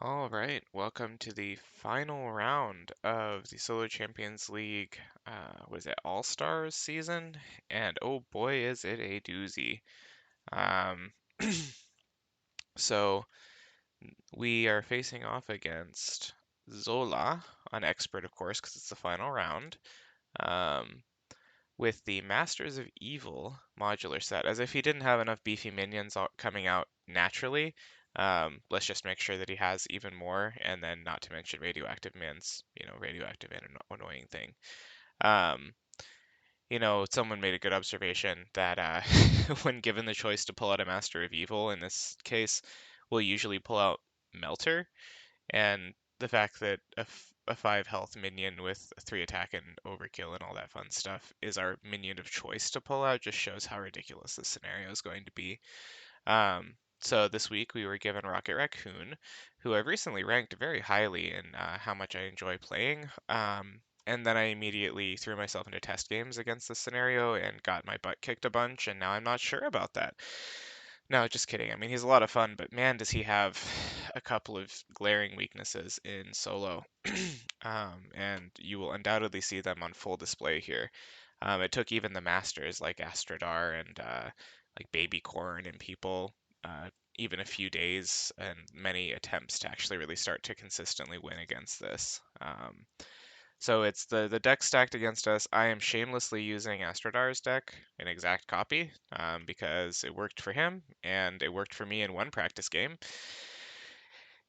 All right, welcome to the final round of the Solo Champions League, was it All-Stars season? And oh boy, is it a doozy. Um, so we are facing off against Zola, on Expert, of course, because it's the final round, um, with the Masters of Evil modular set, as if he didn't have enough beefy minions coming out naturally. Let's just make sure that he has even more, and then not to mention radioactive mins, radioactive and an annoying thing. Um, Someone made a good observation that when given the choice to pull out a Master of Evil, in this case, we'll usually pull out Melter, and the fact that a 5 health minion with a 3 attack and overkill and all that fun stuff is our minion of choice to pull out just shows how ridiculous this scenario is going to be. So this week we were given Rocket Raccoon, who I've recently ranked very highly in how much I enjoy playing. And then I immediately threw myself into test games against this scenario and got my butt kicked a bunch, and now I'm not sure about that. No, just kidding. I mean, he's a lot of fun, but man, does he have a couple of glaring weaknesses in solo. And you will undoubtedly see them on full display here. It took even the masters like Astrodar and like Baby Corn and people even a few days and many attempts to actually really start to consistently win against this. So it's the deck stacked against us. I am shamelessly using Astrodar's deck, an exact copy, because it worked for him and it worked for me in one practice game.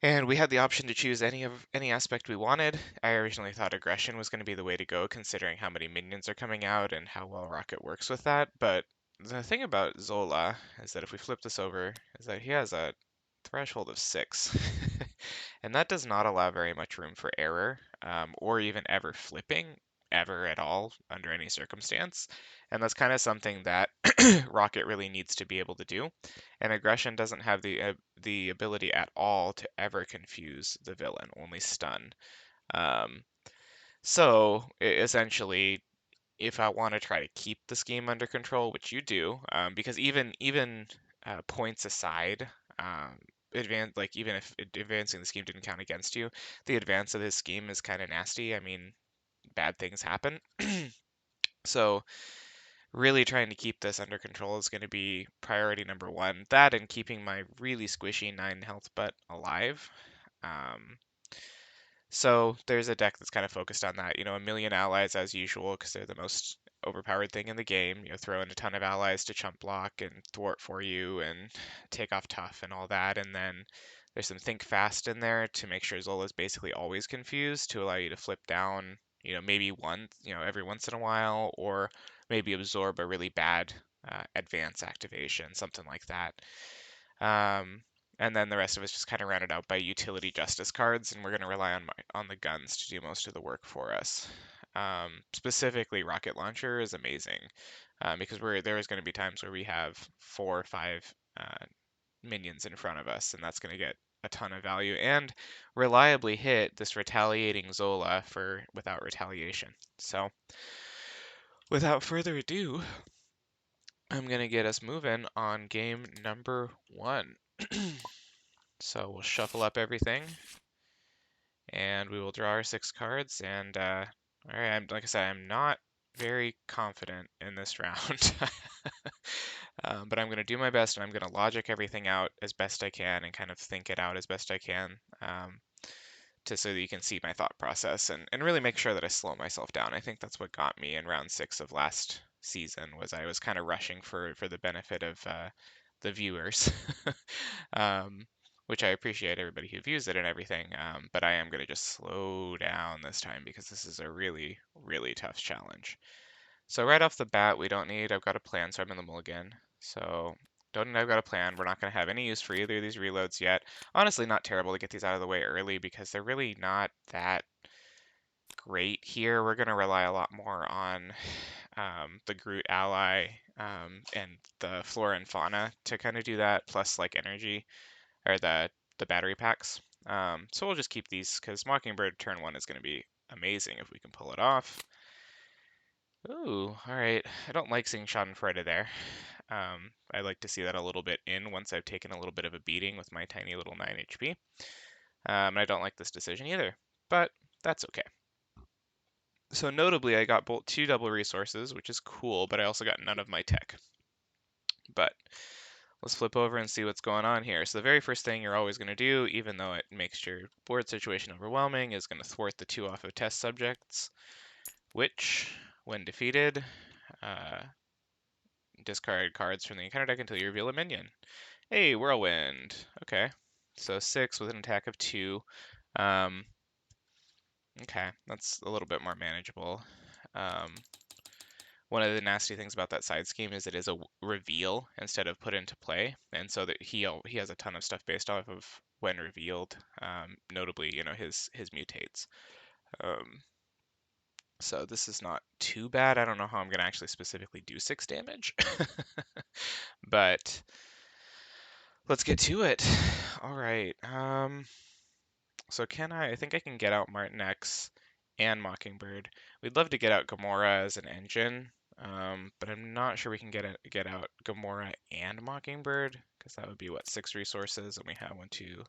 And we had the option to choose any aspect we wanted. I originally thought aggression was going to be the way to go, considering how many minions are coming out and how well Rocket works with that. But the thing about Zola is that if we flip this over, is that he has a threshold of 6. And that does not allow very much room for error, or even ever flipping, ever at all, under any circumstance. And that's kind of something that Rocket really needs to be able to do. And aggression doesn't have the ability at all to ever confuse the villain, only stun. Um, so essentially, if I want to try to keep the scheme under control, which you do, because even points aside, even if advancing the scheme didn't count against you, the advance of his scheme is kind of nasty. I mean, bad things happen. So really trying to keep this under control is going to be priority number one. That and keeping my really squishy 9 health butt alive. Um, so there's a deck that's kind of focused on that. A million allies as usual because they're the most overpowered thing in the game. Throw in a ton of allies to chump block and thwart for you and take off tough and all that. And then there's some think fast in there to make sure Zola's basically always confused to allow you to flip down, maybe once, every once in a while, or maybe absorb a really bad advance activation, something like that. Um, and then the rest of it's just kind of rounded out by utility justice cards, and we're going to rely on the guns to do most of the work for us. Specifically, rocket launcher is amazing because there is going to be times where we have 4 or 5 minions in front of us, and that's going to get a ton of value and reliably hit this retaliating Zola for without retaliation. So, without further ado, I'm going to get us moving on game number 1. So we'll shuffle up everything, and we will draw our 6 cards. And all right, like I said, I'm not very confident in this round, but I'm going to do my best, and I'm going to logic everything out as best I can, and kind of think it out as best I can, so that you can see my thought process, and really make sure that I slow myself down. I think that's what got me in round 6 of last season, was I was kind of rushing for the benefit of the viewers. um, which I appreciate everybody who views it and everything, but I am going to just slow down this time because this is a really, really tough challenge. So right off the bat, I've got a plan, so I'm in the mulligan. So don't need I've got a plan. We're not going to have any use for either of these reloads yet. Honestly, not terrible to get these out of the way early because they're really not that great here. We're going to rely a lot more on the Groot ally and the flora and fauna to kind of do that, plus like energy or the battery packs. So we'll just keep these because Mockingbird turn 1 is going to be amazing if we can pull it off. Ooh, all right. I don't like seeing Schadenfreude there. I like to see that a little bit in once I've taken a little bit of a beating with my tiny little 9 HP. And I don't like this decision either, but that's okay. So notably, I got both 2 double resources, which is cool, but I also got none of my tech. But let's flip over and see what's going on here. So the very first thing you're always going to do, even though it makes your board situation overwhelming, is going to thwart the 2 off of test subjects, which, when defeated, uh, discard cards from the encounter deck until you reveal a minion. Hey, Whirlwind. Okay. So 6 with an attack of 2. Um, okay, that's a little bit more manageable. One of the nasty things about that side scheme is it is a reveal instead of put into play, and so that he has a ton of stuff based off of when revealed. Notably, his mutates. Um, so this is not too bad. I don't know how I'm gonna actually specifically do 6 damage, but let's get to it. All right. So I think I can get out Martin X and Mockingbird. We'd love to get out Gamora as an engine, but I'm not sure we can get out Gamora and Mockingbird because that would be what, 6 resources, and we have 1, 2,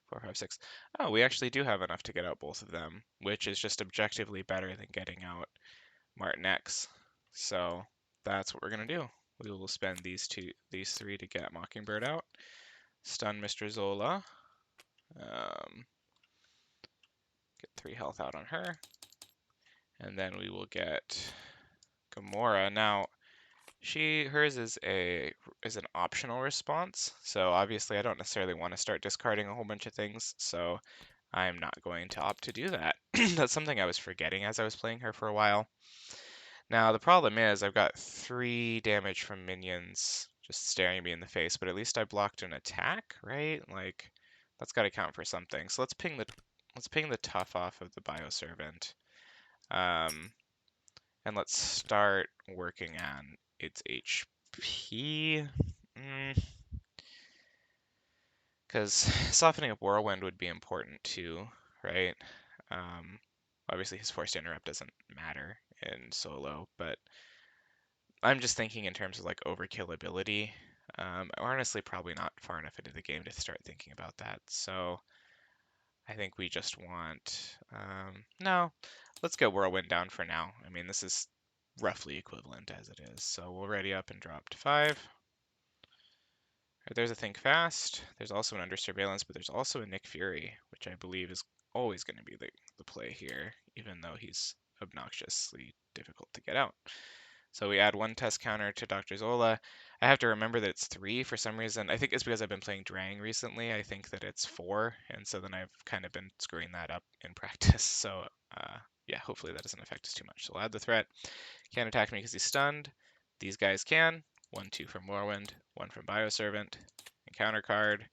4, 5, 6. Oh, we actually do have enough to get out both of them, which is just objectively better than getting out Martin X. So that's what we're gonna do. We will spend these 3 to get Mockingbird out. Stun Mr. Zola. Get 3 health out on her. And then we will get Gamora. Now, hers is an optional response, so obviously I don't necessarily want to start discarding a whole bunch of things, so I'm not going to opt to do that. That's something I was forgetting as I was playing her for a while. Now, the problem is I've got 3 damage from minions just staring me in the face, but at least I blocked an attack, right? Like, that's got to count for something. So let's ping the tough off of the Bioservant. And let's start working on its HP. Because softening up Whirlwind would be important too, right? Obviously his forced interrupt doesn't matter in solo, but I'm just thinking in terms of like overkill ability. Honestly, probably not far enough into the game to start thinking about that. So I think we just want, no, let's get Whirlwind down for now. I mean, this is roughly equivalent as it is. So we'll ready up and drop to 5. There's a Think Fast. There's also an Under Surveillance, but there's also a Nick Fury, which I believe is always going to be the play here, even though he's obnoxiously difficult to get out. So we add 1 test counter to Dr. Zola. I have to remember that it's 3 for some reason. I think it's because I've been playing Drang recently. I think that it's 4, and so then I've kind of been screwing that up in practice. So yeah, hopefully that doesn't affect us too much. So we'll add the threat. Can't attack me because he's stunned. These guys can. 1, 2 from Whirlwind, 1 from Bioservant. Encounter card.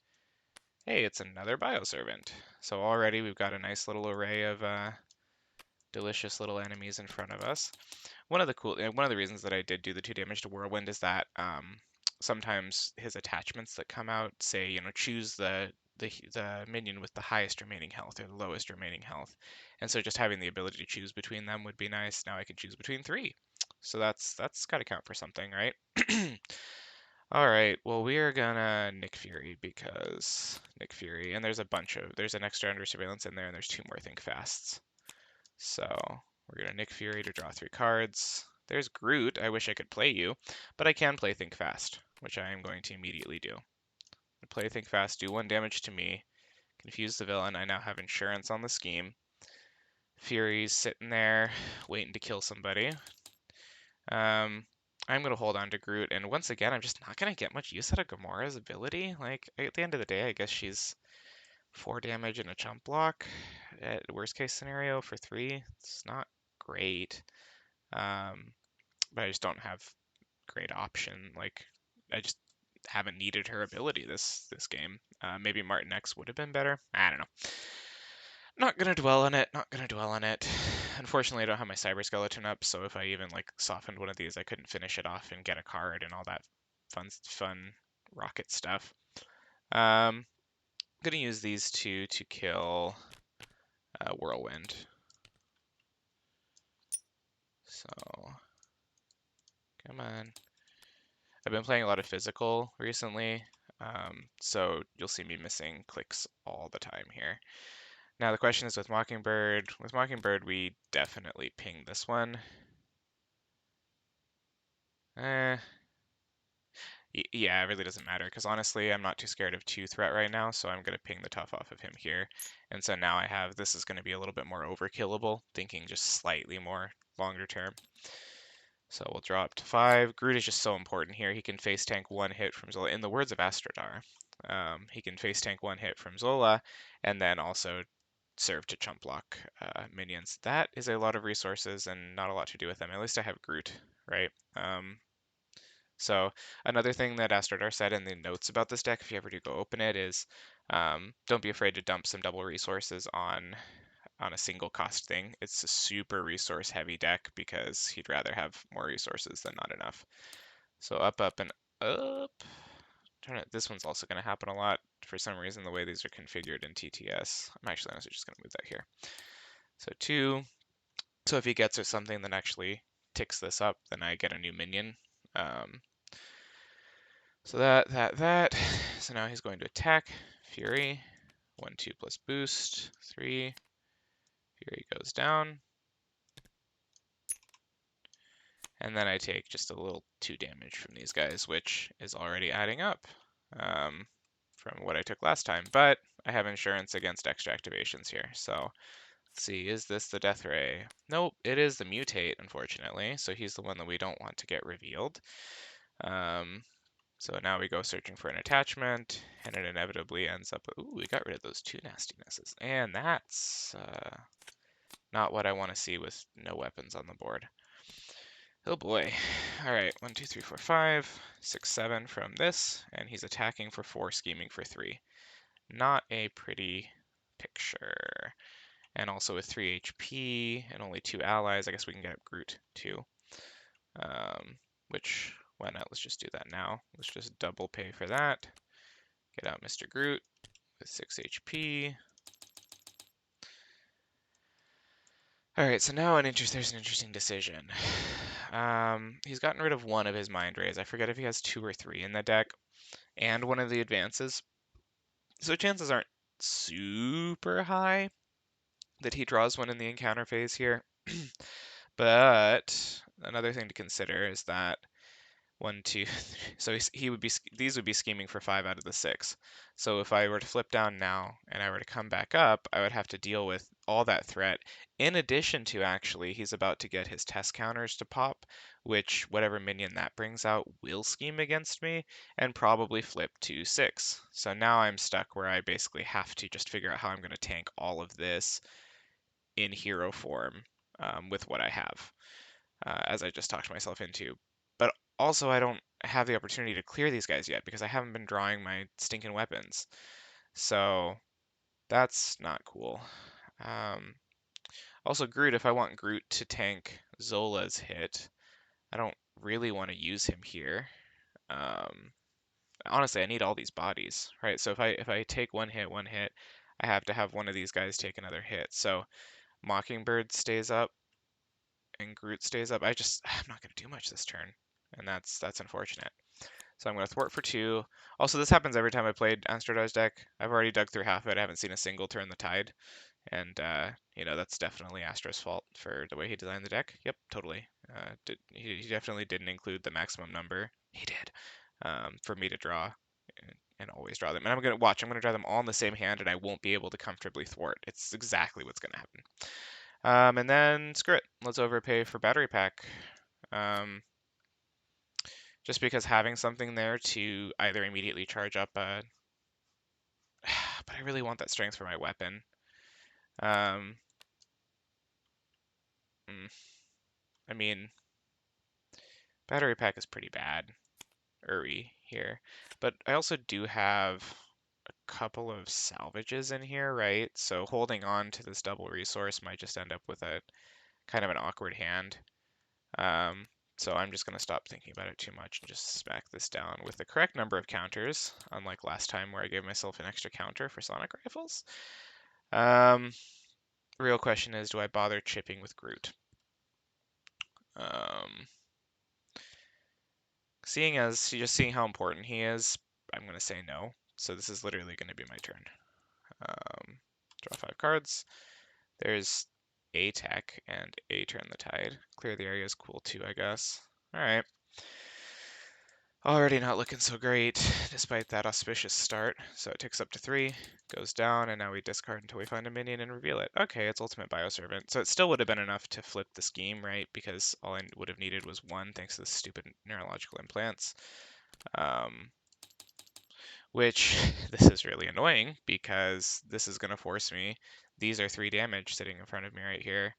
Hey, it's another Bioservant. So already we've got a nice little array of delicious little enemies in front of us. One of the reasons that I did do the 2 damage to Whirlwind is that sometimes his attachments that come out say, choose the minion with the highest remaining health or the lowest remaining health. And so just having the ability to choose between them would be nice. Now I can choose between 3. So that's got to count for something, right? All right, well, we are gonna Nick Fury because Nick Fury, and there's an extra Under Surveillance in there, and there's 2 more Think Fasts. So we're gonna Nick Fury to draw 3 cards. There's Groot. I wish I could play you, but I can play Think Fast, which I am going to immediately do. Play Think Fast, do 1 damage to me, confuse the villain. I now have insurance on the scheme. Fury's sitting there waiting to kill somebody. I'm going to hold on to Groot, and once again, I'm just not going to get much use out of Gamora's ability. Like, at the end of the day, I guess she's 4 damage and a chump block at worst case scenario for 3. It's not great, but I just don't have great option. Like, I just haven't needed her ability this game. Maybe Martin X would have been better. I don't know. Not gonna dwell on it. Not gonna dwell on it. Unfortunately, I don't have my Cyber Skeleton up, so if I even like softened one of these, I couldn't finish it off and get a card and all that fun rocket stuff. I'm gonna use these 2 to kill Whirlwind. So, come on. I've been playing a lot of physical recently. So you'll see me missing clicks all the time here. Now the question is with Mockingbird. With Mockingbird, we definitely ping this one. Eh, yeah, it really doesn't matter because honestly, I'm not too scared of 2 threat right now, so I'm going to ping the tough off of him here. And so now I have, this is going to be a little bit more overkillable, thinking just slightly more longer term. So we'll draw up to 5. Groot is just so important here. He can face tank 1 hit from Zola. In the words of Astrodar, he can face tank 1 hit from Zola and then also serve to chump block minions. That is a lot of resources and not a lot to do with them. At least I have Groot, right? So another thing that Astrodar said in the notes about this deck, if you ever do go open it, is don't be afraid to dump some double resources on a single cost thing. It's a super resource heavy deck because he'd rather have more resources than not enough. So up, up, and up. This one's also going to happen a lot for some reason the way these are configured in TTS. I'm actually honestly just going to move that here. So 2. So if he gets or something that actually ticks this up, then I get a new minion. So that. So now he's going to attack. Fury. 1, 2 plus boost. 3. Fury goes down. And then I take just a little 2 damage from these guys, which is already adding up from what I took last time. But I have insurance against extra activations here. So let's see, is this the Death Ray? Nope, it is the Mutate, unfortunately. So he's the one that we don't want to get revealed. So now we go searching for an attachment, and it inevitably ends up, ooh, we got rid of those 2 nastinesses. And that's not what I want to see with no weapons on the board. Oh boy. All right, 1, 2, 3, 4, 5, 6, 7 from this, and he's attacking for 4, scheming for 3. Not a pretty picture. And also with 3 HP and only 2 allies, I guess we can get Groot too. Which, why not? Let's just do that now. Let's just double pay for that. Get out Mr. Groot with 6 HP. All right, so now there's an interesting decision. He's gotten rid of 1 of his Mind Rays. I forget if he has 2 or 3 in the deck, and 1 of the advances. So chances aren't super high that he draws 1 in the encounter phase here. But another thing to consider is that 1, 2, 3. So these would be scheming for 5 out of the 6. So if I were to flip down now and I were to come back up, I would have to deal with all that threat. In addition to actually, he's about to get his test counters to pop, which whatever minion that brings out will scheme against me and probably flip to 6. So now I'm stuck where I basically have to just figure out how I'm going to tank all of this in hero form with what I have, as I just talked myself into. But also, I don't have the opportunity to clear these guys yet because I haven't been drawing my stinking weapons. So that's not cool. Also, Groot, if I want Groot to tank Zola's hit, I don't really want to use him here. Honestly, I need all these bodies, right? So if I take 1 hit, I have to have one of these guys take another hit. So Mockingbird stays up and Groot stays up. I'm not going to do much this turn, and that's unfortunate. So I'm going to thwart for 2. Also, this happens every time I played Astrodar's deck. I've already dug through half of it. I haven't seen a single turn the tide. And, that's definitely Astro's fault for the way he designed the deck. Yep, totally. He definitely didn't include the maximum number. He did. For me to draw and always draw them. And I'm going to draw them all in the same hand, and I won't be able to comfortably thwart. It's exactly what's going to happen. And then, screw it. Let's overpay for battery pack. Just because having something there to either immediately charge up but I really want that strength for my weapon. I mean, battery pack is pretty bad, here. But I also do have a couple of salvages in here, right? So holding on to this double resource might just end up with a kind of an awkward hand. So I'm just going to stop thinking about it too much and just smack this down with the correct number of counters, unlike last time where I gave myself an extra counter for sonic rifles. Real question is, do I bother chipping with Groot? Seeing how important he is, I'm going to say no. So this is literally going to be my turn. Draw 5 cards. There's a tech and a Turn the Tide. Clear the area is cool too, I guess. All right. Already not looking so great, despite that auspicious start. So it ticks up to 3, goes down, and now we discard until we find a minion and reveal it. Okay, it's Ultimate Bioservant. So it still would have been enough to flip the scheme, right? Because all I would have needed was 1, thanks to the stupid neurological implants. Which, this is really annoying, because this is going to force me. These are 3 damage sitting in front of me right here.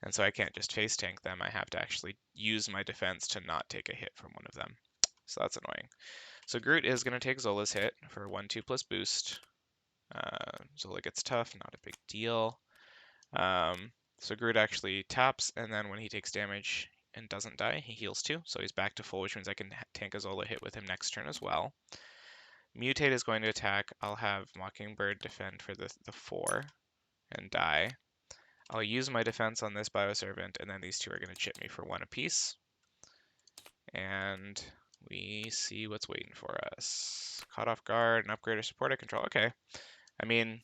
And so I can't just face tank them. I have to actually use my defense to not take a hit from one of them. So that's annoying. So Groot is going to take Zola's hit for 1/2 plus boost. Zola gets tough, not a big deal. So Groot actually taps, and then when he takes damage and doesn't die, he heals too. So he's back to full, which means I can tank a Zola hit with him next turn as well. Mutate is going to attack. I'll have Mockingbird defend for the 4 and die. I'll use my defense on this Bioservant, and then these 2 are going to chip me for 1 apiece. And we see what's waiting for us. Caught off guard, an upgrade or support I control. Okay. I mean,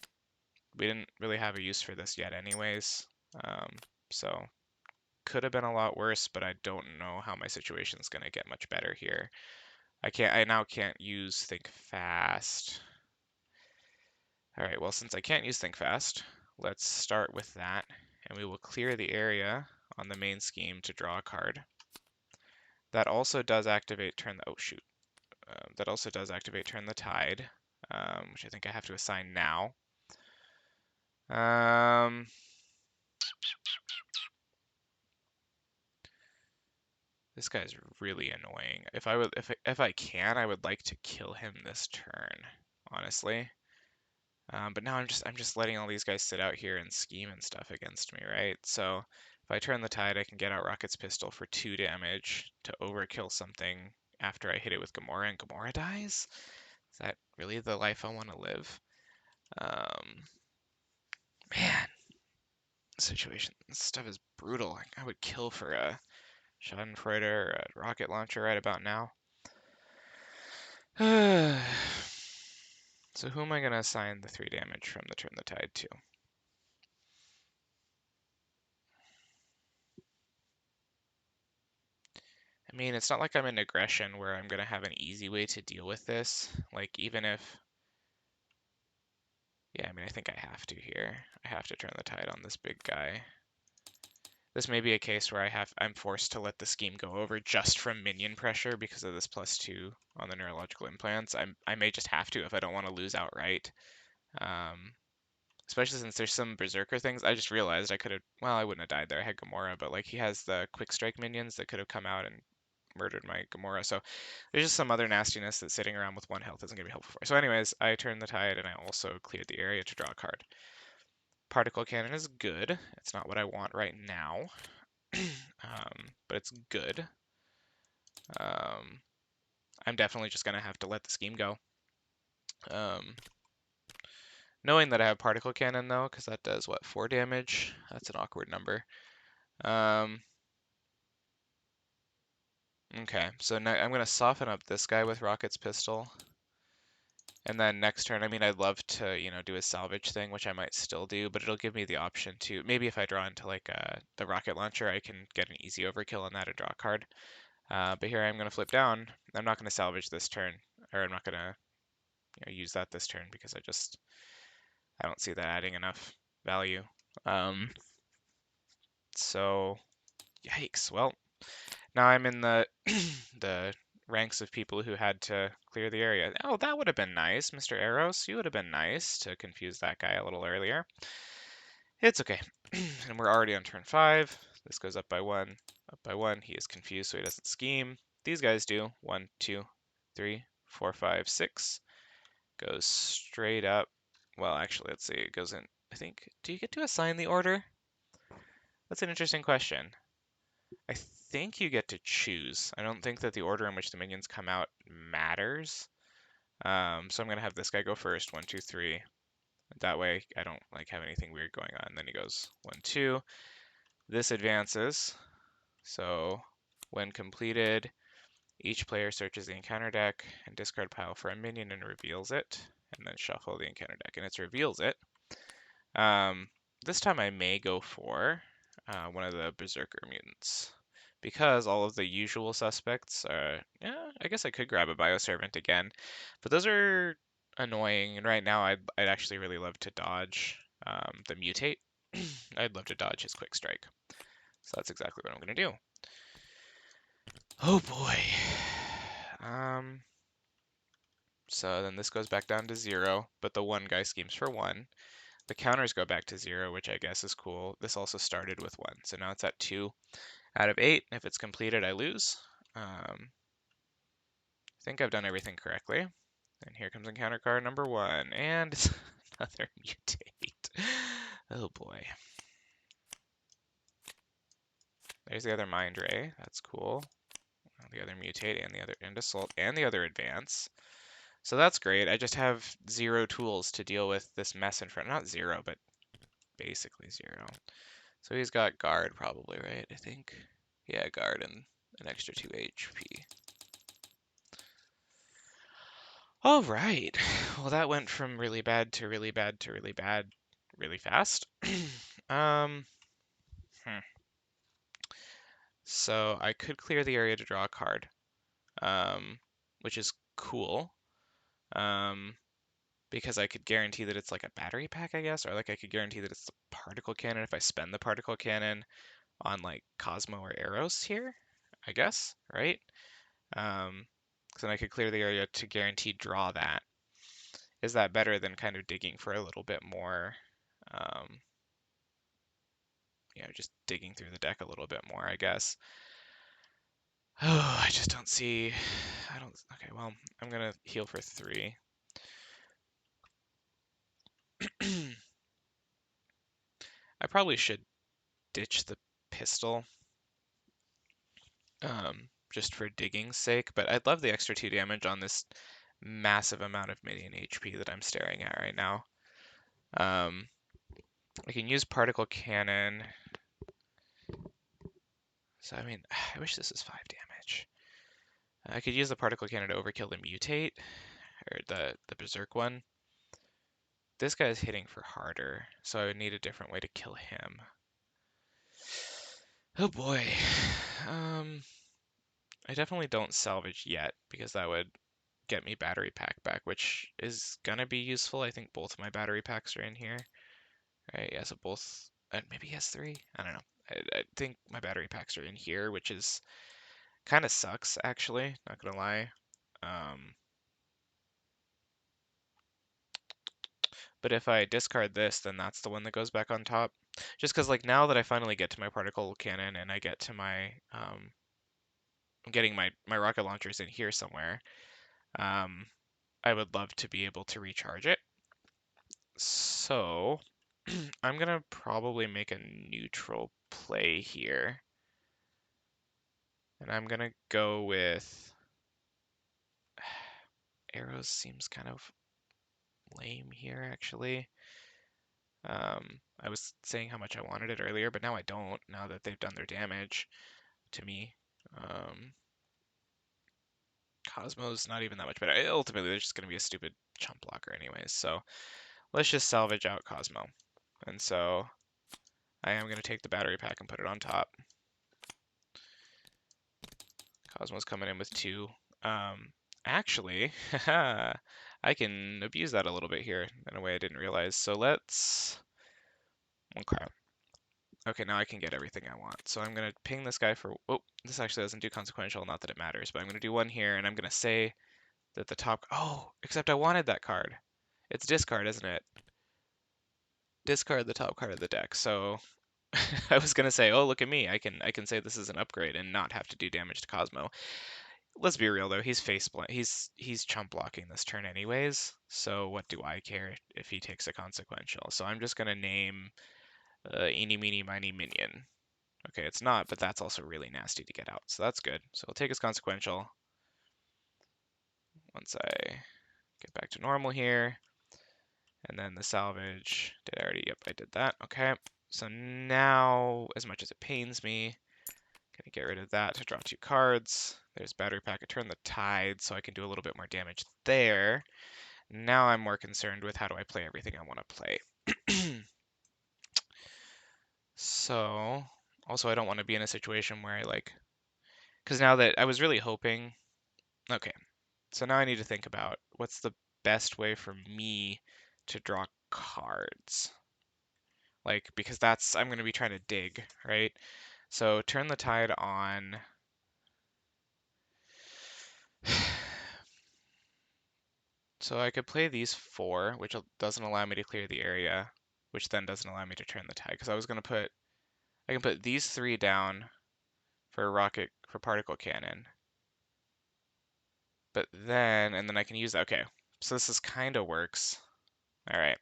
we didn't really have a use for this yet anyways. So could have been a lot worse, but I don't know how my situation's going to get much better here. I now can't use Think Fast. All right, well, since I can't use Think Fast, let's start with that, and we will clear the area on the main scheme to draw a card. That also does activate that also does activate Turn the Tide, which I think I have to assign now. This guy's really annoying. If I can, I would like to kill him this turn, honestly. But now I'm just letting all these guys sit out here and scheme and stuff against me, right? So if I Turn the Tide, I can get out Rocket's Pistol for 2 damage to overkill something after I hit it with Gamora and Gamora dies. Is that really the life I want to live? Man, situation. This stuff is brutal. I would kill for a Schadenfreude or a rocket launcher right about now. So who am I going to assign the 3 damage from the Turn the Tide to? I mean, it's not like I'm in aggression where I'm going to have an easy way to deal with this. Like, even if... Yeah, I mean, I think I have to here. I have to Turn the Tide on this big guy. This may be a case where I'm forced to let the scheme go over just from minion pressure because of this +2 on the neurological implants. I may just have to if I don't want to lose outright. Especially since there's some Berserker things. I just realized I could have, well, I wouldn't have died there. I had Gamora, but like he has the quick strike minions that could have come out and murdered my Gamora. So there's just some other nastiness that sitting around with 1 health isn't going to be helpful for. So anyways, I turned the tide and I also cleared the area to draw a card. Particle Cannon is good. It's not what I want right now, but it's good. I'm definitely just going to have to let the scheme go. Knowing that I have Particle Cannon, though, because that does, what, 4 damage? That's an awkward number. Okay, so now I'm going to soften up this guy with Rocket's Pistol. And then next turn, I mean, I'd love to, do a salvage thing, which I might still do, but it'll give me the option to, maybe if I draw into, like, the rocket launcher, I can get an easy overkill on that and draw a card. But here I'm going to flip down. I'm not going to salvage this turn, or I'm not going to use that this turn because I don't see that adding enough value. So, yikes. Well, now I'm in the the ranks of people who had to clear the area. Oh, that would have been nice, Mr. Eros. You would have been nice to confuse that guy a little earlier. It's okay. And we're already on turn 5. This goes up by 1, up by 1. He is confused, so he doesn't scheme. These guys do. 1, 2, 3, 4, 5, 6. Goes straight up. Well, actually, let's see. It goes in, I think. Do you get to assign the order? That's an interesting question. I think you get to choose. I don't think that the order in which the minions come out matters. So I'm gonna have this guy go first. 1, 2, 3. That way I don't have anything weird going on. Then he goes 1, 2. This advances. So when completed, Each player searches the encounter deck and discard pile for a minion and reveals it, and then shuffle the encounter deck and it reveals it. This time I may go for one of the Berserker mutants because all of the usual suspects are, yeah, I guess I could grab a Bioservant again, but those are annoying, and right now I'd actually really love to dodge the Mutate. I'd love to dodge his Quick Strike. So that's exactly what I'm going to do. Oh boy. So then this goes back down to 0, but the one guy schemes for 1. The counters go back to 0, which I guess is cool. This also started with 1, so now it's at 2 out of 8. If it's completed, I lose. I think I've done everything correctly. And here comes encounter card number 1, and it's another Mutate. Oh boy. There's the other Mind Ray. That's cool. The other Mutate and the other Assault and the other Advance. So that's great. I just have 0 tools to deal with this mess in front. Not 0, but basically 0. So he's got guard probably, right? I think. Yeah, guard and an extra 2 HP. All right. Well, that went from really bad to really bad to really bad really fast. um, So I could clear the area to draw a card, which is cool. Because I could guarantee that it's like a battery pack, I guess, or like I could guarantee that it's the particle cannon if I spend the particle cannon on like Cosmo or Eros here, I guess, right? So then I could clear the area to guarantee draw that. Is that better than kind of digging for a little bit more, um, just digging through the deck a little bit more, I guess. Oh, I just don't see, okay, well, I'm gonna heal for 3. I probably should ditch the pistol, just for digging's sake, but I'd love the extra 2 damage on this massive amount of minion HP that I'm staring at right now. I can use particle cannon. So, I mean, I wish this was 5 damage. I could use the particle cannon to overkill the mutate, or the berserk one. This guy's hitting for harder, so I would need a different way to kill him. Oh boy. I definitely don't salvage yet, because that would get me battery pack back, which is gonna be useful. I think both of my battery packs are in here. Right, yeah, so both, maybe he has 3? I don't know. I think my battery packs are in here, which is kind of sucks, actually, not gonna lie. But if I discard this, then that's the one that goes back on top. Just because, like, now that I finally get to my particle cannon and I get to my, I'm getting my rocket launchers in here somewhere, I would love to be able to recharge it. So, I'm gonna probably make a neutral play here. And I'm gonna go with arrows seems kind of lame here, actually. I was saying how much I wanted it earlier, but now I don't, now that they've done their damage to me. Cosmo's not even that much better. Ultimately, they're just going to be a stupid chump blocker anyways, so let's just salvage out Cosmo. And so I am going to take the battery pack and put it on top. Cosmo's coming in with 2. Actually, I can abuse that a little bit here in a way I didn't realize. So let's... Okay. Okay, now I can get everything I want. So I'm going to ping this guy for... Oh, this actually doesn't do consequential, not that it matters, but I'm going to do 1 here, and I'm going to say that the top... Oh, except I wanted that card. It's discard, isn't it? Discard the top card of the deck. So I was going to say, oh, look at me. I can say this is an upgrade and not have to do damage to Cosmo. Let's be real though, he's he's chump blocking this turn anyways, so what do I care if he takes a consequential? So I'm just gonna name eeny meeny miny minion. Okay, it's not, but that's also really nasty to get out, so that's good. So I'll take his consequential once I get back to normal here. And then the salvage, did I already? Yep, I did that. Okay, so now, as much as it pains me, Gonna get rid of that to draw 2 cards. There's battery pack. I turn the tide so I can do a little bit more damage there. Now I'm more concerned with how do I play everything I want to play. So, also I don't want to be in a situation where I like, because now that I was really hoping, okay, so now I need to think about what's the best way for me to draw cards. Like, because that's, I'm going to be trying to dig, right? So turn the tide on. So I could play these 4, which doesn't allow me to clear the area, which then doesn't allow me to turn the tide. Because I was going to put, I can put these 3 down for particle cannon. But then, and then I can use that. Okay, so this is kind of works. All right.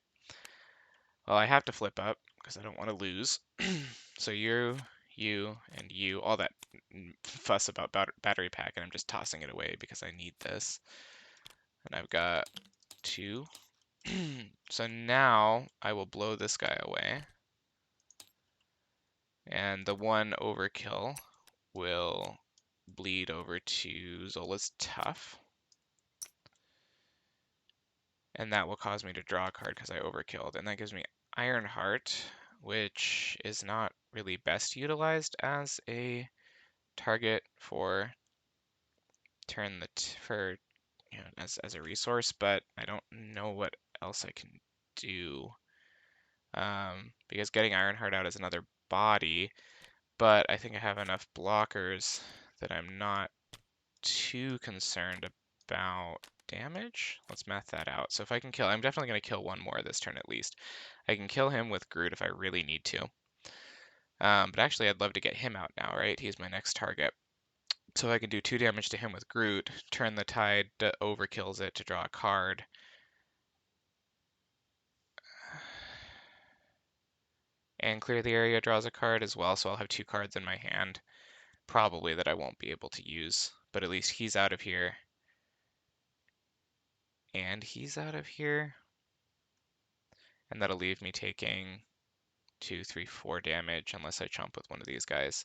Well, I have to flip up because I don't want to lose. So you, and you, all that fuss about battery pack, and I'm just tossing it away because I need this. And I've got 2. So now I will blow this guy away. And the 1 overkill will bleed over to Zola's Tough. And that will cause me to draw a card because I overkilled. And that gives me Iron Heart, which is not really best utilized as a target for as a resource, but I don't know what else I can do. Because getting Ironheart out is another body, but I think I have enough blockers that I'm not too concerned about damage. Let's math that out. So if I can kill, I'm definitely going to kill 1 more this turn at least. I can kill him with Groot if I really need to. But actually, I'd love to get him out now, right? He's my next target. So I can do 2 damage to him with Groot, turn the tide, overkills it to draw a card. And clear the area draws a card as well, so I'll have 2 cards in my hand, probably that I won't be able to use. But at least he's out of here. And he's out of here. And that'll leave me taking 2, 3, 4 damage unless I chomp with one of these guys.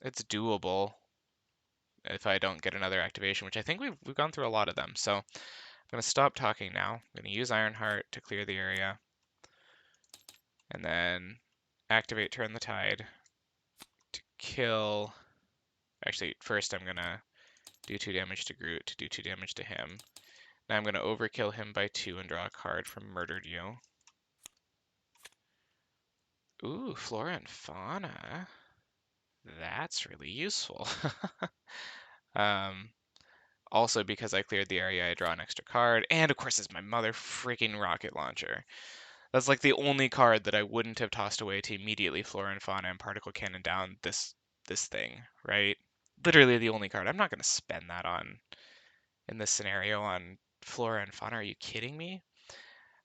It's doable if I don't get another activation, which I think we've gone through a lot of them. So I'm going to stop talking now. I'm going to use Ironheart to clear the area. And then activate Turn the Tide to kill. Actually, first I'm going to do 2 damage to Groot to do 2 damage to him. Now I'm going to overkill him by 2 and draw a card from Murdered You. Ooh, Flora and Fauna. That's really useful. Also, because I cleared the area, I draw an extra card. And of course, it's my mother freaking rocket launcher. That's like the only card that I wouldn't have tossed away to immediately Flora and Fauna and Particle Cannon down this thing, right? Literally the only card. I'm not going to spend that on, in this scenario, on Flora and Fauna. Are you kidding me?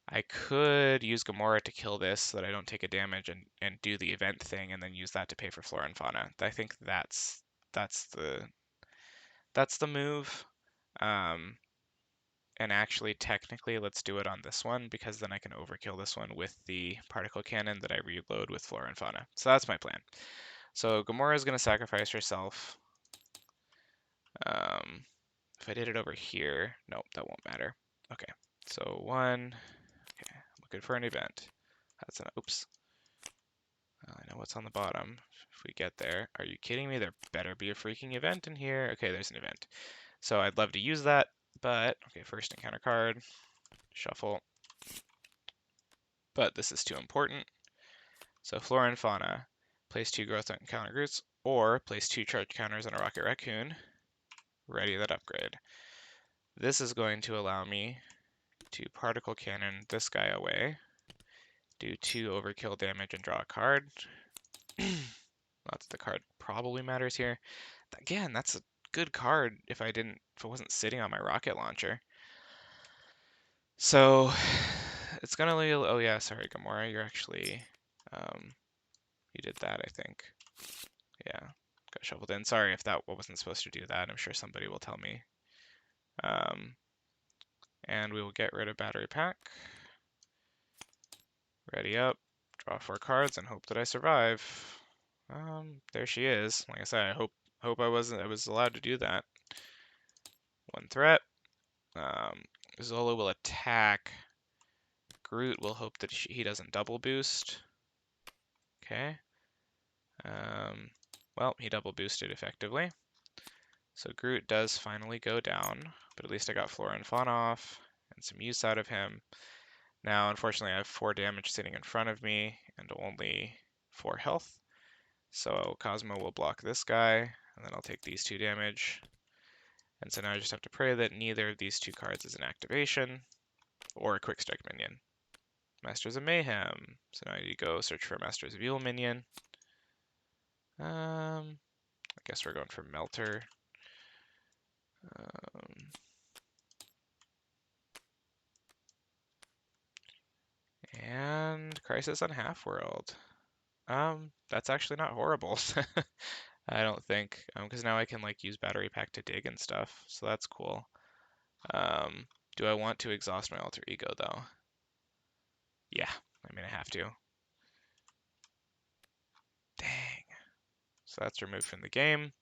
I could use Gamora to kill this so that I don't take a damage and do the event thing and then use that to pay for Flora and Fauna. I think that's the move. And actually, technically, let's do it on this one because then I can overkill this one with the particle cannon that I reload with Flora and Fauna. So that's my plan. So Gamora is going to sacrifice herself. If I did it over here, nope, that won't matter. Okay, so 1. Okay, I'm looking for an event. That's an oops. I know what's on the bottom. If we get there, are you kidding me? There better be a freaking event in here. Okay, there's an event. So I'd love to use that, but okay, first encounter card, shuffle. But this is too important. So Flora and Fauna, place 2 growth encounter Groots, or place 2 charge counters on a Rocket Raccoon. Ready that upgrade. This is going to allow me to particle cannon this guy away, do 2 overkill damage and draw a card. Not that the card probably matters here. Again, that's a good card if it wasn't sitting on my rocket launcher. So it's gonna leave, oh yeah, sorry, Gamora, you're actually, you did that, I think. Yeah, got shuffled in. Sorry if that wasn't supposed to do that. I'm sure somebody will tell me. And we will get rid of battery pack. Ready up, draw 4 cards and hope that I survive. There she is. Like I said, I hope I was allowed to do that. One threat. Um, Zola will attack. Groot will hope that he doesn't double boost. Okay. Well, he double boosted effectively. So Groot does finally go down, but at least I got Flora and Fawn off and some use out of him. Now, unfortunately, I have 4 damage sitting in front of me and only 4 health. So Cosmo will block this guy, and then I'll take these 2 damage. And so now I just have to pray that neither of these 2 cards is an activation or a quick strike minion. Masters of Mayhem. So now I need to go search for a Masters of Evil minion. I guess we're going for Melter. And Crisis on Half-World. That's actually not horrible. I don't think, because now I can like use Battery Pack to dig and stuff, so that's cool. Do I want to exhaust my alter ego though? Yeah, I mean I have to. Dang. So that's removed from the game.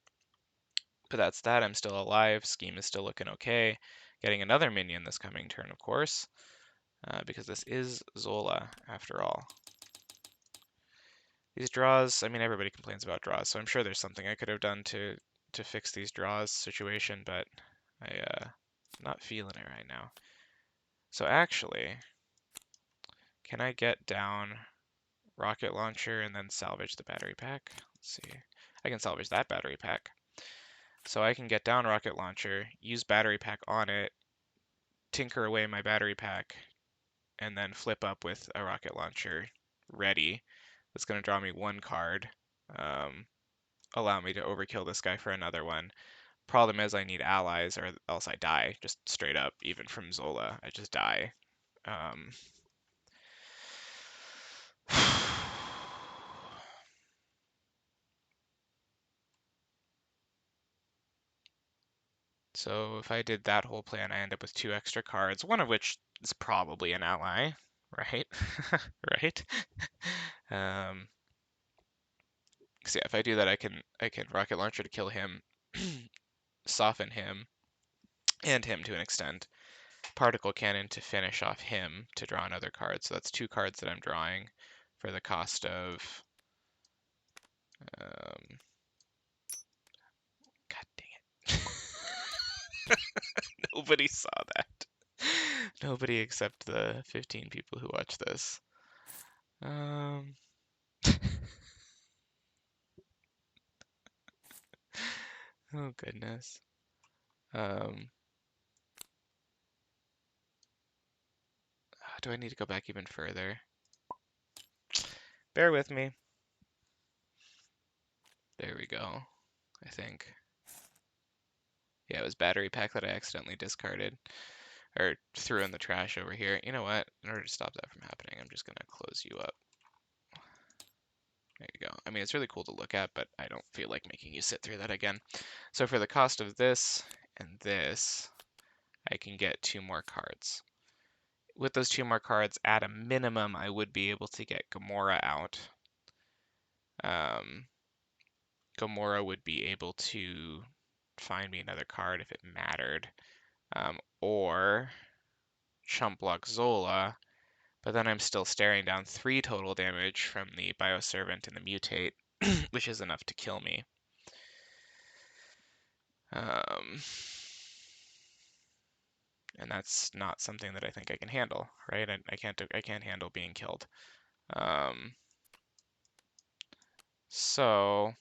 But that's that. I'm still alive. Scheme is still looking okay. Getting another minion this coming turn, of course, because this is Zola after all. These draws, I mean, everybody complains about draws, so I'm sure there's something I could have done to fix these draws situation, but I'm not feeling it right now. So actually, can I get down rocket launcher and then salvage the battery pack? Let's see. I can salvage that battery pack. So I can get down rocket launcher, use battery pack on it, tinker away my battery pack, and then flip up with a rocket launcher ready. That's going to draw me 1 card. Allow me to overkill this guy for another one. Problem is I need allies or else I die, just straight up, even from Zola. I just die. So if I did that whole plan, I end up with 2 extra cards, one of which is probably an ally, right? Right? Um, so yeah, if I do that, I can rocket launcher to kill him, soften him, and him to an extent. Particle cannon to finish off him to draw another card. So that's 2 cards that I'm drawing for the cost of. Um, God dang it! Nobody saw that. Nobody except the 15 people who watch this. Um, oh goodness. Do I need to go back even further? Bear with me. There we go, I think. Yeah, it was battery pack that I accidentally discarded or threw in the trash over here. You know what? In order to stop that from happening, I'm just gonna close you up. There you go. I mean, it's really cool to look at, but I don't feel like making you sit through that again. So for the cost of this and this, I can get 2 more cards. With those 2 more cards, at a minimum, I would be able to get Gamora out. Gamora would be able to find me another card if it mattered. Or chump block Zola, but then I'm still staring down 3 total damage from the Bioservant and the Mutate, which is enough to kill me. And that's not something that I think I can handle, right? I can't handle being killed. So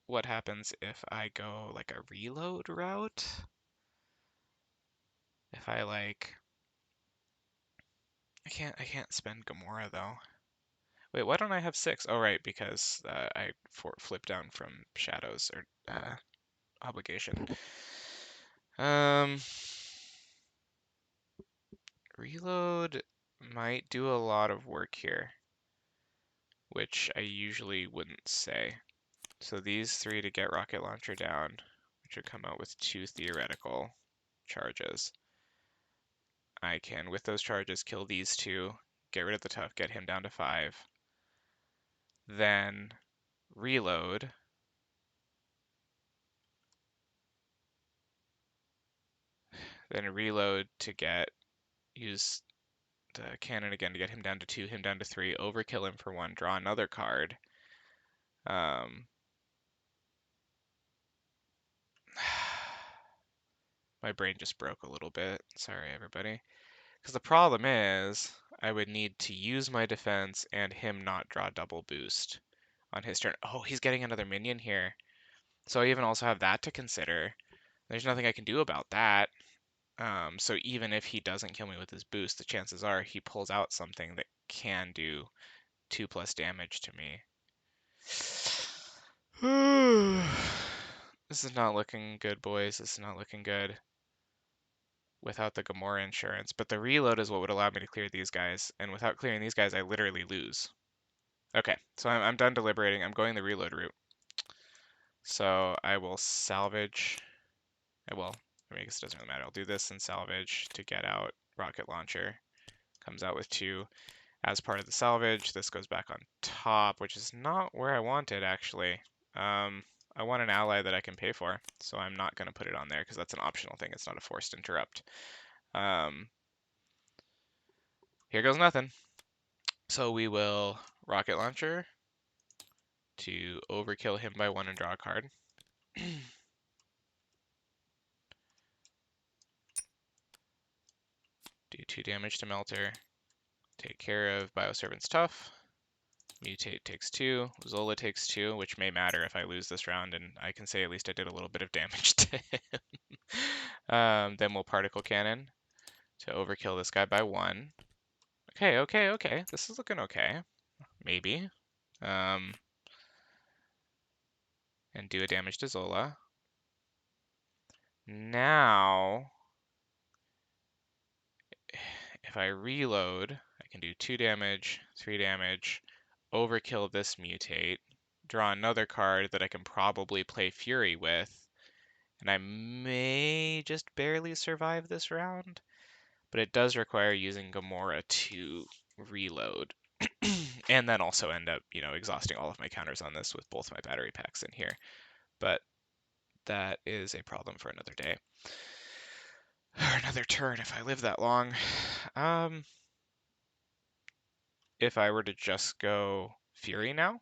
what happens if I go like a reload route? If I like, I can't spend Gamora though. Wait, why don't I have 6? Oh, right, because I flipped down from Shadows or Obligation. Reload might do a lot of work here, which I usually wouldn't say. So these 3 to get Rocket Launcher down, which would come out with 2 theoretical charges. I can, with those charges, kill these 2, get rid of the tough, get him down to 5. Then reload. Then reload to use the cannon again to get him down to 2, him down to 3, overkill him for 1, draw another card. My brain just broke a little bit. Sorry, everybody. Because the problem is, I would need to use my defense and him not draw double boost on his turn. Oh, he's getting another minion here. So I even also have that to consider. There's nothing I can do about that. So even if he doesn't kill me with his boost, the chances are he pulls out something that can do 2+ damage to me. This is not looking good, boys. This is not looking good without the Gamora insurance. But the reload is what would allow me to clear these guys. And without clearing these guys, I literally lose. Okay, so I'm done deliberating. I'm going the reload route. So I will salvage. I guess it doesn't really matter. I'll do this and salvage to get out rocket launcher. Comes out with 2. As part of the salvage, this goes back on top, which is not where I want it, actually. I want an ally that I can pay for, so I'm not going to put it on there because that's an optional thing. It's not a forced interrupt. Here goes nothing. So we will rocket launcher to overkill him by 1 and draw a card. Do 2 damage to Melter. Take care of Bioservant's Tough. Mutate takes 2. Zola takes 2, which may matter if I lose this round, and I can say at least I did a little bit of damage to him. Then we'll Particle Cannon to overkill this guy by 1. Okay. This is looking okay. Maybe. And do a damage to Zola. Now, if I reload, I can do 2 damage, 3 damage, overkill this mutate, draw another card that I can probably play Fury with, and I may just barely survive this round, but it does require using Gamora to reload, and then also end up, exhausting all of my counters on this with both my battery packs in here. But that is a problem for another day. Or another turn if I live that long. If I were to just go Fury now,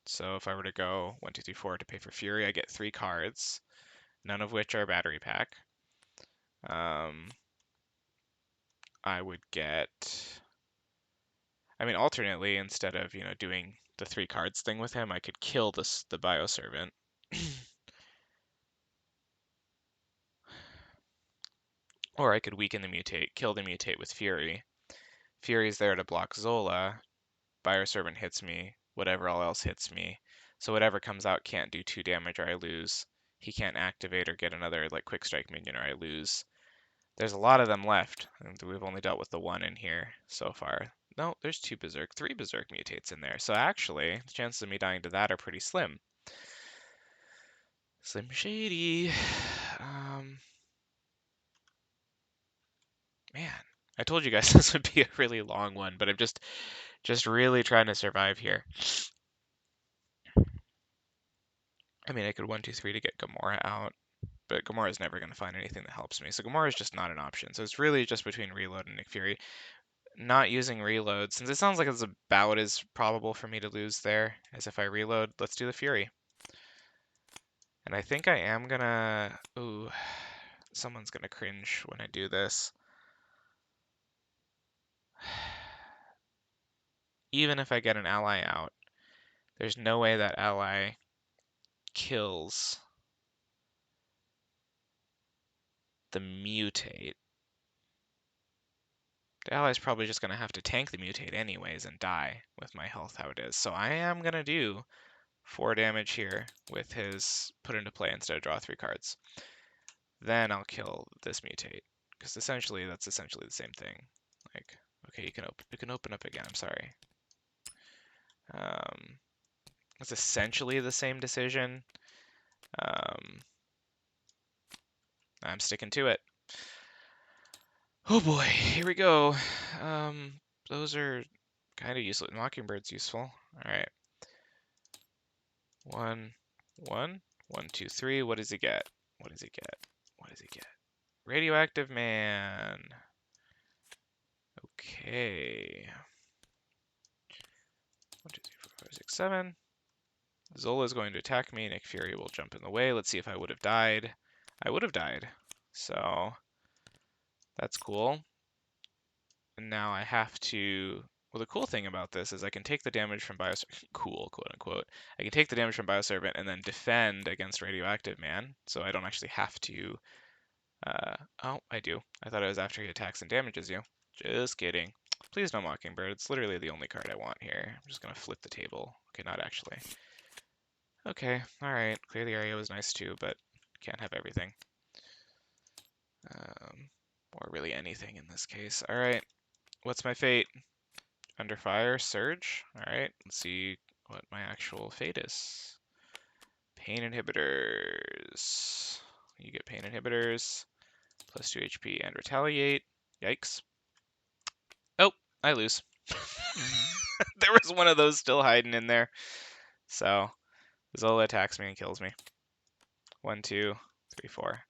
so if I were to go 1, 2, 3, 4 to pay for Fury, I get 3 cards, none of which are battery pack. I would get, alternately, instead of, doing the 3 cards thing with him, I could kill the Bioservant. Or I could weaken the mutate, kill the mutate with Fury. Fury's there to block Zola. Bioservant hits me, whatever all else hits me. So whatever comes out can't do 2 damage or I lose. He can't activate or get another quick strike minion or I lose. There's a lot of them left. And we've only dealt with the 1 in here so far. No, there's 2 Berserk, 3 Berserk mutates in there. So actually, the chances of me dying to that are pretty slim. Slim shady. Man, I told you guys this would be a really long one, but I'm just really trying to survive here. I could 1, 2, 3 to get Gamora out, but Gamora is never going to find anything that helps me. So Gamora is just not an option. So it's really just between Reload and Nick Fury. Not using Reload, since it sounds like it's about as probable for me to lose there as if I Reload, let's do the Fury. And I think I am gonna... Ooh, someone's gonna cringe when I do this. Even if I get an ally out, there's no way that ally kills the mutate. The ally's probably just going to have to tank the mutate anyways and die with my health how it is. So I am going to do 4 damage here with his put into play instead of draw 3 cards. Then I'll kill this mutate, because essentially that's essentially the same thing. Okay, you can open up again. I'm sorry. It's essentially the same decision. I'm sticking to it. Oh boy, here we go. Those are kind of useless. Mockingbird's useful. All right. 1, 1, 1, 2, 3. What does he get? What does he get? What does he get? Radioactive man. Okay. 1, 2, 3, 4, 5, 6, 7. Zola is going to attack me. Nick Fury will jump in the way. Let's see if I would have died. I would have died. So that's cool. And now I have to. Well, the cool thing about this is I can take the damage from Bioservant. Cool, quote unquote. I can take the damage from Bioservant and then defend against Radioactive Man. So I don't actually have to. Oh, I do. I thought it was after he attacks and damages you. Just kidding. Please no Mockingbird. It's literally the only card I want here. I'm just gonna flip the table. Okay, not actually. Okay, alright. Clear the area was nice too, but can't have everything. Or really anything in this case. Alright, what's my fate? Under fire, surge. Alright, let's see what my actual fate is. Pain inhibitors. You get pain inhibitors, plus 2 HP and retaliate. Yikes. Oh, I lose. There was one of those still hiding in there. So, Zola attacks me and kills me. 1, 2, 3, 4.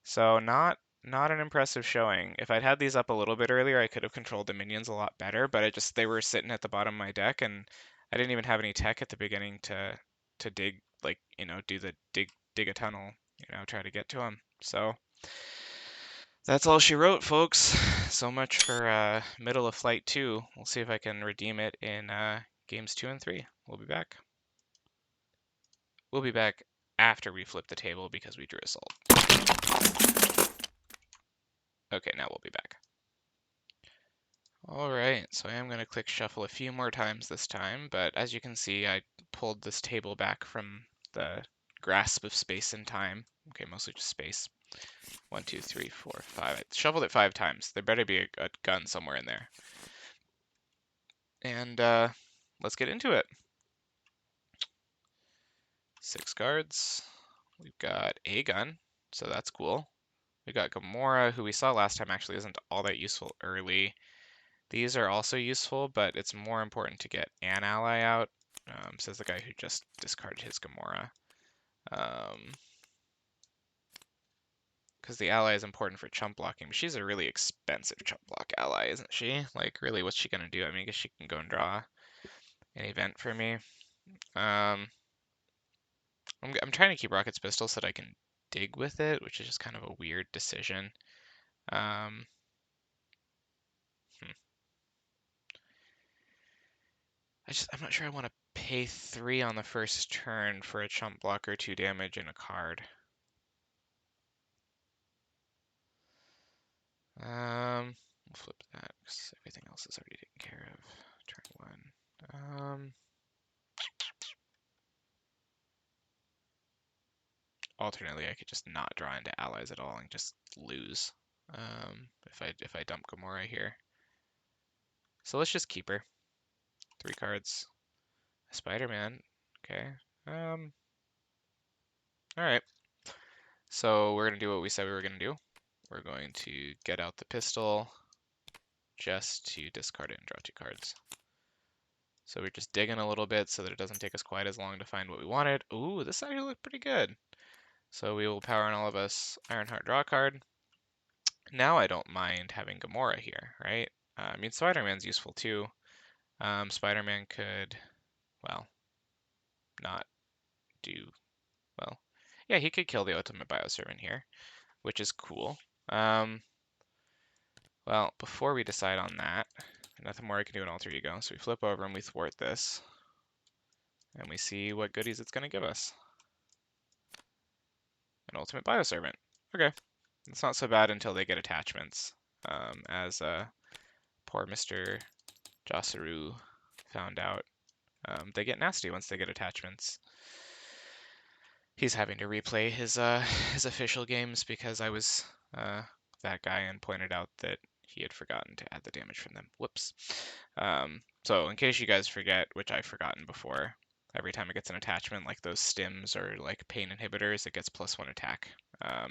So not an impressive showing. If I'd had these up a little bit earlier, I could have controlled the minions a lot better, but they were sitting at the bottom of my deck, and I didn't even have any tech at the beginning to dig, like, do the dig a tunnel, try to get to them. So that's all she wrote, folks. So much for Middle of Flight 2. We'll see if I can redeem it in games 2 and 3. We'll be back. We'll be back after we flip the table because we drew a salt. Okay, now we'll be back. Alright, so I am going to click shuffle a few more times this time, but as you can see, I pulled this table back from the grasp of space and time. Okay, mostly just space. 1, 2, 3, 4, 5. I shuffled it 5 times. There better be a gun somewhere in there. And let's get into it. 6 cards. We've got a gun, so that's cool. We got Gamora, who we saw last time actually isn't all that useful early. These are also useful, but it's more important to get an ally out, says the guy who just discarded his Gamora. Because the ally is important for chump blocking, but she's a really expensive chump block ally, isn't she? Like, really, what's she going to do? I mean, I guess she can go and draw an event for me. I'm trying to keep Rocket's pistol so that I can dig with it, which is just kind of a weird decision. I'm not sure I want to pay 3 on the first turn for a chump blocker 2 damage in a card. We'll flip that because everything else is already taken care of. Turn 1. Alternately, I could just not draw into allies at all and just lose if I dump Gamora here. So let's just keep her. 3 cards. Spider-Man. Okay. Alright. So we're going to do what we said we were going to do. We're going to get out the pistol just to discard it and draw 2 cards. So we're just digging a little bit so that it doesn't take us quite as long to find what we wanted. Ooh, this actually looked pretty good. So we will power on all of us Ironheart draw card. Now I don't mind having Gamora here, right? I mean, Spider-Man's useful too. Spider-Man could, well, not do, well, yeah, he could kill the Ultimate Bioservant here, which is cool. Well, before we decide on that, nothing more I can do in Alter Ego. So we flip over and we thwart this. And we see what goodies it's going to give us. An Ultimate Bioservant. Okay. It's not so bad until they get attachments. As poor Mr. Josaru found out. They get nasty once they get attachments. He's having to replay his official games because I was that guy and pointed out that he had forgotten to add the damage from them. Whoops. So in case you guys forget, which I've forgotten before, every time it gets an attachment like those stims or like pain inhibitors, it gets +1 attack.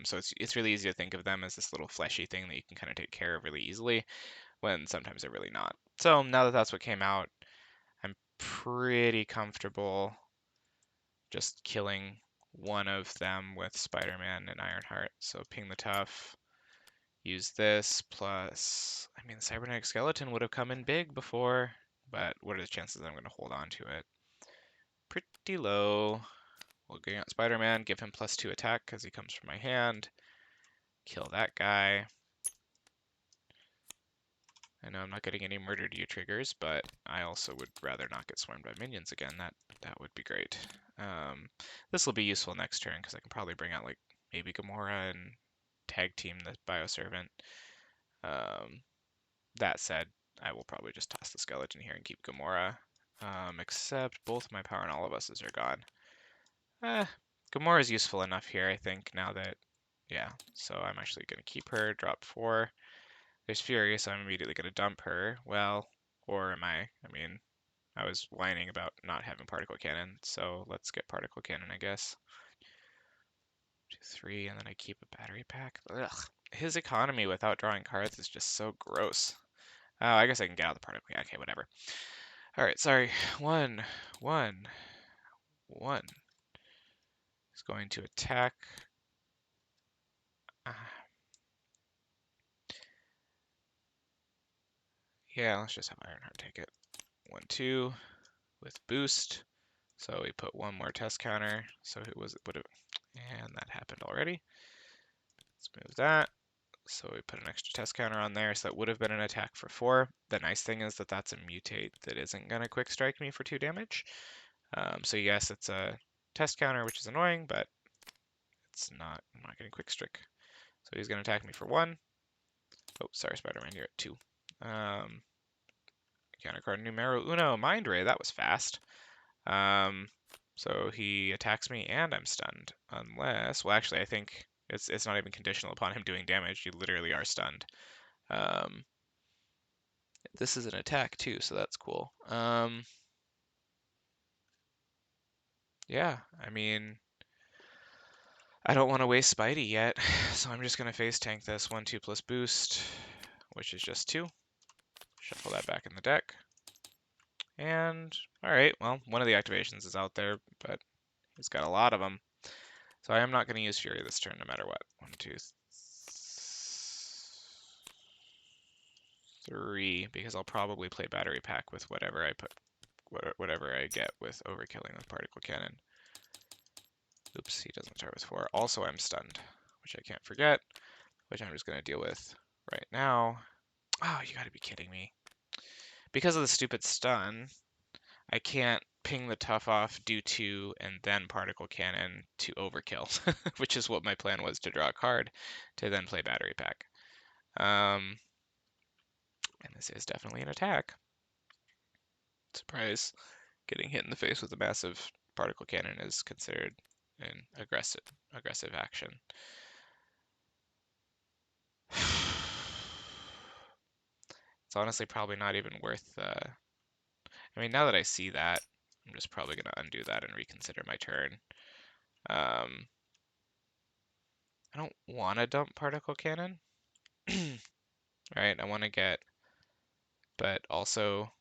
So it's really easy to think of them as this little fleshy thing that you can kind of take care of really easily, when sometimes they're really not. So now that that's what came out, I'm pretty comfortable just killing one of them with Spider-Man and Ironheart. So ping the tough, use this, plus, I mean, the cybernetic skeleton would have come in big before, but what are the chances that I'm going to hold on to it? Pretty low. We'll get out Spider-Man, give him +2 attack because he comes from my hand. Kill that guy. I know I'm not getting any murder to you triggers, but I also would rather not get swarmed by minions again. That would be great. This will be useful next turn because I can probably bring out like maybe Gamora and tag team the Bioservant. That said, I will probably just toss the skeleton here and keep Gamora. Except both my power and all of us are gone. Gamora is useful enough here, I think, now that, yeah. So I'm actually going to keep her, drop 4. There's Fury, so I'm immediately going to dump her. Well, or am I? I mean, I was whining about not having particle cannon, so let's get particle cannon, I guess. 2, 3, and then I keep a battery pack. Ugh. His economy without drawing cards is just so gross. Oh, I guess I can get out the particle cannon. Okay, whatever. All right, sorry. 1, 1, 1. He's going to attack. Yeah, let's just have Ironheart take it. 1, 2 with boost. So we put one more test counter. So it would have, and that happened already. Let's move that. So we put an extra test counter on there. So that would have been an attack for 4. The nice thing is that that's a mutate that isn't going to quick strike me for 2 damage. So yes, it's a test counter, which is annoying, but it's not. I'm not getting quick strike. So he's going to attack me for 1. Oh, sorry, Spider-Man, you're at 2. Counter card numero uno, Mind Ray. That was fast. So he attacks me and I'm stunned. Unless, well, actually, I think it's not even conditional upon him doing damage. You literally are stunned. This is an attack too, so that's cool. Yeah, I mean, I don't want to waste Spidey yet, so I'm just going to face tank this 1, 2 plus boost, which is just 2. Shuffle that back in the deck. And, alright, well, one of the activations is out there, but he's got a lot of them. So I am not going to use Fury this turn no matter what. 1, 2, 3, because I'll probably play Battery Pack with whatever I get with overkilling with Particle Cannon. Oops, he doesn't start with 4. Also, I'm stunned, which I can't forget, which I'm just going to deal with right now. Oh, you gotta be kidding me. Because of the stupid stun, I can't ping the tough off, do 2, and then Particle Cannon to overkill, which is what my plan was, to draw a card to then play Battery Pack. And this is definitely an attack. Surprise. Getting hit in the face with a massive Particle Cannon is considered an aggressive action. It's honestly probably not even worth, I mean, now that I see that, I'm just probably going to undo that and reconsider my turn. I don't want to dump Particle Cannon. Right, I want to get, but also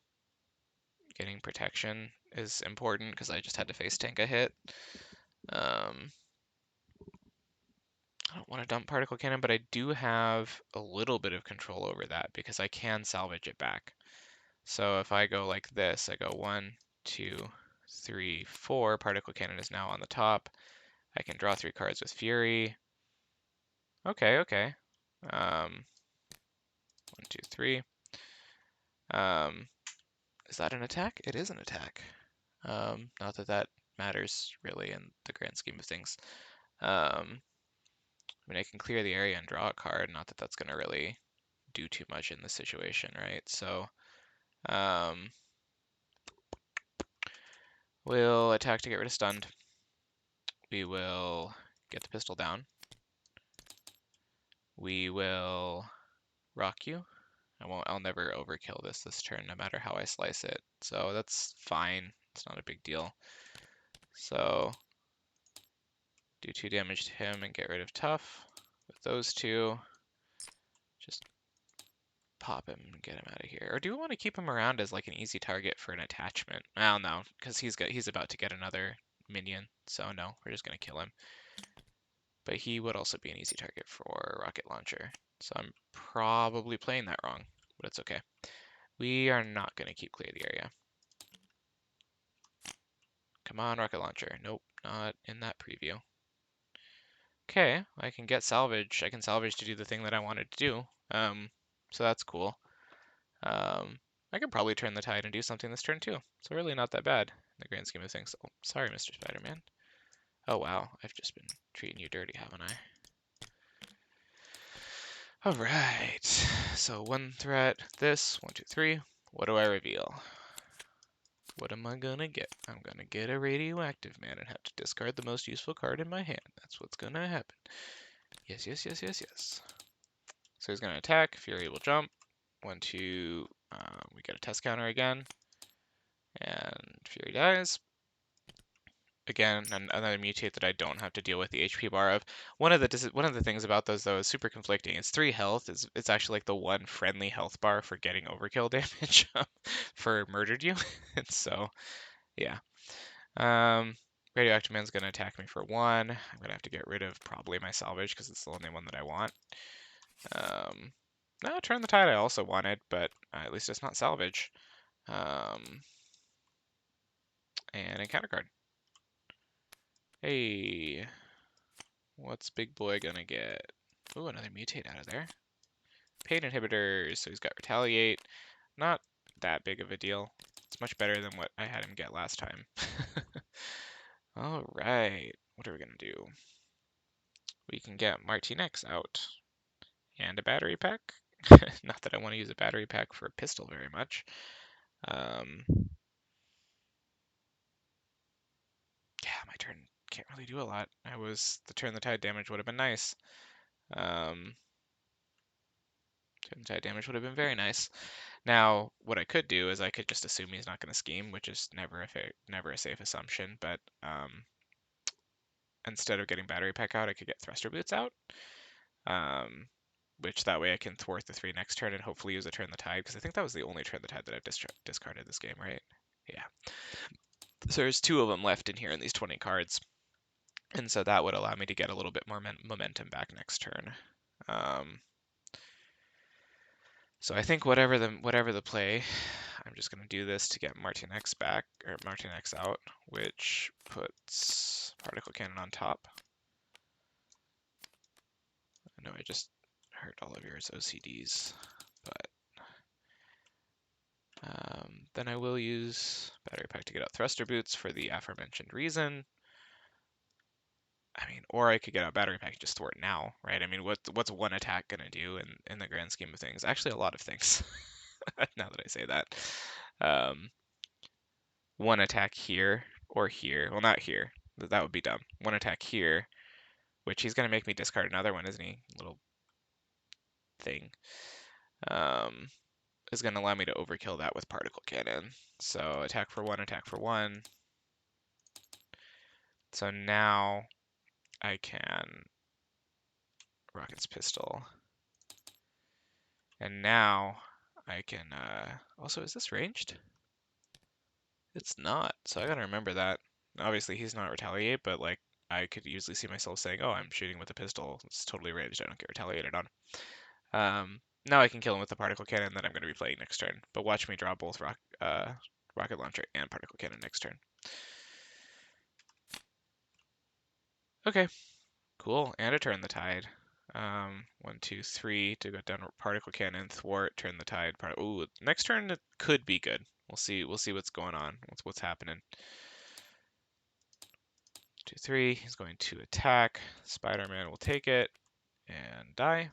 getting protection is important because I just had to face tank a hit. I don't want to dump Particle Cannon, but I do have a little bit of control over that because I can salvage it back. So if I go like this, I go 1, 2, 3, 4. Particle Cannon is now on the top. I can draw 3 cards with Fury. Okay. 1, 2, 3. Is that an attack? It is an attack. Not that that matters really in the grand scheme of things. I mean, I can clear the area and draw a card. Not that that's going to really do too much in this situation, right? So, we'll attack to get rid of stunned. We will get the pistol down. We will rock you. I'll never overkill this turn, no matter how I slice it. So that's fine. It's not a big deal. So do 2 damage to him and get rid of tough with those 2. Just pop him and get him out of here. Or do we want to keep him around as like an easy target for an attachment? Well, no, because he's about to get another minion. So no, we're just gonna kill him. But he would also be an easy target for rocket launcher. So I'm probably playing that wrong, but it's okay. We are not gonna keep clear the area. Come on, rocket launcher. Nope, not in that preview. Okay, I can get salvage. I can salvage to do the thing that I wanted to do. So that's cool. I could probably turn the tide and do something this turn too. So really not that bad in the grand scheme of things. Oh, sorry, Mr. Spider-Man. Oh wow, I've just been treating you dirty, haven't I? All right. So one threat. This 1, 2, 3. What do I reveal? What am I gonna get? I'm gonna get a radioactive man and have to discard the most useful card in my hand. That's what's gonna happen. Yes, yes, yes, yes, yes. So he's gonna attack. Fury will jump. 1, 2. We get a test counter again, and Fury dies. Again, another mutate that I don't have to deal with the HP bar of. One of the things about those though is super conflicting. It's 3 health. It's actually like the one friendly health bar for getting overkill damage for murdered you. And so, yeah. Radioactive Man's gonna attack me for 1. I'm gonna have to get rid of probably my salvage because it's the only one that I want. No, turn the tide I also wanted, but at least it's not salvage. And encounter card. Hey, what's big boy gonna get? Ooh, another mutate out of there. Pain inhibitors, so he's got retaliate. Not that big of a deal. It's much better than what I had him get last time. All right, what are we gonna do? We can get Martinex out and a battery pack. Not that I want to use a battery pack for a pistol very much. Yeah, my turn can't really do a lot. The turn the tide damage would have been nice. Turn the tide damage would have been very nice. Now, what I could do is I could just assume he's not going to scheme, which is never a safe assumption. But instead of getting battery pack out, I could get thruster boots out. Which that way I can thwart the 3 next turn and hopefully use a turn the tide, because I think that was the only turn the tide that I've discarded this game, right? Yeah. So there's 2 of them left in here in these 20 cards. And so that would allow me to get a little bit more momentum back next turn. So I think whatever the play, I'm just going to do this to get Martinex back, or Martinex out, which puts Particle Cannon on top. I know I just hurt all of yours OCDs, but then I will use Battery Pack to get out Thruster Boots for the aforementioned reason. I mean, or I could get out Battery Pack and just thwart now, right? I mean, what's one attack gonna do in the grand scheme of things? Actually, a lot of things. Now that I say that, one attack here or here. Well, not here. That would be dumb. One attack here, which he's gonna make me discard another one, isn't he? Little thing. Is gonna allow me to overkill that with Particle Cannon. So attack for 1, attack for 1. So now I can Rocket's Pistol. And now I can, also, is this ranged? It's not, so I gotta remember that. Obviously, he's not retaliate, but like, I could easily see myself saying, oh, I'm shooting with a pistol. It's totally ranged. I don't get retaliated on. Now I can kill him with the particle cannon that I'm going to be playing next turn. But watch me draw both rocket launcher and particle cannon next turn. Okay, cool. And a turn the tide. 1, 2, 3 to go down particle cannon, thwart, turn the tide. Ooh, next turn it could be good. We'll see. We'll see what's going on. What's happening. 2, 3. He's going to attack. Spider-Man will take it and die.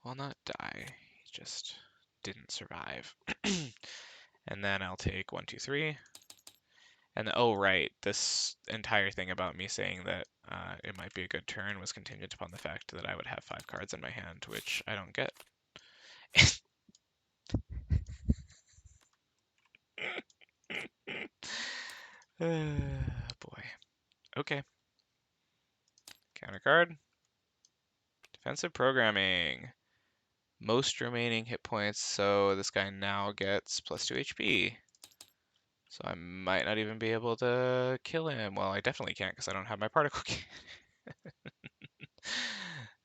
Well, not die. He just didn't survive. And then I'll take 1, 2, 3. And oh, right, this entire thing about me saying that it might be a good turn was contingent upon the fact that I would have 5 cards in my hand, which I don't get. Boy. Okay. Counter card. Defensive programming. most remaining hit points, so this guy now gets plus 2 HP. So I might not even be able to kill him. Well, I definitely can't because I don't have my particle cannon.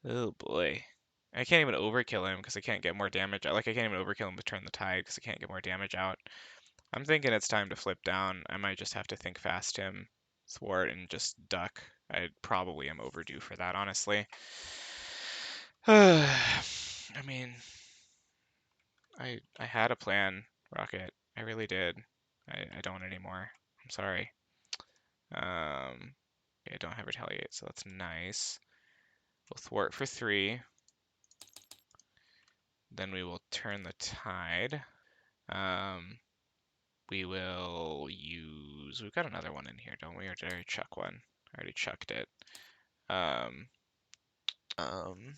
Oh boy. I can't even overkill him because I can't get more damage out. Like, I can't even overkill him with Turn the Tide because I can't get more damage out. I'm thinking it's time to flip down. I might just have to think fast him, thwart, and just duck. I probably am overdue for that, honestly. I mean, I had a plan, Rocket. I really did. I don't anymore. I'm sorry. I don't have Retaliate, so that's nice. We'll thwart for 3. Then we will turn the tide. We will use. We've got another one in here, don't we? Or did I already chuck one? I already chucked it. Um, um,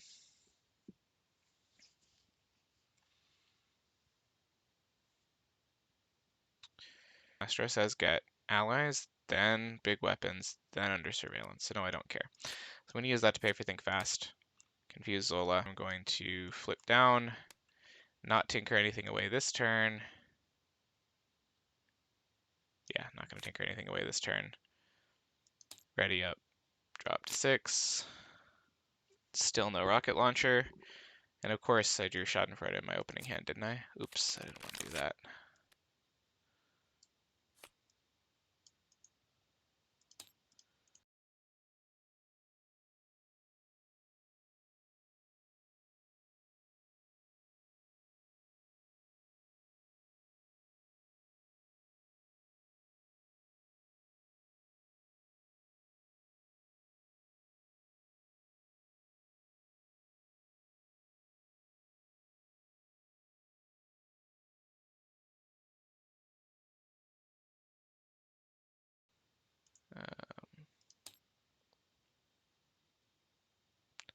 Astro says get allies, then big weapons, then under surveillance. So no, I don't care. So I'm going to use that to pay for Think Fast. Confuse Zola. I'm going to flip down, not tinker anything away this turn. Yeah, not going to tinker anything away this turn. Ready up, drop to 6. Still no rocket launcher. And of course, I drew Schadenfreude in my opening hand, didn't I? Oops, I didn't want to do that.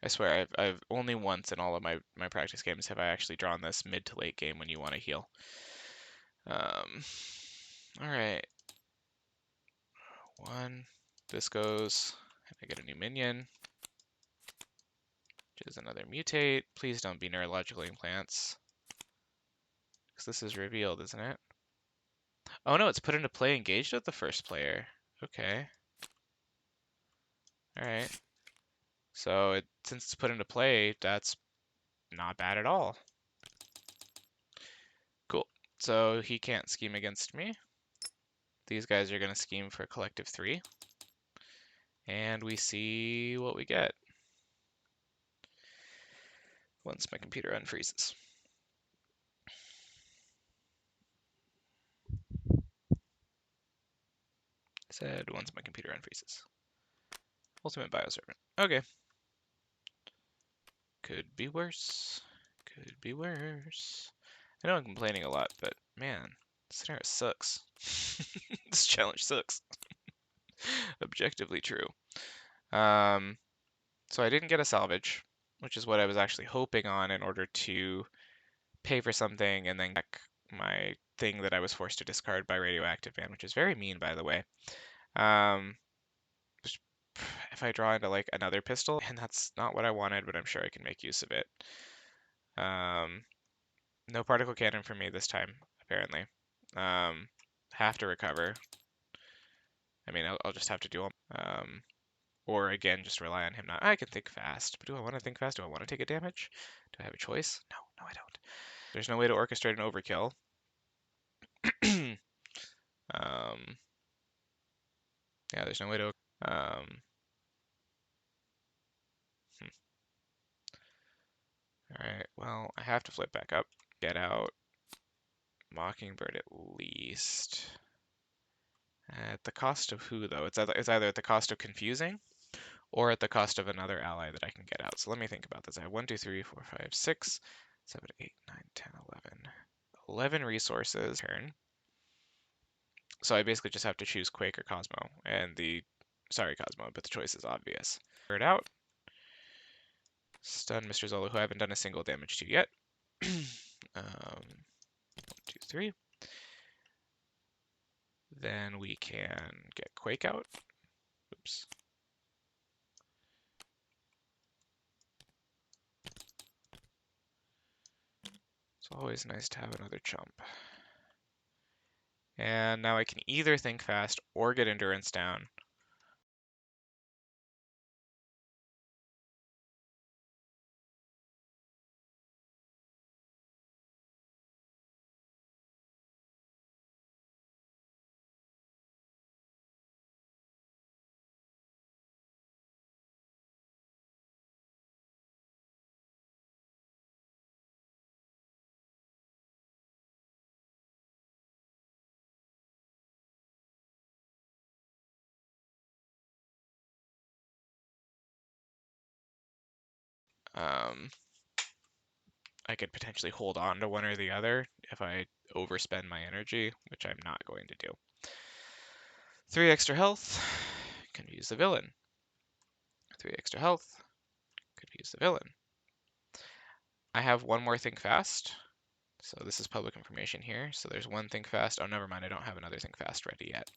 I swear, I've only once in all of my practice games have I actually drawn this mid to late game when you want to heal. All right. 1. This goes, and I get a new minion, which is another mutate. Please don't be neurological implants, because this is revealed, isn't it? Oh no, it's put into play engaged with the first player. Okay. All right. So since it's put into play, that's not bad at all. Cool. So he can't scheme against me. These guys are going to scheme for a collective 3. And we see what we get once my computer unfreezes. Said once my computer unfreezes. Ultimate Bioservant. Okay. Could be worse. Could be worse. I know I'm complaining a lot, but man, this scenario sucks. This challenge sucks. Objectively true. So I didn't get a salvage, which is what I was actually hoping on in order to pay for something and then back my thing that I was forced to discard by Radioactive Ban, which is very mean, by the way. If I draw into like another pistol, and that's not what I wanted, but I'm sure I can make use of it. No particle cannon for me this time, apparently. Have to recover. I mean, I'll just have to do them. Or again, just rely on him. Not. I can think fast, but do I want to think fast? Do I want to take a damage? Do I have a choice? No, no, I don't. There's no way to orchestrate an overkill. Yeah, there's no way to. All right. Well, I have to flip back up. Get out Mockingbird at least. At the cost of who, though? It's either at the cost of confusing or at the cost of another ally that I can get out. So let me think about this. I have 1, 2, 3, 4, 5, 6, 7, 8, 9, 10, 11. 11 resources turn. So I basically just have to choose Quake or Cosmo. And sorry, Cosmo, but the choice is obvious. Bird out. Stun Mr. Zola, who I haven't done a single damage to yet. 1, 2, 3. Then we can get Quake out. Oops. Always nice to have another chump. And now I can either think fast or get endurance down. Um, I could potentially hold on to one or the other if I overspend my energy, which I'm not going to do. 3 extra health, confuse the villain. 3 extra health, confuse the villain. I have one more think fast, so this is public information here. So there's one think fast. Oh, never mind, I don't have another think fast ready yet.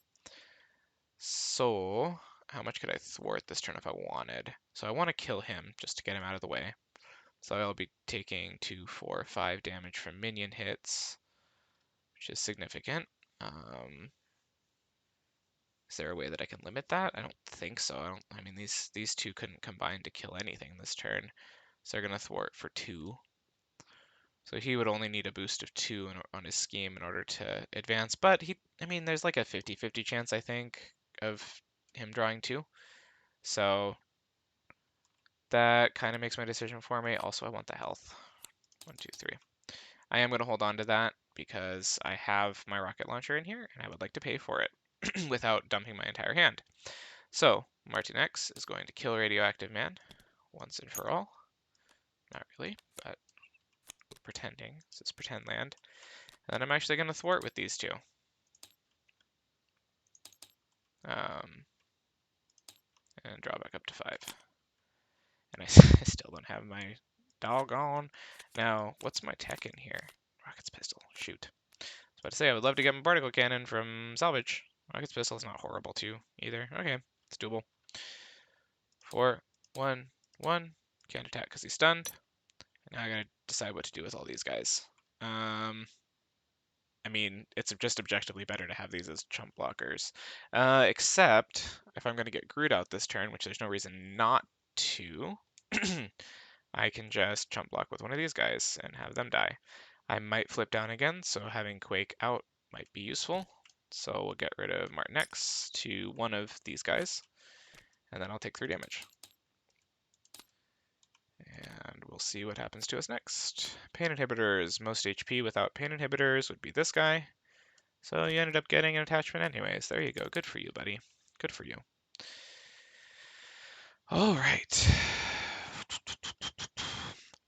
So how much could I thwart this turn if I wanted? So I want to kill him just to get him out of the way. So I'll be taking 2, 4, 5 damage from minion hits, which is significant. Is there a way that I can limit that? I don't think so. I mean, these two couldn't combine to kill anything this turn, so they're gonna thwart for 2. So he would only need a boost of 2 on his scheme in order to advance. But I mean, there's like a 50-50 chance, I think, of him drawing 2. So that kind of makes my decision for me. Also, I want the health. 1, 2, 3. I am going to hold on to that because I have my rocket launcher in here and I would like to pay for it without dumping my entire hand. So Martin X is going to kill Radioactive Man once and for all. Not really, but pretending. This is pretend land. And then I'm actually going to thwart with these two. And draw back up to 5. And I still don't have my doggone. Now, what's my tech in here? Rocket's pistol. Shoot. I was about to say I would love to get my particle cannon from salvage. Rocket's pistol is not horrible too either. Okay, it's doable. 4, 1, 1. Can't attack because he's stunned. And now I gotta decide what to do with all these guys. I mean, it's just objectively better to have these as chump blockers. Except if I'm gonna get Groot out this turn, which there's no reason not to, I can just chump block with one of these guys and have them die. I might flip down again, so having Quake out might be useful. So we'll get rid of Martin X to one of these guys, and then I'll take 3 damage. And we'll see what happens to us next. Pain inhibitors. Most HP without pain inhibitors would be this guy. So you ended up getting an attachment anyways. There you go. Good for you, buddy. Good for you. All right.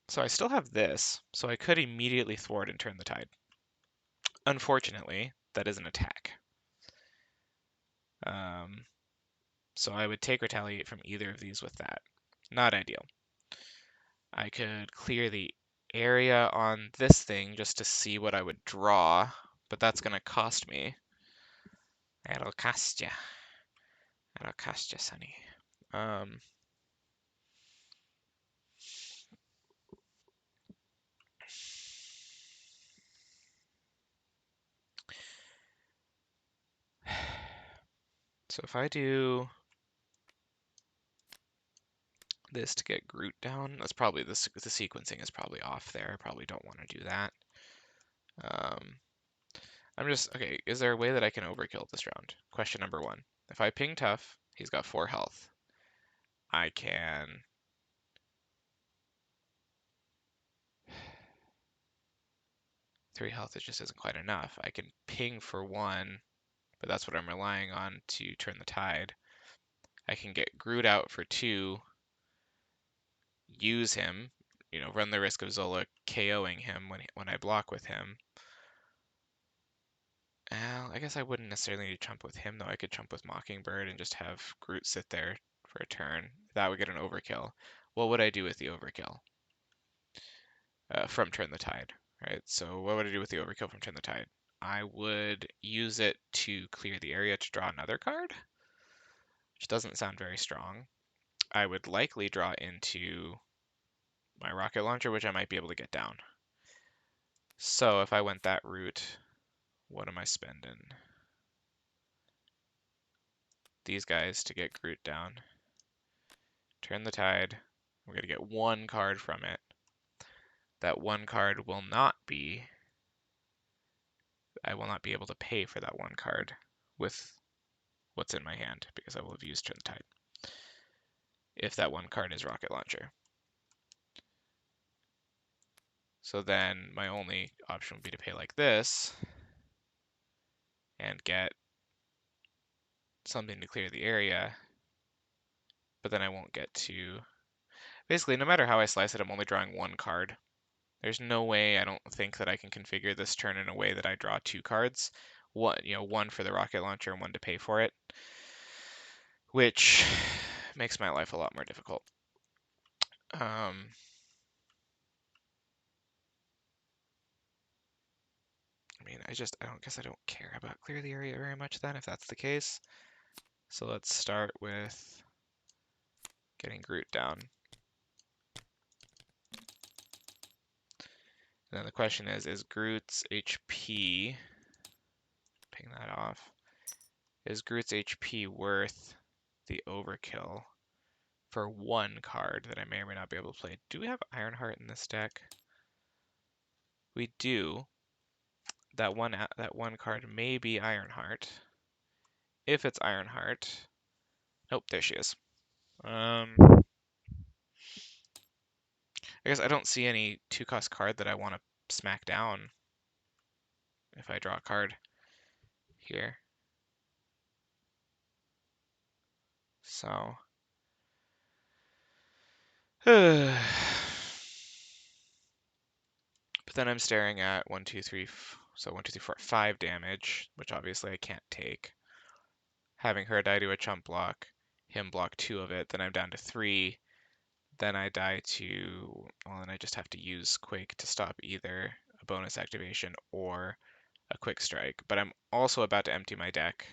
So I still have this, so I could immediately thwart and turn the tide. Unfortunately, that is an attack. So I would take retaliate from either of these with that. Not ideal. I could clear the area on this thing just to see what I would draw, but that's going to cost me. It'll cost ya. It'll cost ya, sonny. So if I do this to get Groot down, that's probably the sequencing is probably off there. I probably don't want to do that. Okay, is there a way that I can overkill this round? Question number 1. If I ping tough, he's got 4 health. I can 3 health, it just isn't quite enough. I can ping for 1, but that's what I'm relying on to turn the tide. I can get Groot out for 2, use him, run the risk of Zola KOing him when I block with him. Well, I guess I wouldn't necessarily need to chump with him, though. I could chump with Mockingbird and just have Groot sit there for a turn. That would get an overkill. What would I do with the overkill? From Turn the Tide, right? So what would I do with the overkill from Turn the Tide? I would use it to clear the area to draw another card, which doesn't sound very strong. I would likely draw into my rocket launcher, which I might be able to get down. So if I went that route, what am I spending? These guys to get Groot down. Turn the tide. We're going to get one card from it. That one card will not be, I will not be able to pay for that one card with what's in my hand because I will have used Turn the Tide. If that one card is Rocket Launcher. So then my only option would be to pay like this and get something to clear the area, but then I won't get to, basically no matter how I slice it, I'm only drawing one card. There's no way, I don't think, that I can configure this turn in a way that I draw two cards. One for the rocket launcher and one to pay for it, which makes my life a lot more difficult. I mean, I don't care about clear the area very much then, if that's the case. So let's start with getting Groot down. And then the question is Groot's HP, ping that off, is Groot's HP worth the overkill for one card that I may or may not be able to play? Do we have Ironheart in this deck? We do. That one card may be Ironheart. If it's Ironheart, nope, there she is. I guess I don't see any 2-cost card that I want to smack down if I draw a card here. So, but then I'm staring at 1, 2, 3, so 1, 2, 3, 4, 5 damage, which obviously I can't take. Having her die to a chump block, him block 2 of it, then I'm down to 3. Then I die to, well, then I just have to use Quake to stop either a bonus activation or a quick strike. But I'm also about to empty my deck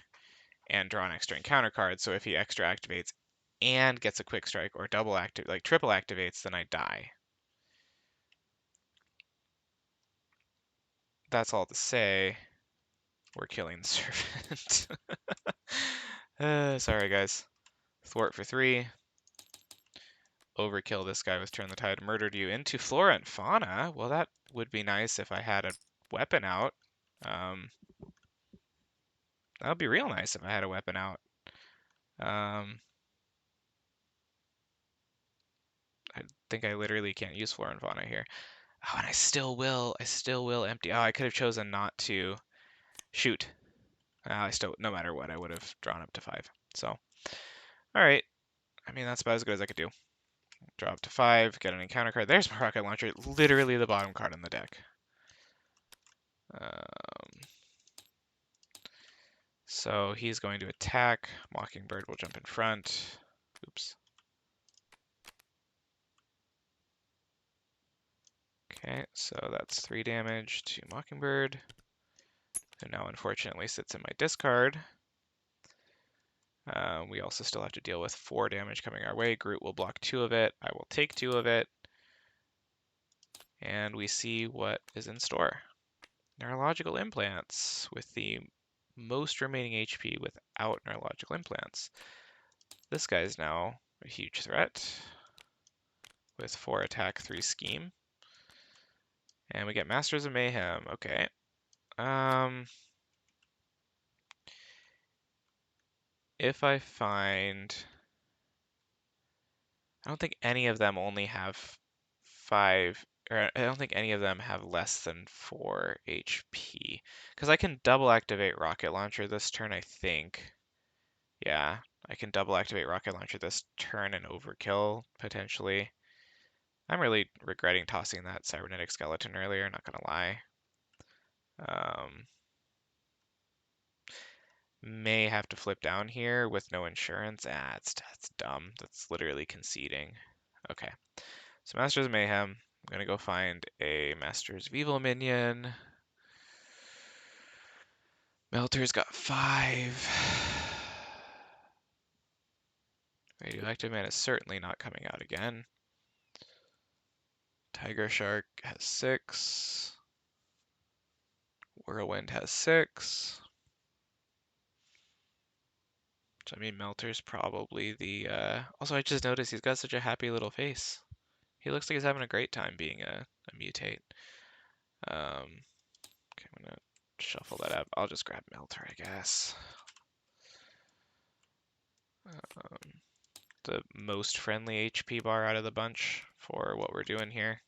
and draw an extra encounter card, so if he extra activates and gets a quick strike or triple activates, then I die. That's all to say, we're killing the servant. Sorry guys. Thwart for 3. Overkill this guy with Turn the Tide, murdered you into Flora and Fauna. Well, that would be nice if I had a weapon out. That would be real nice if I had a weapon out. I think I literally can't use Flora and Fauna here. Oh, and I still will empty. Oh, I could have chosen not to shoot. No matter what, I would have drawn up to 5. So, all right. I mean, that's about as good as I could do. Draw up to 5, get an encounter card. There's my rocket launcher, literally the bottom card in the deck. So he's going to attack. Mockingbird will jump in front. Oops. Okay, so that's 3 damage to Mockingbird, who now unfortunately sits in my discard. We also still have to deal with 4 damage coming our way. Groot will block 2 of it. I will take 2 of it. And we see what is in store. Neurological implants with the most remaining HP without neurological implants. This guy is now a huge threat with 4 attack, 3 scheme. And we get Masters of Mayhem. Okay. If I find, I don't think any of them only have 5, or I don't think any of them have less than 4 HP. Because I can double activate Rocket Launcher this turn, I think. Yeah, I can double activate Rocket Launcher this turn and overkill, potentially. I'm really regretting tossing that Cybernetic Skeleton earlier, not gonna lie. May have to flip down here with no insurance. That's dumb. That's literally conceding. Okay, so Masters of Mayhem. I'm gonna go find a Masters of Evil minion. Melter's got 5. Radioactive Man is certainly not coming out again. Tiger Shark has 6. Whirlwind has 6. So, I mean, Melter's probably the, Also, I just noticed he's got such a happy little face. He looks like he's having a great time being a mutate. Okay, I'm gonna shuffle that up. I'll just grab Melter, I guess. The most friendly HP bar out of the bunch for what we're doing here.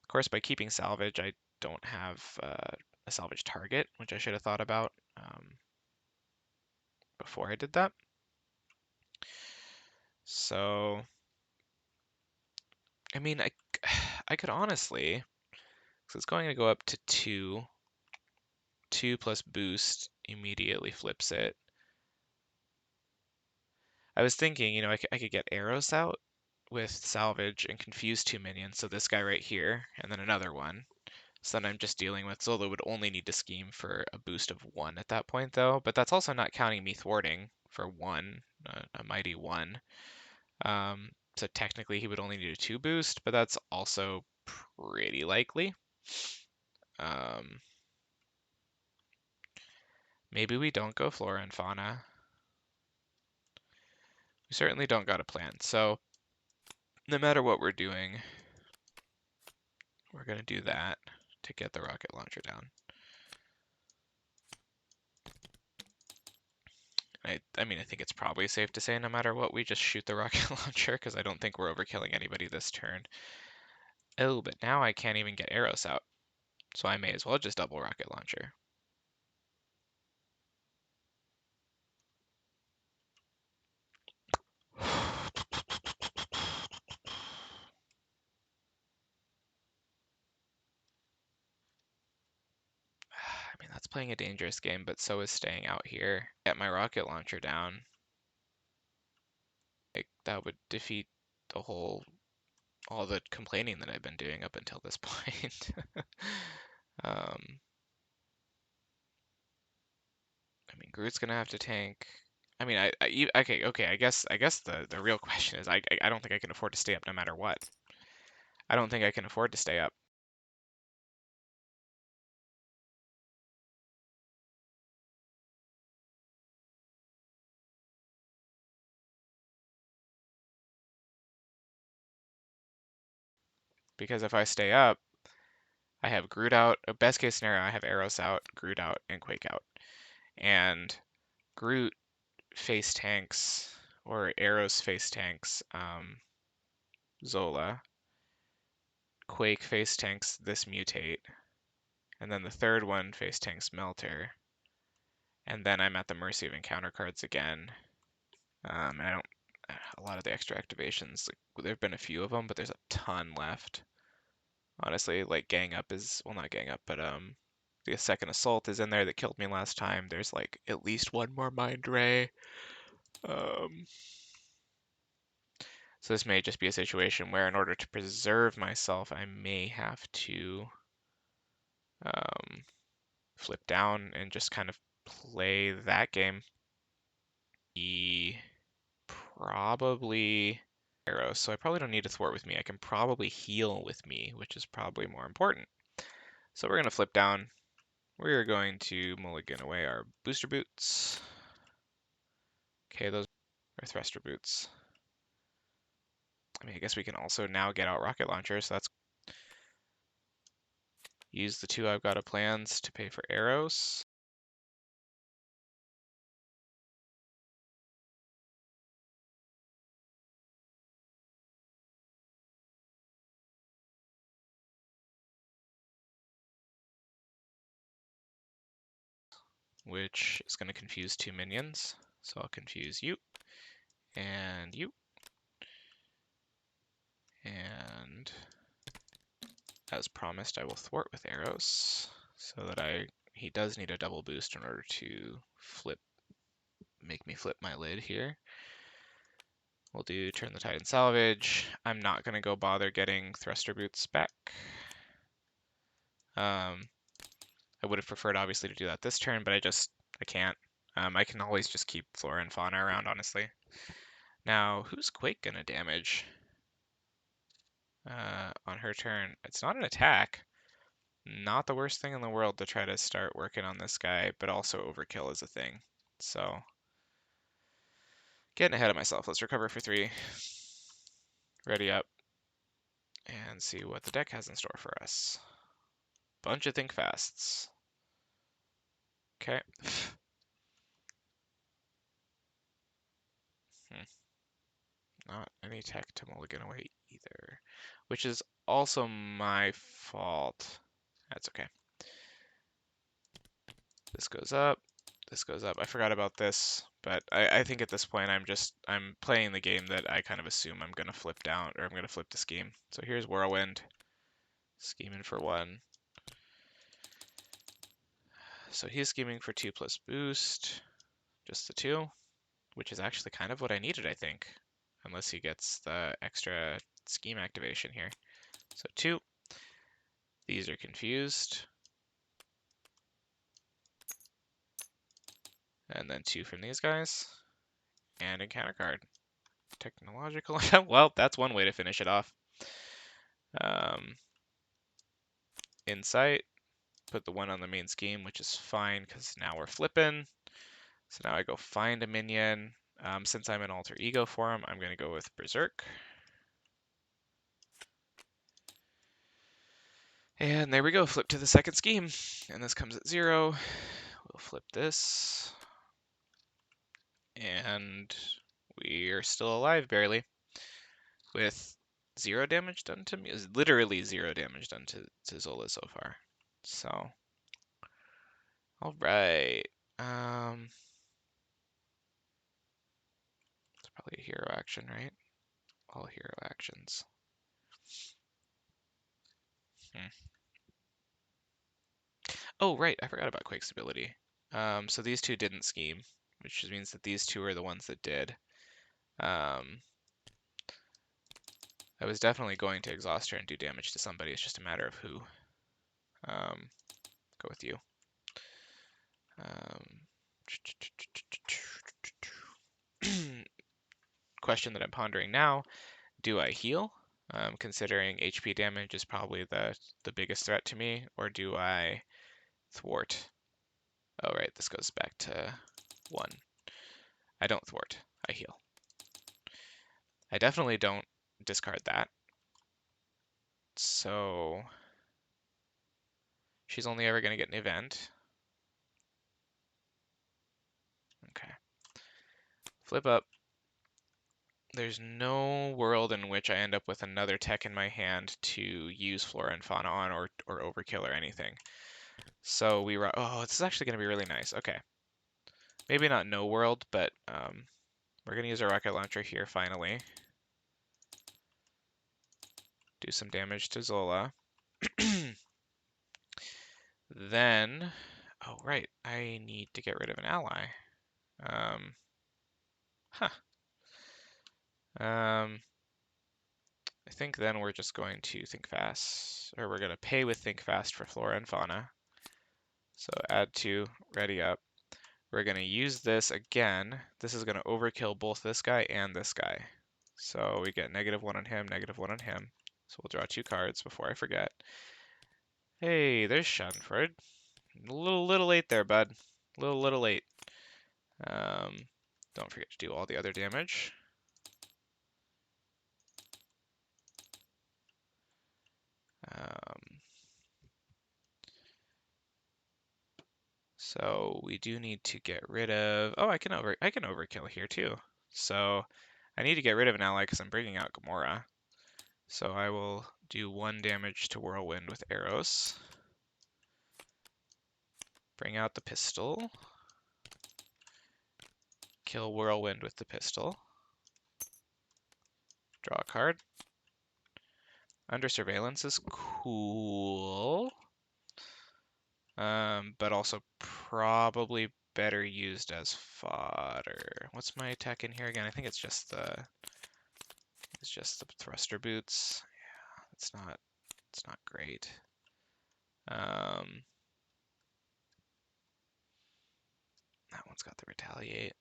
Of course, by keeping salvage, I don't have a salvage target, which I should have thought about before I did that. So, I mean, I could honestly, because it's going to go up to 2. 2 plus boost immediately flips it. I was thinking, you know, I could get arrows out with salvage and confuse 2 minions. So this guy right here, and then another one. So then I'm just dealing with Zola would only need to scheme for a boost of 1 at that point, though. But that's also not counting me thwarting for 1, a mighty 1. So technically he would only need a 2 boost, but that's also pretty likely. Maybe we don't go flora and fauna. We certainly don't got a plan. So no matter what we're doing, we're going to do that to get the rocket launcher down. I mean, I think it's probably safe to say no matter what, we just shoot the rocket launcher because I don't think we're overkilling anybody this turn. Oh, but now I can't even get arrows out. So I may as well just double rocket launcher. I mean, that's playing a dangerous game, but so is staying out here. Get my rocket launcher down. Like, that would defeat the whole, all the complaining that I've been doing up until this point. I mean, Groot's gonna have to tank. I mean, okay. I guess the real question is, I don't think I can afford to stay up no matter what. I don't think I can afford to stay up. Because if I stay up, I have Groot out. Best case scenario, I have Arrows out, Groot out, and Quake out. And Groot face tanks, or Arrows face tanks, Zola. Quake face tanks this mutate. And then the third one face tanks Melter. And then I'm at the mercy of encounter cards again. And I don't, a lot of the extra activations, like, there have been a few of them, but there's a ton left. Honestly, like gang up is, well, not gang up, but the second assault is in there that killed me last time. There's like at least one more mind ray. So this may just be a situation where in order to preserve myself, I may have to flip down and just kind of play that game. Probably arrows, so I probably don't need to thwart with me. I can probably heal with me, which is probably more important. So we're going to flip down. We're going to mulligan away our booster boots. Okay, those are thruster boots. I mean, I guess we can also now get out rocket launchers, so that's use the 2 I've got of plans to pay for arrows. Which is going to confuse 2 minions. So I'll confuse you, and you, and as promised, I will thwart with arrows, so that he does need a double boost in order to make me flip my lid here. We'll do turn the tide and salvage. I'm not going to go bother getting thruster boots back. I would have preferred, obviously, to do that this turn, but I can't. I can always just keep Flora and Fauna around, honestly. Now, who's Quake gonna damage on her turn? It's not an attack. Not the worst thing in the world to try to start working on this guy, but also overkill is a thing. So, getting ahead of myself. Let's recover for 3. Ready up. And see what the deck has in store for us. Bunch of think fasts. Okay. Not any tech to mulligan away either, which is also my fault. That's okay. This goes up. This goes up. I forgot about this, but I think at this point I'm playing the game that I kind of assume I'm gonna flip down, or I'm gonna flip the scheme. So here's Whirlwind, scheming for 1. So he's scheming for 2 plus boost, just the 2, which is actually kind of what I needed, I think, unless he gets the extra scheme activation here. So 2. These are confused. And then 2 from these guys. And encounter card. Technological. Well, that's one way to finish it off. Insight. Put the 1 on the main scheme, which is fine because now we're flipping. So now I go find a minion. Since I'm in alter ego form, I'm going to go with Berserk. And there we go, flip to the second scheme. And this comes at 0. We'll flip this. And we are still alive, barely. With 0 damage done to me. Literally 0 damage done to Zola so far. So, alright. It's probably a hero action, right? All hero actions. Oh, right, I forgot about Quake's ability. So these 2 didn't scheme, which means that these 2 are the ones that did. I was definitely going to exhaust her and do damage to somebody. It's just a matter of who. Go with you. Question that I'm pondering now, do I heal? Considering HP damage is probably the biggest threat to me, or do I thwart? Oh, right, this goes back to 1. I don't thwart, I heal. I definitely don't discard that. So she's only ever going to get an event. Okay. Flip up. There's no world in which I end up with another tech in my hand to use Flora and Fauna on or overkill or anything. So oh, this is actually going to be really nice. Okay. Maybe not no world, but we're going to use our rocket launcher here finally. Do some damage to Zola. Then, oh right, I need to get rid of an ally. I think then we're just going to think fast, or we're going to pay with think fast for Flora and Fauna. So add 2, ready up. We're going to use this again. This is going to overkill both this guy and this guy. So we get -1 on him, -1 on him. So we'll draw 2 cards before I forget. Hey, there's Schadenfreude. A little late there, bud. Little late. Don't forget to do all the other damage. So we do need to get rid of. Oh, I can overkill here too. So I need to get rid of an ally because I'm bringing out Gamora. So I will do 1 damage to Whirlwind with arrows. Bring out the pistol. Kill Whirlwind with the pistol. Draw a card. Under surveillance is cool. But also probably better used as fodder. What's my attack in here again? I think it's just the thruster boots. Yeah, it's not great. That one's got the retaliate.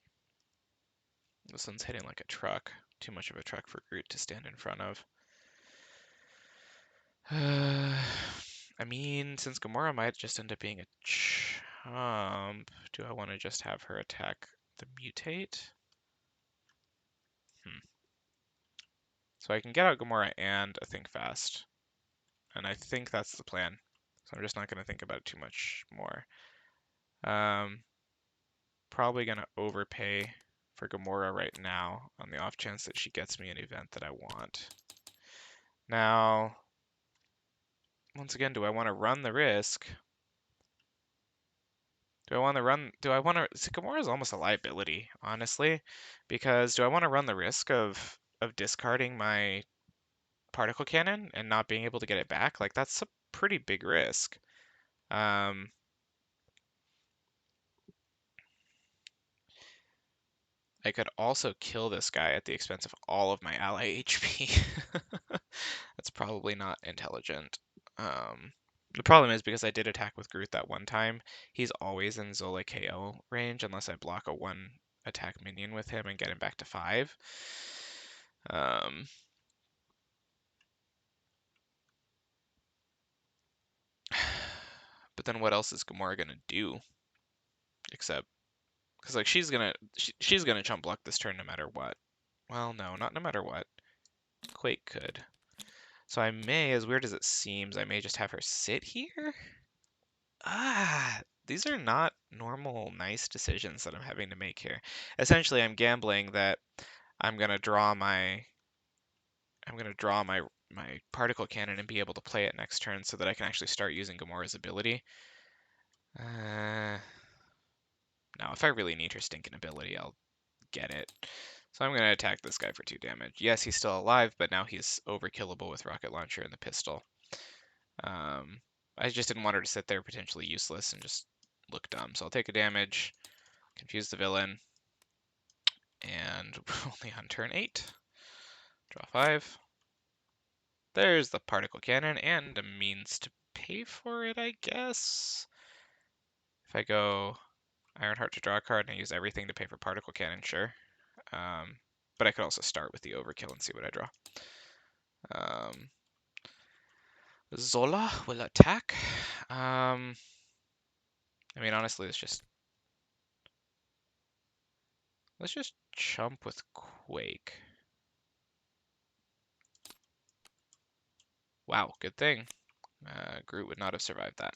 This one's hitting like a truck. Too much of a truck for Groot to stand in front of. I mean, since Gamora might just end up being a chump, do I want to just have her attack the mutate? So I can get out Gamora and a Think Fast. And I think that's the plan. So I'm just not going to think about it too much more. Probably going to overpay for Gamora right now on the off chance that she gets me an event that I want. Now, once again, do I want to run the risk? Do I want to run? Do I want to? Gamora is almost a liability, honestly, because do I want to run the risk of discarding my particle cannon and not being able to get it back? Like that's a pretty big risk. Um, I could also kill this guy at the expense of all of my ally HP. That's probably not intelligent. The problem is because I did attack with Groot that one time, he's always in Zola KO range unless I block a one attack minion with him and get him back to 5. But then what else is Gamora gonna do? Except, because like she's gonna chump block this turn no matter what. Well, no, not no matter what. Quake could. So I may, as weird as it seems, I may just have her sit here? These are not normal nice decisions that I'm having to make here. Essentially, I'm gambling that I'm gonna draw my my particle cannon and be able to play it next turn so that I can actually start using Gamora's ability. Now, if I really need her stinking ability, I'll get it. So I'm gonna attack this guy for 2 damage. Yes, he's still alive, but now he's overkillable with rocket launcher and the pistol. I just didn't want her to sit there potentially useless and just look dumb. So I'll take a damage, confuse the villain, and only on turn 8. Draw 5. There's the particle cannon and a means to pay for it, I guess. If I go Ironheart to draw a card and I use everything to pay for particle cannon, sure. But I could also start with the overkill and see what I draw. Zola will attack. I mean, honestly, let's just chump with Quake. Wow, good thing. Groot would not have survived that.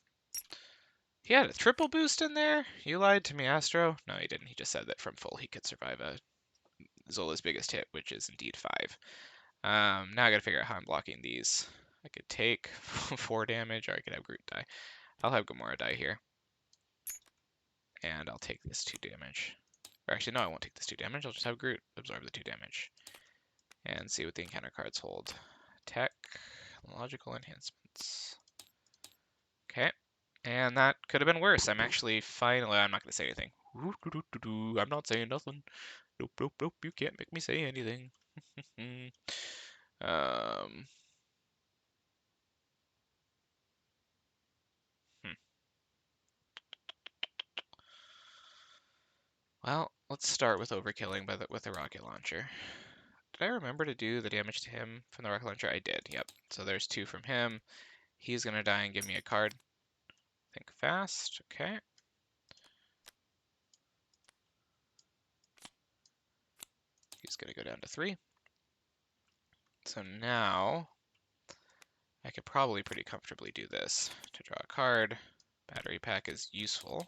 He had a triple boost in there? You lied to me, Astro. No, he didn't. He just said that from full he could survive Zola's biggest hit, which is indeed 5. Now I gotta figure out how I'm blocking these. I could take 4 damage, or I could have Groot die. I'll have Gamora die here. And I'll take this 2 damage. Or actually, no, I won't take this 2 damage. I'll just have Groot absorb the 2 damage. And see what the encounter cards hold. Tech, logical enhancements. Okay. And that could have been worse. I'm actually finally, I'm not going to say anything. I'm not saying nothing. Nope, nope, nope. You can't make me say anything. um, Well, let's start with overkilling with the rocket launcher. Did I remember to do the damage to him from the rocket launcher? I did, yep. So there's 2 from him. He's going to die and give me a card. Think fast, okay. He's going to go down to 3. So now I could probably pretty comfortably do this. To draw a card, battery pack is useful.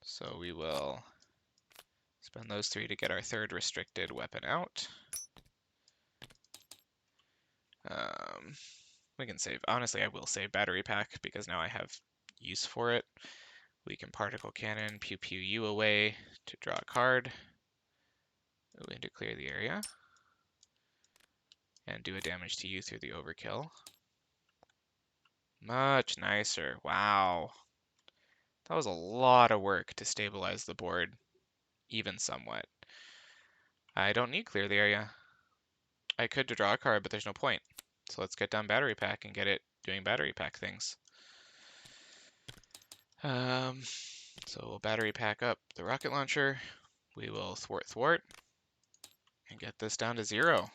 So we will spend those 3 to get our 3rd restricted weapon out. We can save, honestly I will save battery pack because now I have use for it. We can particle cannon, pew pew you away to draw a card. And to clear the area. And do a damage to you through the overkill. Much nicer, wow. That was a lot of work to stabilize the board, even somewhat. I don't need clear the area. I could draw a card, but there's no point. So let's get down battery pack and get it doing battery pack things. So we'll battery pack up the rocket launcher. We will thwart and get this down to 0.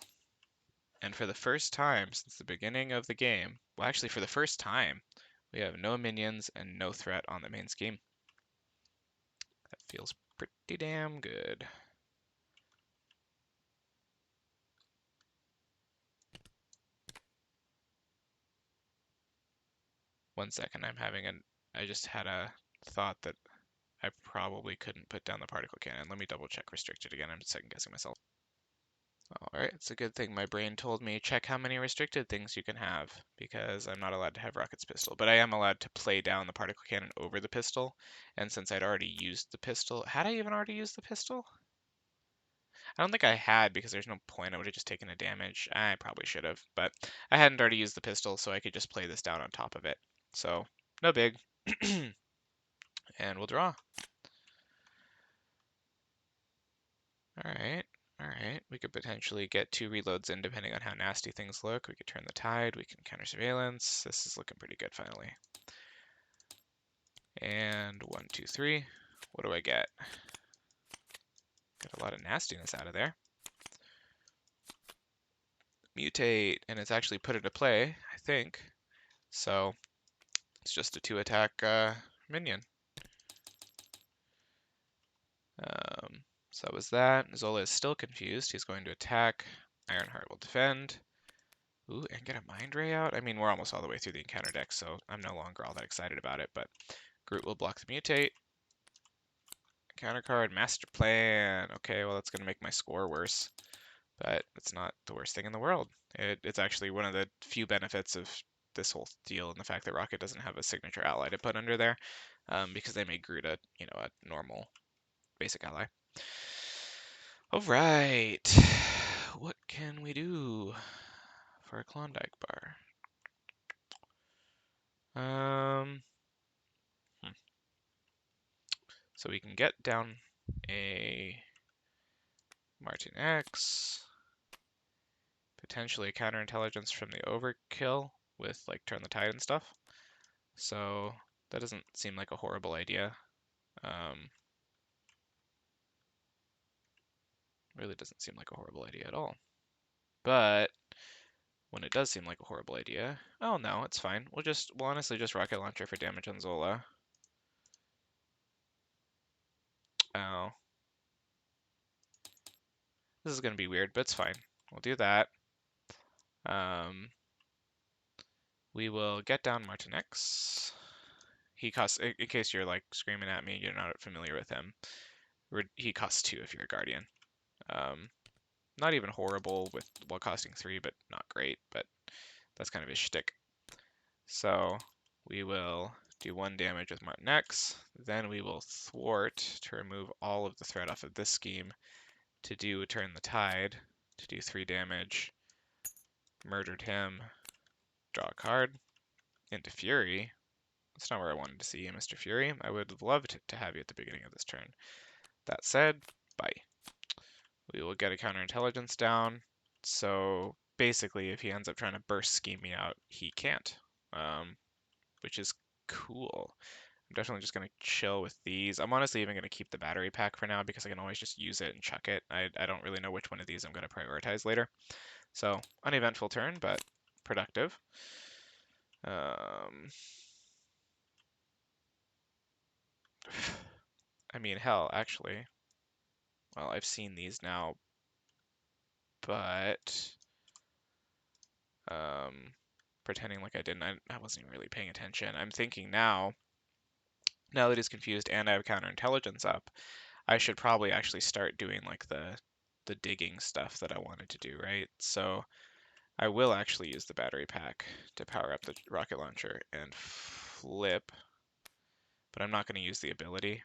And for the first time since the beginning of the game, well, actually, for the first time, we have no minions and no threat on the main scheme. That feels pretty damn good. One second, I just had a thought that I probably couldn't put down the particle cannon. Let me double check restricted again. I'm second guessing myself. Alright, it's a good thing my brain told me check how many restricted things you can have, because I'm not allowed to have Rocket's pistol, but I am allowed to play down the particle cannon over the pistol, and since I'd already used the pistol, had I even already used the pistol? I don't think I had, because there's no point, I would have just taken a damage. I probably should have, but I hadn't already used the pistol, so I could just play this down on top of it. So, no big. And we'll draw. Alright, alright. We could potentially get 2 reloads in depending on how nasty things look. We could turn the tide, we can counter surveillance. This is looking pretty good finally. And 1, 2, 3. What do I get? Get a lot of nastiness out of there. Mutate, and it's actually put into play, I think. So it's just a 2-attack minion. So that was that. Zola is still confused. He's going to attack. Ironheart will defend. Ooh, and get a Mind Ray out? I mean, we're almost all the way through the encounter deck, so I'm no longer all that excited about it, but Groot will block the mutate. Counter card, Master Plan. Okay, well, that's going to make my score worse, but it's not the worst thing in the world. It's actually one of the few benefits of this whole deal, and the fact that Rocket doesn't have a signature ally to put under there, because they made Groot a normal basic ally. All right, what can we do for a Klondike bar? So we can get down a Martin X, potentially a counterintelligence from the overkill with like turn the tide and stuff. So that doesn't seem like a horrible idea. Really doesn't seem like a horrible idea at all. But when it does seem like a horrible idea, oh no, it's fine. We'll honestly just rocket launcher for damage on Zola. Oh. This is gonna be weird, but it's fine. We'll do that. We will get down Martinex. He costs, in case you're like screaming at me, you're not familiar with him. He costs 2 if you're a Guardian. Not even horrible while costing 3, but not great, but that's kind of his shtick. So we will do 1 damage with Martin X, then we will thwart to remove all of the threat off of this scheme, to do turn the tide, to do 3 damage, murdered him, draw a card, into Fury. That's not where I wanted to see you, Mr. Fury. I would have loved to have you at the beginning of this turn. That said, bye. We will get a counterintelligence down. So basically, if he ends up trying to burst scheme me out, he can't, which is cool. I'm definitely just going to chill with these. I'm honestly even going to keep the battery pack for now because I can always just use it and chuck it. I don't really know which one of these I'm going to prioritize later. So uneventful turn, but productive. I mean, hell, actually. Well, I've seen these now, but pretending like I didn't, I wasn't even really paying attention. I'm thinking now that he's confused and I have counterintelligence up, I should probably actually start doing like the digging stuff that I wanted to do, right? So I will actually use the battery pack to power up the rocket launcher and flip, but I'm not going to use the ability.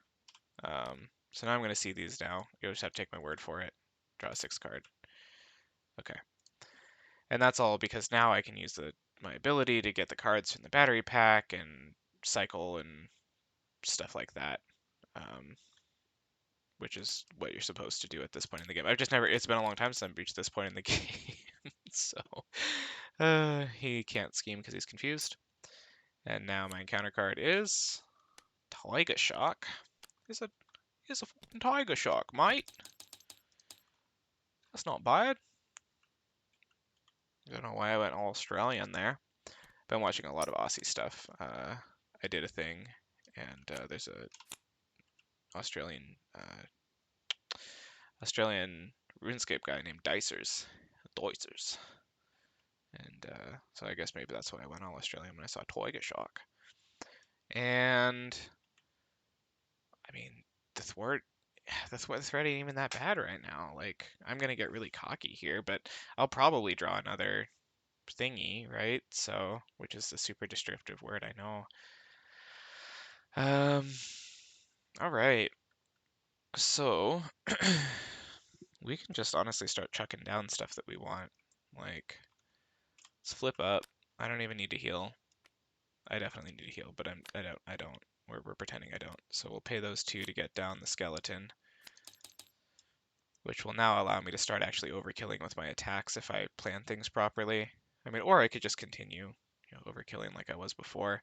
So now I'm going to see these now. You'll just have to take my word for it. Draw a 6 card. Okay. And that's all because now I can use my ability to get the cards from the battery pack and cycle and stuff like that, which is what you're supposed to do at this point in the game. It's been a long time since I've reached this point in the game, so he can't scheme because he's confused. And now my encounter card is Tiger Shark. Here's a Tiger Shark, mate. That's not bad. I don't know why I went all Australian there. Been watching a lot of Aussie stuff. I did a thing, and there's a Australian Australian RuneScape guy named Dicers, and so I guess maybe that's why I went all Australian when I saw Toiga Shock. And I mean, the thwart, the threat ain't even that bad right now. Like, I'm gonna get really cocky here, but I'll probably draw another thingy, right? So, which is a super descriptive word, I know. All right. So, we can just honestly start chucking down stuff that we want. Like, let's flip up. I don't even need to heal. I definitely need to heal, but I don't. We're pretending I don't. So we'll pay those two to get down the skeleton, which will now allow me to start actually overkilling with my attacks if I plan things properly. I mean, or I could just continue, overkilling like I was before.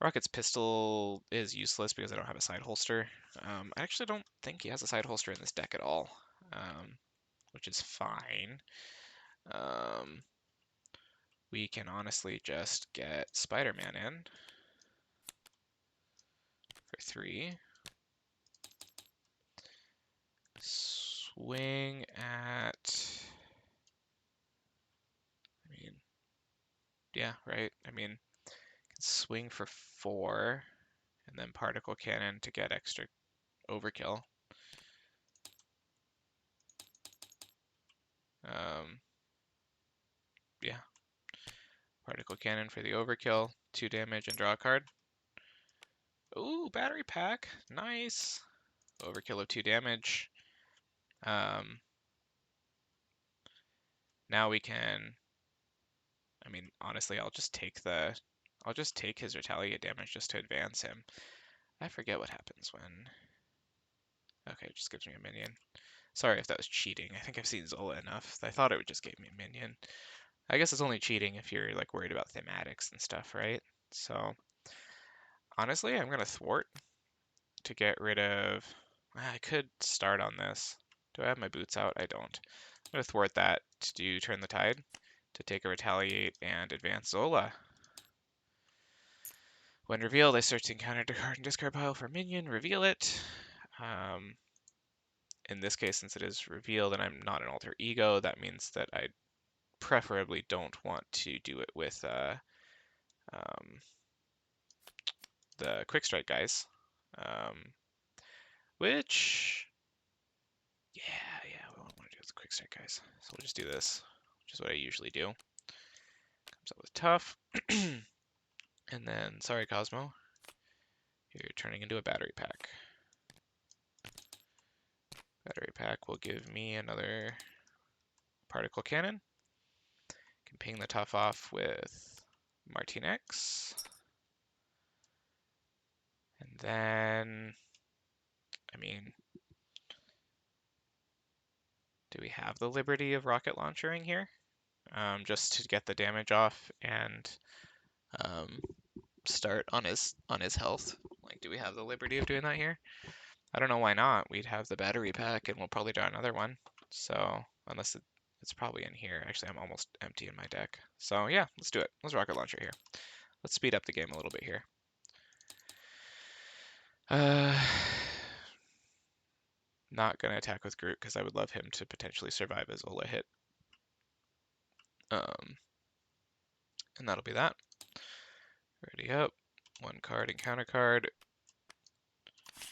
Rocket's pistol is useless because I don't have a side holster. I actually don't think he has a side holster in this deck at all, which is fine. We can honestly just get Spider-Man in for 3. Swing at... I mean, yeah, right? I mean, swing for 4, and then particle cannon to get extra overkill. Yeah, particle cannon for the overkill, 2 damage and draw a card. Ooh, battery pack, nice. Overkill of 2 damage. Now we can, I mean, honestly, I'll just take his retaliate damage just to advance him. I forget what happens when, okay, it just gives me a minion. Sorry if that was cheating. I think I've seen Zola enough. I thought it would just give me a minion. I guess it's only cheating if you're like worried about thematics and stuff, right? So honestly, I'm gonna thwart to get rid of. I could start on this. Do I have my boots out? I don't. I'm gonna thwart that to do turn the tide to take a retaliate and advance Zola. When revealed, I search the encounter card and discard pile for minion. Reveal it. In this case, since it is revealed and I'm not an alter ego, that means that I preferably don't want to do it with the quick strike guys. Which, yeah, we won't want to do with the quick strike guys. So we'll just do this, which is what I usually do. Comes up with tough. And then, sorry, Cosmo, you're turning into a battery pack. Battery pack will give me another particle cannon. Can ping the tough off with Martinex. And then, I mean, do we have the liberty of rocket launchering here? Just to get the damage off and start on his health. Like, do we have the liberty of doing that here? I don't know why not. We'd have the battery pack, and we'll probably draw another one. So unless it's probably in here. Actually, I'm almost empty in my deck. So yeah, let's do it. Let's rocket launcher here. Let's speed up the game a little bit here. Not gonna attack with Groot because I would love him to potentially survive a Zola hit. And that'll be that. Ready up. 1 card and counter card.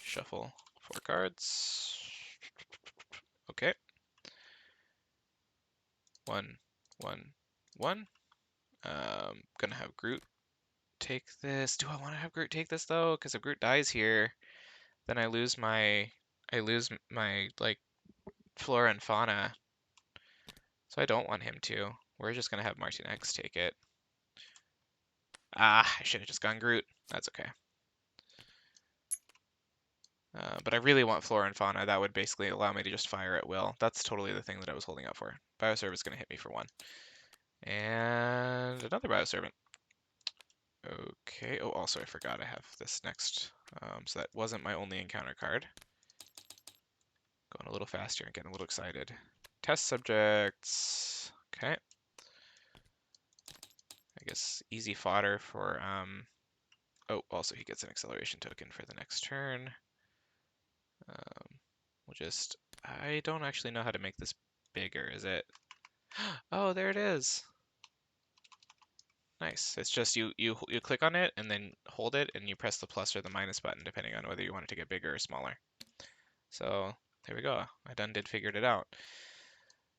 Shuffle 4 cards. Okay. 1, 1, 1. Gonna have Groot take this. Do I want to have Groot take this though? Because if Groot dies here, then I lose my like flora and fauna. So I don't want him to. We're just gonna have Martinex take it. Ah, I should have just gone Groot. That's okay. But I really want flora and fauna. That would basically allow me to just fire at will. That's totally the thing that I was holding out for. Bioserv is gonna hit me for 1. And another Bioservant. Okay. Oh, also I forgot I have this next. So that wasn't my only encounter card. Going a little faster and getting a little excited. Test subjects. Okay. guess easy fodder for, oh, also he gets an acceleration token for the next turn. We'll just, I don't actually know how to make this bigger, is it? Oh, there it is. Nice. It's just you click on it and then hold it and you press the plus or the minus button depending on whether you want it to get bigger or smaller. So there we go. I done figured it out.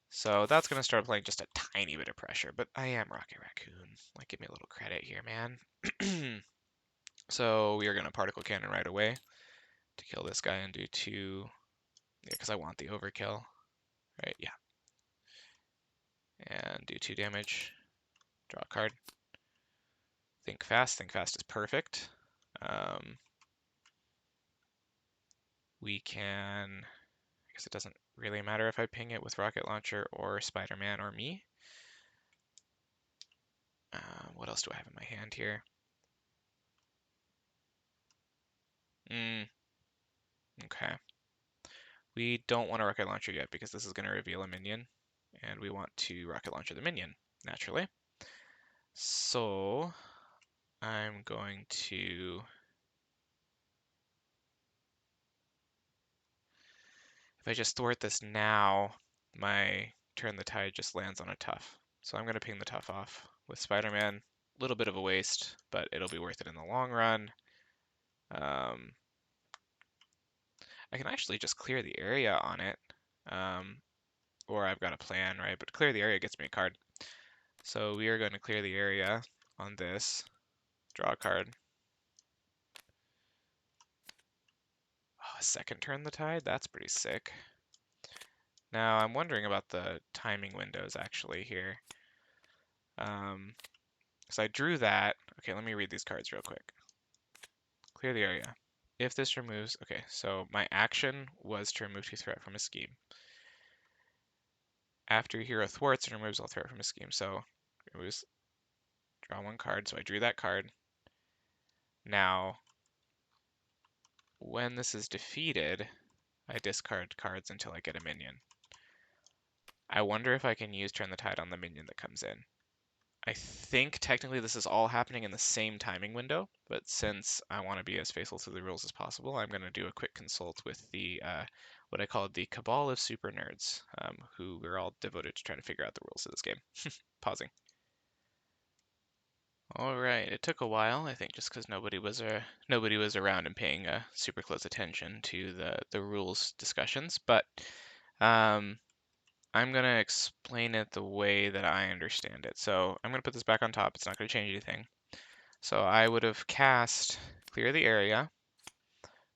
So that's gonna start applying just a tiny bit of pressure, but I am Rocket Raccoon. Like, give me a little credit here, man. So we are gonna particle cannon right away to kill this guy and do 2. Yeah, because I want the overkill. Right, yeah. And do 2 damage. Draw a card. Think fast. Think fast is perfect. We can, I guess it doesn't really matter if I ping it with Rocket Launcher or Spider-Man or me. What else do I have in my hand here? Okay. We don't want a Rocket Launcher yet because this is going to reveal a minion, and we want to Rocket Launcher the minion, naturally. So I'm going to, if I just thwart this now, my Turn the Tide just lands on a tough. So I'm going to ping the tough off with Spider-Man. A little bit of a waste, but it'll be worth it in the long run. I can actually just clear the area on it, or I've got a plan, right? But clear the area gets me a card. So we are going to clear the area on this, draw a card. Oh, a second Turn the Tide? That's pretty sick. Now I'm wondering about the timing windows actually here. So I drew that. Okay, let me read these cards real quick. Clear the area. If this removes, okay, so my action was to remove 2 threat from a scheme. After hero thwarts, it removes all threat from a scheme. So removes, draw 1 card. So I drew that card. Now, when this is defeated, I discard cards until I get a minion. I wonder if I can use Turn the Tide on the minion that comes in. I think technically this is all happening in the same timing window, but since I want to be as faithful to the rules as possible, I'm going to do a quick consult with the what I call the cabal of super nerds, who are all devoted to trying to figure out the rules of this game. Pausing. All right, it took a while, I think, just because nobody was around and paying super close attention to the rules discussions, but I'm gonna explain it the way that I understand it. So I'm gonna put this back on top. It's not gonna change anything. So I would have cast Clear the Area,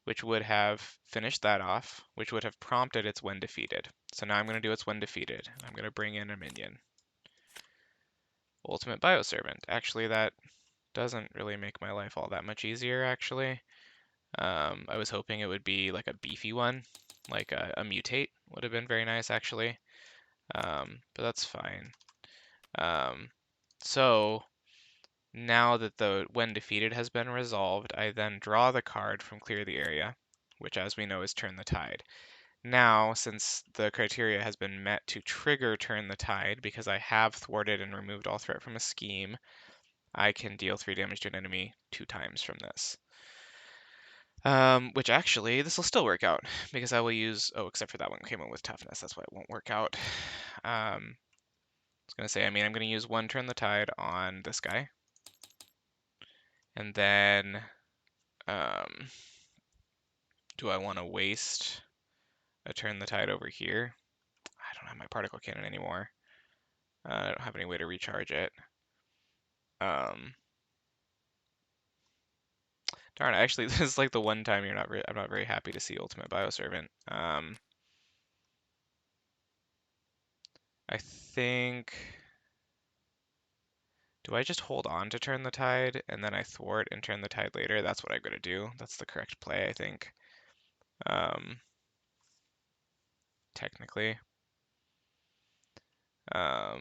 which would have finished that off, which would have prompted its When Defeated. So now I'm gonna do its When Defeated. I'm gonna bring in a minion. Ultimate Bioservant. Actually, that doesn't really make my life all that much easier, actually. I was hoping it would be like a beefy one, like a mutate would have been very nice, actually. But that's fine. So now that the when defeated has been resolved, I then draw the card from Clear the Area, which as we know is Turn the Tide. Now, since the criteria has been met to trigger Turn the Tide, because I have thwarted and removed all threat from a scheme, I can deal 3 damage to an enemy 2 times from this. Which actually, this will still work out, because I will use, oh, except for that one came in with toughness, that's why it won't work out. I was going to say, I'm going to use 1 Turn the Tide on this guy. And then, do I want to waste a Turn the Tide over here? I don't have my particle cannon anymore. I don't have any way to recharge it. Darn, actually, this is like the one time I'm not very happy to see Ultimate Bioservant. I think, do I just hold on to Turn the Tide and then I thwart and Turn the Tide later? That's what I'm gonna do. That's the correct play, I think. Technically. I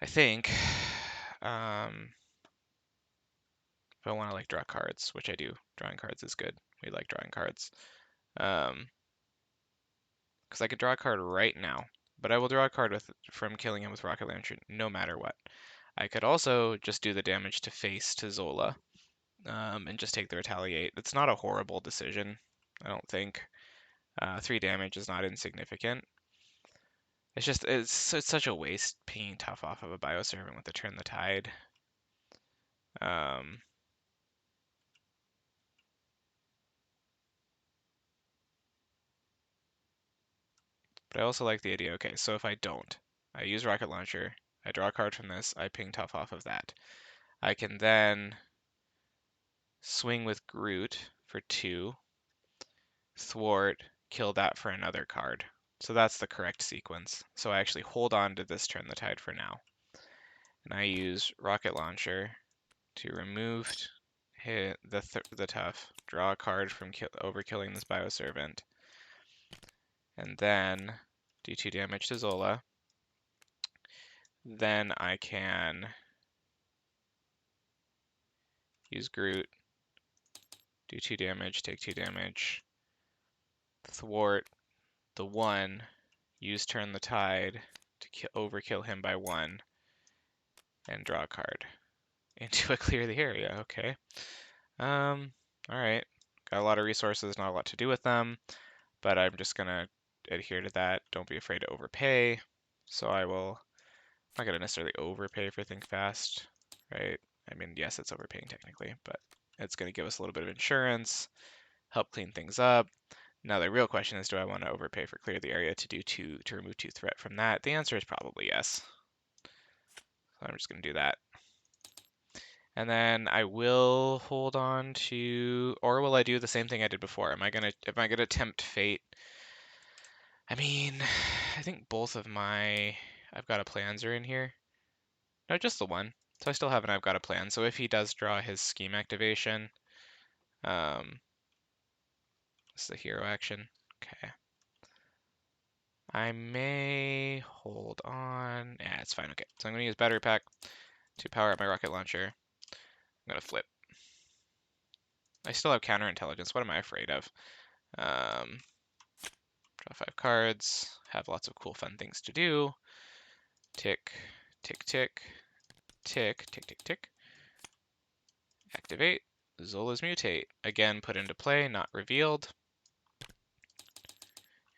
think, if I want to like draw cards, which I do, drawing cards is good. We like drawing cards. Because I could draw a card right now. but I will draw a card from killing him with Rocket Launcher no matter what. I could also just do the damage to face to Zola, and just take the retaliate. It's not a horrible decision, I don't think. 3 damage is not insignificant. It's just, it's such a waste pinging tough off of a Bioservant with the Turn the Tide. Um, but I also like the idea, okay, so if I don't, I use Rocket Launcher, I draw a card from this, I ping tough off of that. I can then swing with Groot for 2, thwart, kill that for another card. So that's the correct sequence. So I actually hold on to this Turn the Tide for now. And I use Rocket Launcher to remove hit the tough, draw a card from overkilling this Bioservant, and then do 2 damage to Zola. Then I can use Groot, do 2 damage, take 2 damage, thwart the 1, use Turn the Tide to overkill him by 1, and draw a card into a clear the area. Okay. Alright. Got a lot of resources, not a lot to do with them, but I'm just gonna adhere to that. Don't be afraid to overpay. So I'm not gonna necessarily overpay for Think Fast, right? I mean, yes, it's overpaying technically, but it's gonna give us a little bit of insurance, help clean things up. Now the real question is, do I want to overpay for Clear the Area to remove 2 threat from that? The answer is probably yes. So I'm just gonna do that. And then I will hold on to, or will I do the same thing I did before? Am I gonna tempt fate? I mean, I think both of my I've got a plans are in here. No, just the one. So I still have an I've got a plan. So if he does draw his scheme activation, this is the hero action. Okay. I may hold on. Yeah, it's fine. Okay. So I'm gonna use battery pack to power up my rocket launcher. I'm gonna flip. I still have counterintelligence. What am I afraid of? Draw 5 cards. Have lots of cool, fun things to do. Tick, tick, tick, tick, tick, tick, tick. Activate. Zola's mutate. Again, put into play, not revealed.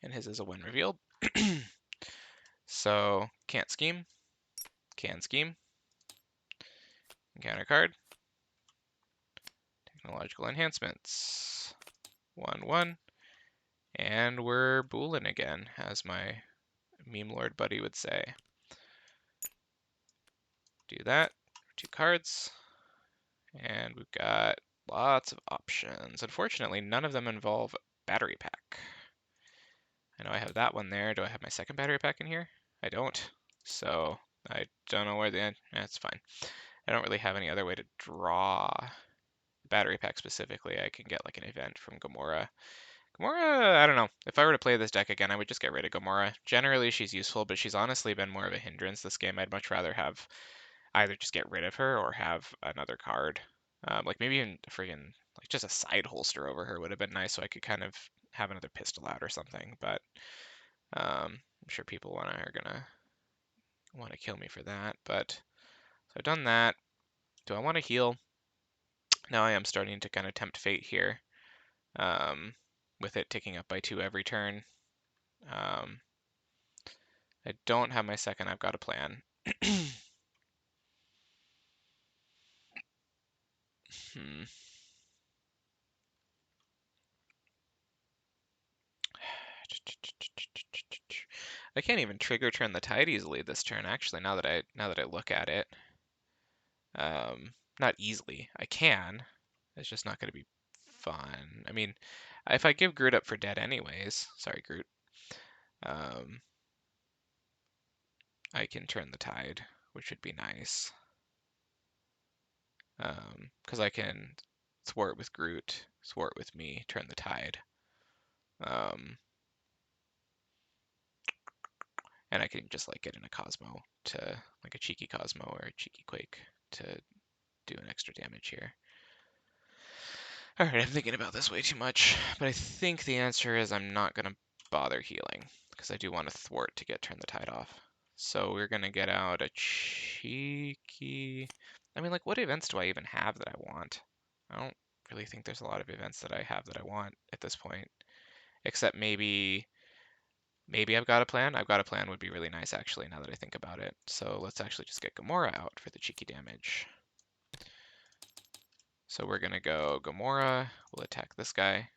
And his is a when revealed. So, can't scheme. Can scheme. Encounter card. Technological enhancements. 1/1. And we're boolin' again, as my meme lord buddy would say. Do that. 2 cards. And we've got lots of options. Unfortunately, none of them involve battery pack. I know I have that one there. Do I have my second battery pack in here? I don't. So I don't know where that's fine. I don't really have any other way to draw battery pack specifically. I can get like an event from Gamora. Gamora, I don't know. If I were to play this deck again, I would just get rid of Gamora. Generally, she's useful, but she's honestly been more of a hindrance this game. I'd much rather have either just get rid of her or have another card. Like maybe even friggin' like just a side holster over her would have been nice, so I could kind of have another pistol out or something. But I'm sure people are gonna want to kill me for that. But so I've done that. Do I want to heal? Now I am starting to kind of tempt fate here, with it ticking up by 2 every turn. I don't have my second I've got a plan. Hmm. I can't even trigger turn the tide easily this turn, actually, now that I look at it. Not easily. I can. It's just not going to be fun. I mean, if I give Groot up for dead anyways, sorry, Groot, I can turn the tide, which would be nice. Because I can thwart with Groot, thwart with me, turn the tide. And I can just like get in a Cosmo to like a cheeky Cosmo or a cheeky Quake to do an extra damage here. Alright, I'm thinking about this way too much, but I think the answer is I'm not going to bother healing. because I do want to thwart to get turn the tide off. So we're gonna get out a cheeky. I mean, like, what events do I even have that I want? I don't really think there's a lot of events that I have that I want at this point, except maybe I've got a plan. I've got a plan would be really nice actually, now that I think about it. So let's actually just get Gamora out for the cheeky damage. So we're gonna go Gamora. We'll attack this guy,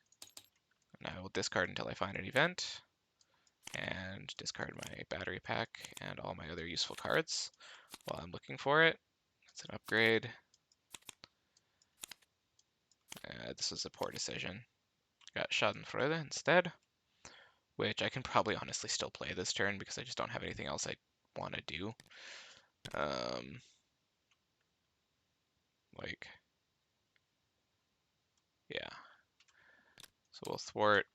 and I will discard until I find an event, and discard my battery pack and all my other useful cards while I'm looking for it. It's an upgrade. This is a poor decision. Got Schadenfreude instead, which I can probably honestly still play this turn because I just don't have anything else I want to do. Like, yeah. So we'll thwart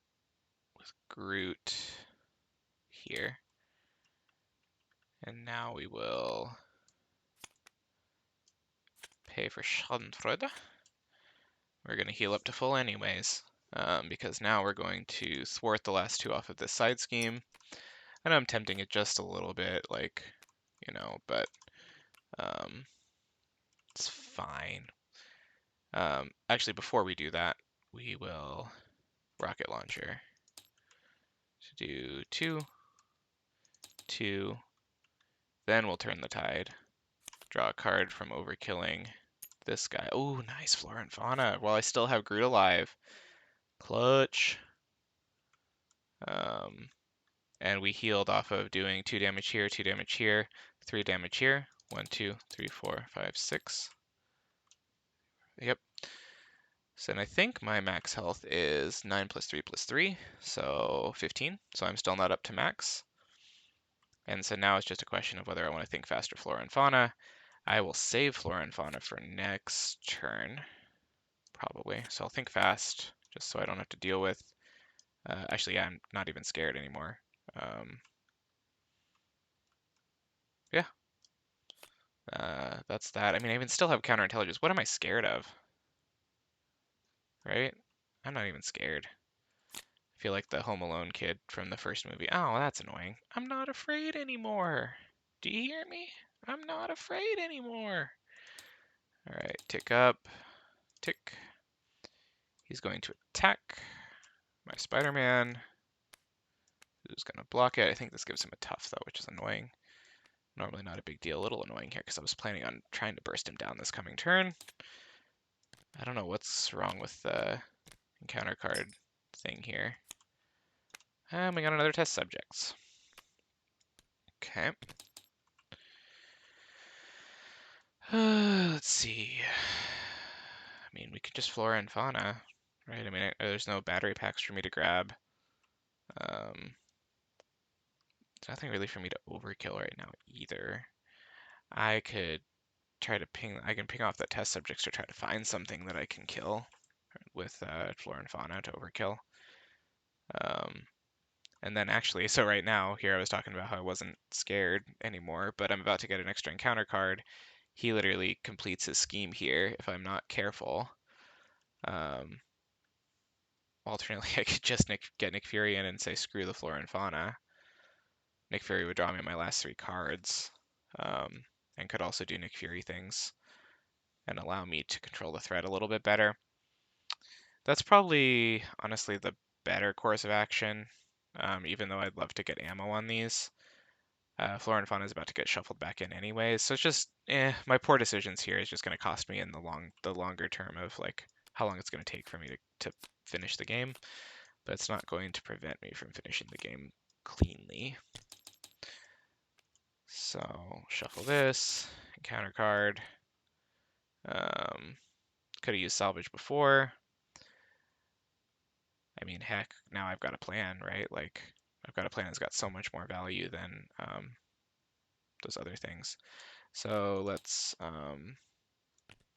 with Groot here. And now we will pay for Schadenfreude. We're going to heal up to full anyways, because now we're going to thwart the last two off of this side scheme. I know I'm tempting it just a little bit, like, you know, but it's fine. Actually, before we do that, we will rocket launcher to do 2, 2, then we'll turn the tide. Draw a card from overkilling this guy. Oh, nice Flora and Fauna. While I still have Groot alive. Clutch. And we healed off of doing 2 damage here, 2 damage here, 3 damage here. 1, 2, 3, 4, 5, 6. Yep. So then I think my max health is 9 plus 3 plus 3, so 15. So I'm still not up to max. And so now it's just a question of whether I want to think faster Flora and Fauna. I will save Flora and Fauna for next turn, probably. So I'll think fast, just so I don't have to deal with. Actually, yeah, I'm not even scared anymore. Yeah, that's that. I mean, I even still have counterintelligence. What am I scared of? Right? I'm not even scared. I feel like the Home Alone kid from the first movie. Oh, that's annoying. I'm not afraid anymore. Do you hear me? I'm not afraid anymore. All right, tick up, tick. He's going to attack my Spider-Man, who's going to block it. I think this gives him a tough, though, which is annoying. Normally not a big deal, a little annoying here because I was planning on trying to burst him down this coming turn. I don't know what's wrong with the encounter card thing here. And we got another test subjects. Okay. Let's see. I mean, we could just Flora and Fauna, right? I mean, there's no battery packs for me to grab. There's nothing really for me to overkill right now either. I could try to I can ping off the test subjects to try to find something that I can kill with Flora and Fauna to overkill. And then actually, so right now, here I was talking about how I wasn't scared anymore, but I'm about to get an extra encounter card. He literally completes his scheme here if I'm not careful. Alternately, I could just get Nick Fury in and say, screw the Flora and Fauna. Nick Fury would draw me my last 3 cards, and could also do Nick Fury things and allow me to control the threat a little bit better. That's probably, honestly, the better course of action, even though I'd love to get ammo on these. Flora and Fauna is about to get shuffled back in anyways, so it's just, my poor decisions here is just going to cost me in the longer term of like how long it's going to take for me to finish the game, but it's not going to prevent me from finishing the game cleanly. So shuffle this, encounter card. Could have used salvage before. I mean, heck, now I've got a plan, right? Like, I've got a plan that's got so much more value than those other things. So let's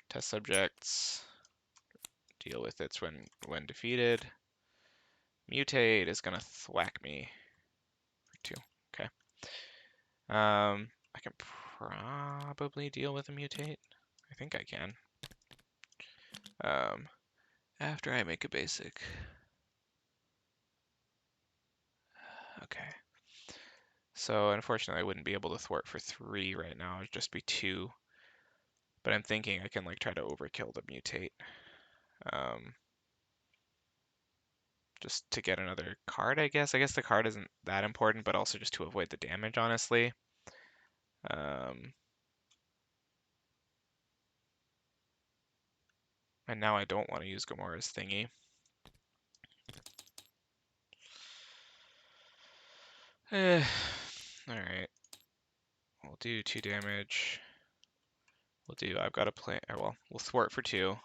test subjects, deal with it when defeated. Mutate is gonna thwack me for 2. Okay. I can probably deal with a mutate. I think I can. After I make a basic. Okay. So unfortunately I wouldn't be able to thwart for 3 right now, it'd just be 2. But I'm thinking I can like try to overkill the mutate. Just to get another card, I guess. I guess the card isn't that important, but also just to avoid the damage, honestly. And now I don't want to use Gamora's thingy. Alright. We'll do 2 damage. I've got a plan, or well, we'll thwart for 2.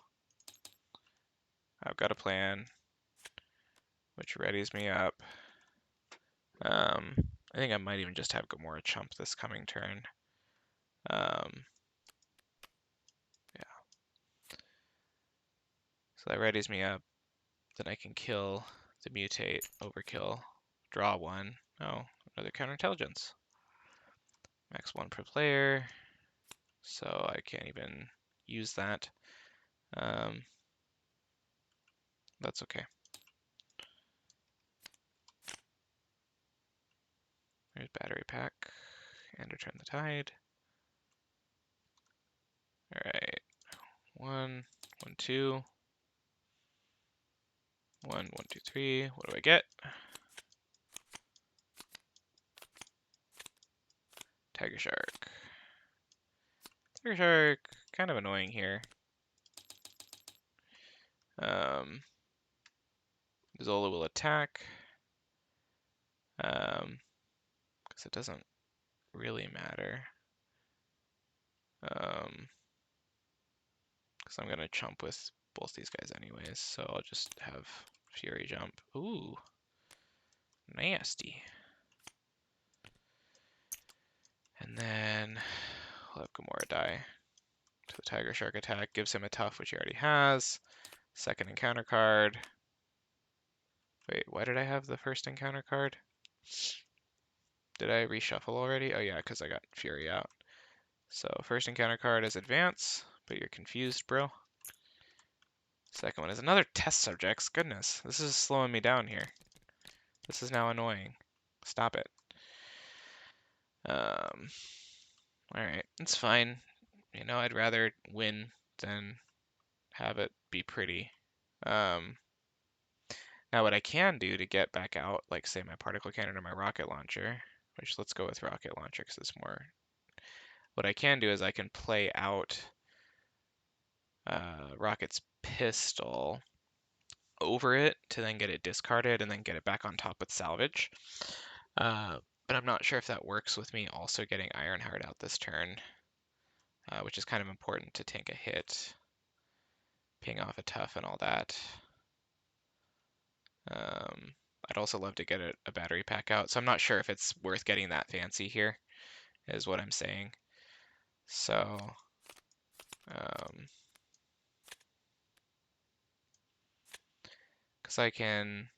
I've got a plan, which readies me up. I think I might even just have Gamora chump this coming turn. Yeah. So that readies me up. Then I can kill the mutate, overkill, draw 1. Oh, another counterintelligence. Max 1 per player. So I can't even use that. That's okay. There's battery pack. And return the tide. Alright. 1, 1, 2. 1, 1, 2, 3. What do I get? Tiger Shark. Tiger Shark, kind of annoying here. Zola will attack. Because it doesn't really matter. Because I'm going to chump with both these guys anyways, so I'll just have Fury jump. Ooh, nasty. And then we'll have Gamora die to the Tiger Shark attack. Gives him a tough, which he already has. Second encounter card. Wait, why did I have the first encounter card? Did I reshuffle already? Oh yeah, because I got Fury out. So first encounter card is Advance, but you're confused, bro. Second one is another test subjects. Goodness, this is slowing me down here. This is now annoying. Stop it. Alright, it's fine. You know, I'd rather win than have it be pretty. Now what I can do to get back out, like say my particle cannon or my rocket launcher, which let's go with rocket launcher because it's more. What I can do is I can play out Rocket's pistol over it to then get it discarded and then get it back on top with salvage. But I'm not sure if that works with me also getting Ironheart out this turn, which is kind of important to tank a hit, ping off a tough and all that. I'd also love to get a battery pack out, so I'm not sure if it's worth getting that fancy here, is what I'm saying. So, because I can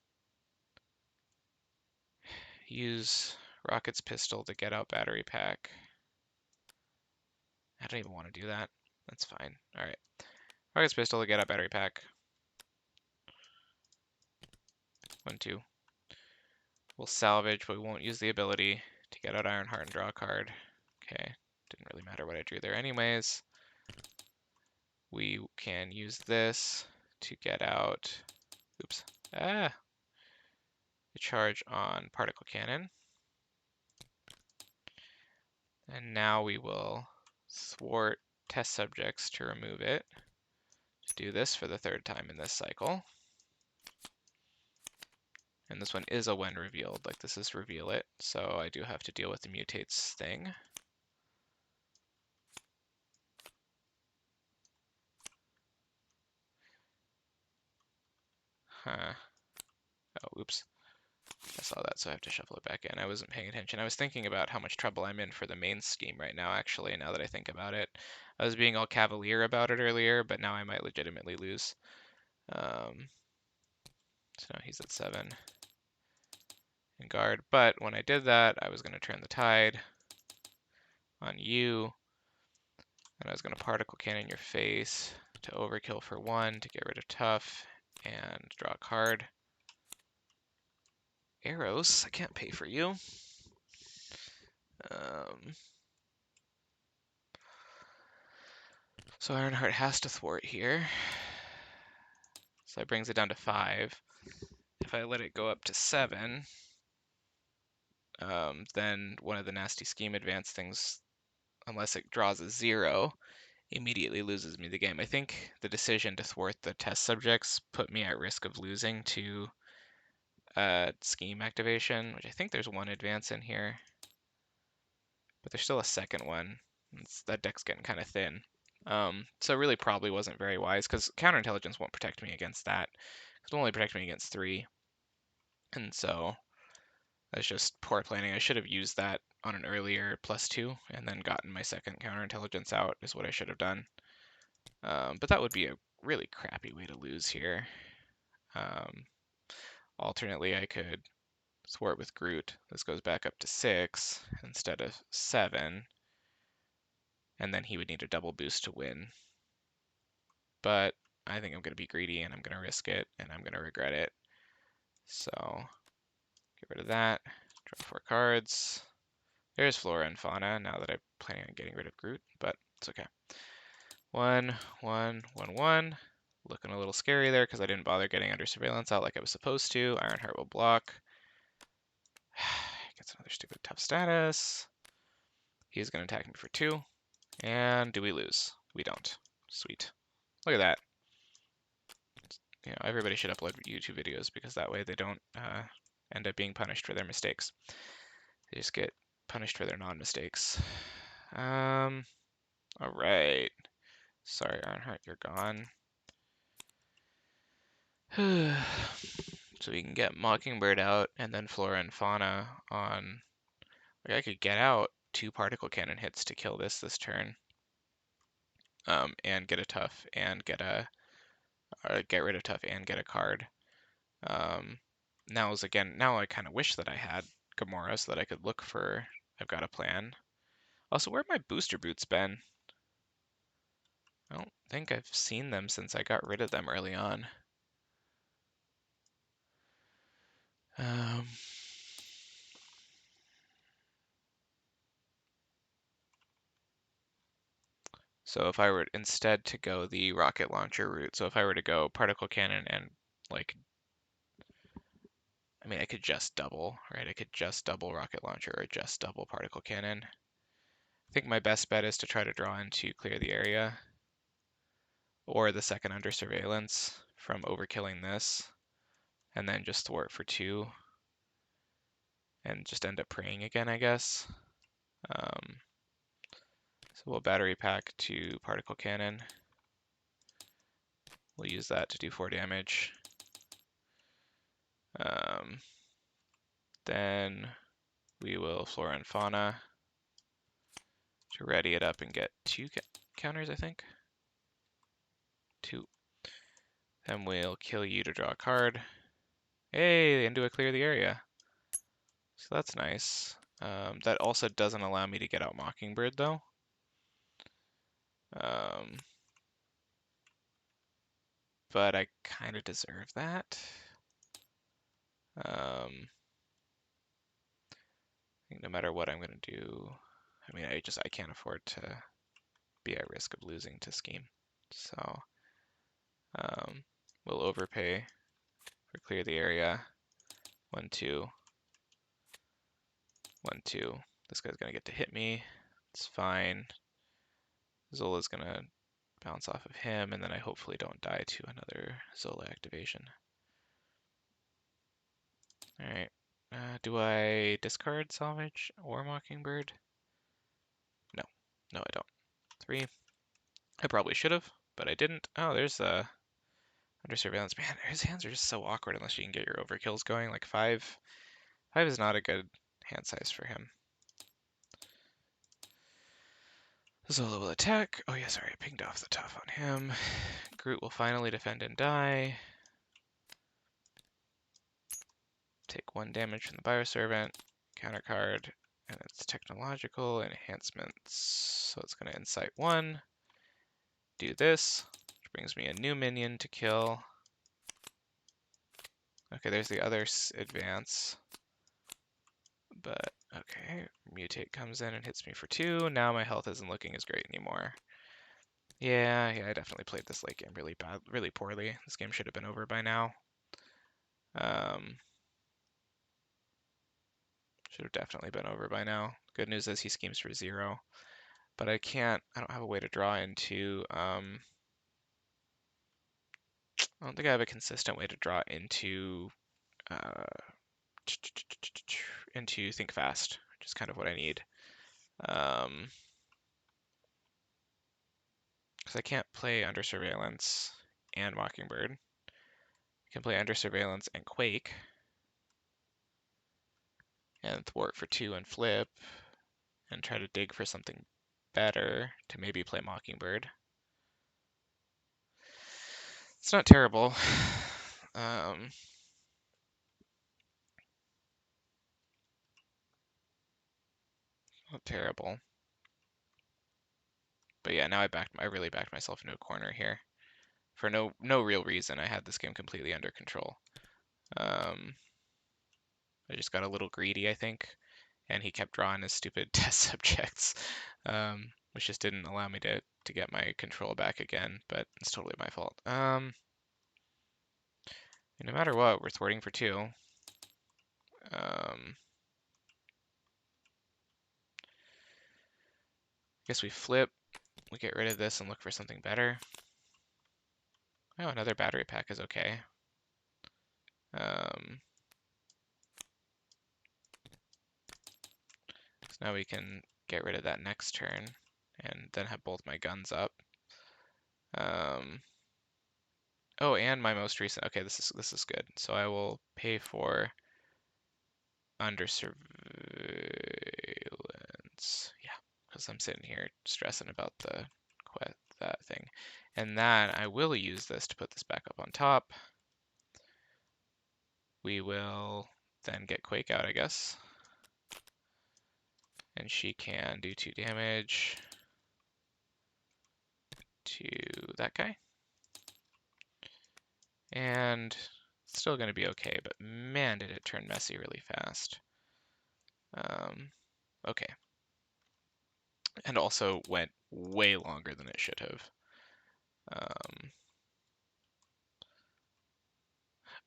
use Rocket's pistol to get out battery pack. I don't even want to do that. That's fine. All right. Rocket's pistol to get out battery pack. 1, 2. We'll salvage, but we won't use the ability to get out Ironheart and draw a card. Okay. Didn't really matter what I drew there anyways. We can use this to get out. Oops. A charge on particle cannon. And now we will thwart test subjects to remove it. Do this for the 3rd time in this cycle. And this one is a when revealed, like this is reveal it, so I do have to deal with the mutates thing. Huh. Oh, oops. I saw that, so I have to shuffle it back in. I wasn't paying attention. I was thinking about how much trouble I'm in for the main scheme right now, actually, now that I think about it. I was being all cavalier about it earlier, but now I might legitimately lose. So now he's at 7 in guard. But when I did that, I was going to turn the tide on you, and I was going to particle cannon your face to overkill for 1 to get rid of tough and draw a card. Arrows, I can't pay for you. So Ironheart has to thwart here. So that brings it down to 5. If I let it go up to 7, then one of the nasty scheme advance things, unless it draws a 0, immediately loses me the game. I think the decision to thwart the test subjects put me at risk of losing to scheme activation, which I think there's one advance in here, but there's still a second one. That deck's getting kind of thin. So it really probably wasn't very wise, because counterintelligence won't protect me against that. It'll only protect me against 3. And so that's just poor planning. I should have used that on an earlier +2 and then gotten my second counterintelligence out is what I should have done. But that would be a really crappy way to lose here. Alternately, I could thwart with Groot. This goes back up to 6 instead of 7. And then he would need a double boost to win. But I think I'm going to be greedy and I'm going to risk it and I'm going to regret it. So get rid of that. Draw 4 cards. There's Flora and Fauna now that I'm planning on getting rid of Groot, but it's okay. 1, 1, 1, 1. Looking a little scary there because I didn't bother getting under surveillance out like I was supposed to. Ironheart will block. Gets another stupid tough status. He's going to attack me for 2. And do we lose? We don't. Sweet. Look at that. You know, everybody should upload YouTube videos because that way they don't end up being punished for their mistakes. They just get punished for their non-mistakes. All right. Sorry, Ironheart, you're gone. So we can get Mockingbird out and then Flora and Fauna on. Like I could get out 2 particle cannon hits to kill this turn. And get a tough and get a get rid of tough and get a card. Now I kind of wish that I had Gamora so that I could look for. I've got a plan. Also, where have my booster boots been? I don't think I've seen them since I got rid of them early on. So if I were instead to go the rocket launcher route, so if I were to go particle cannon and like, I mean, I could just double, right? I could just double rocket launcher or just double particle cannon. I think my best bet is to try to draw in to clear the area or the second under surveillance from overkilling this and then just thwart for 2 and just end up praying again, I guess. So we'll battery pack to particle cannon. We'll use that to do 4 damage. Then we will Flora and Fauna to ready it up and get 2 counters, I think. 2. Then we'll kill you to draw a card. Hey, and do a clear the area. So that's nice. That also doesn't allow me to get out Mockingbird, though. But I kind of deserve that. I think no matter what I'm going to do, I mean, I can't afford to be at risk of losing to Scheme. So we'll overpay for clear the area. 1, 2. 1, 2. This guy's going to get to hit me. It's fine. Zola's going to bounce off of him, and then I hopefully don't die to another Zola activation. Alright. Do I discard Salvage or Mockingbird? No. No, I don't. 3. I probably should have, but I didn't. Oh, there's under surveillance. Man, his hands are just so awkward unless you can get your overkills going. Like 5. 5 is not a good hand size for him. Zola will attack. Oh yeah, sorry, I pinged off the tough on him. Groot will finally defend and die. Take 1 damage from the Bioservant. Counter card, and it's technological enhancements. So it's going to incite 1. Do this, which brings me a new minion to kill. Okay, there's the other advance. But Okay, mutate comes in and hits me for 2. Now my health isn't looking as great anymore. Yeah, I definitely played this late game really poorly. This game should have been over by now. Should have definitely been over by now. Good news is he schemes for 0, but I don't have a way to draw into, I don't think I have a consistent way to draw uh, into Think Fast, which is kind of what I need. Because I can't play Under Surveillance and Mockingbird. I can play Under Surveillance and Quake, and thwart for 2 and flip, and try to dig for something better to maybe play Mockingbird. It's not terrible. Not terrible. But yeah, now I really backed myself into a corner here. For no real reason. I had this game completely under control. I just got a little greedy, I think, and he kept drawing his stupid test subjects, which just didn't allow me to get my control back again, but it's totally my fault. No matter what, we're thwarting for 2. Guess we flip, we get rid of this and look for something better. Oh, another battery pack is okay. So now we can get rid of that next turn and then have both my guns up. Oh, and my most recent. Okay, this is good. So I will pay for Under Surveillance. Yeah, because I'm sitting here stressing about that thing. And then I will use this to put this back up on top. We will then get Quake out, I guess. And she can do 2 damage to that guy. And it's still going to be okay, but man, did it turn messy really fast. Okay. And also went way longer than it should have.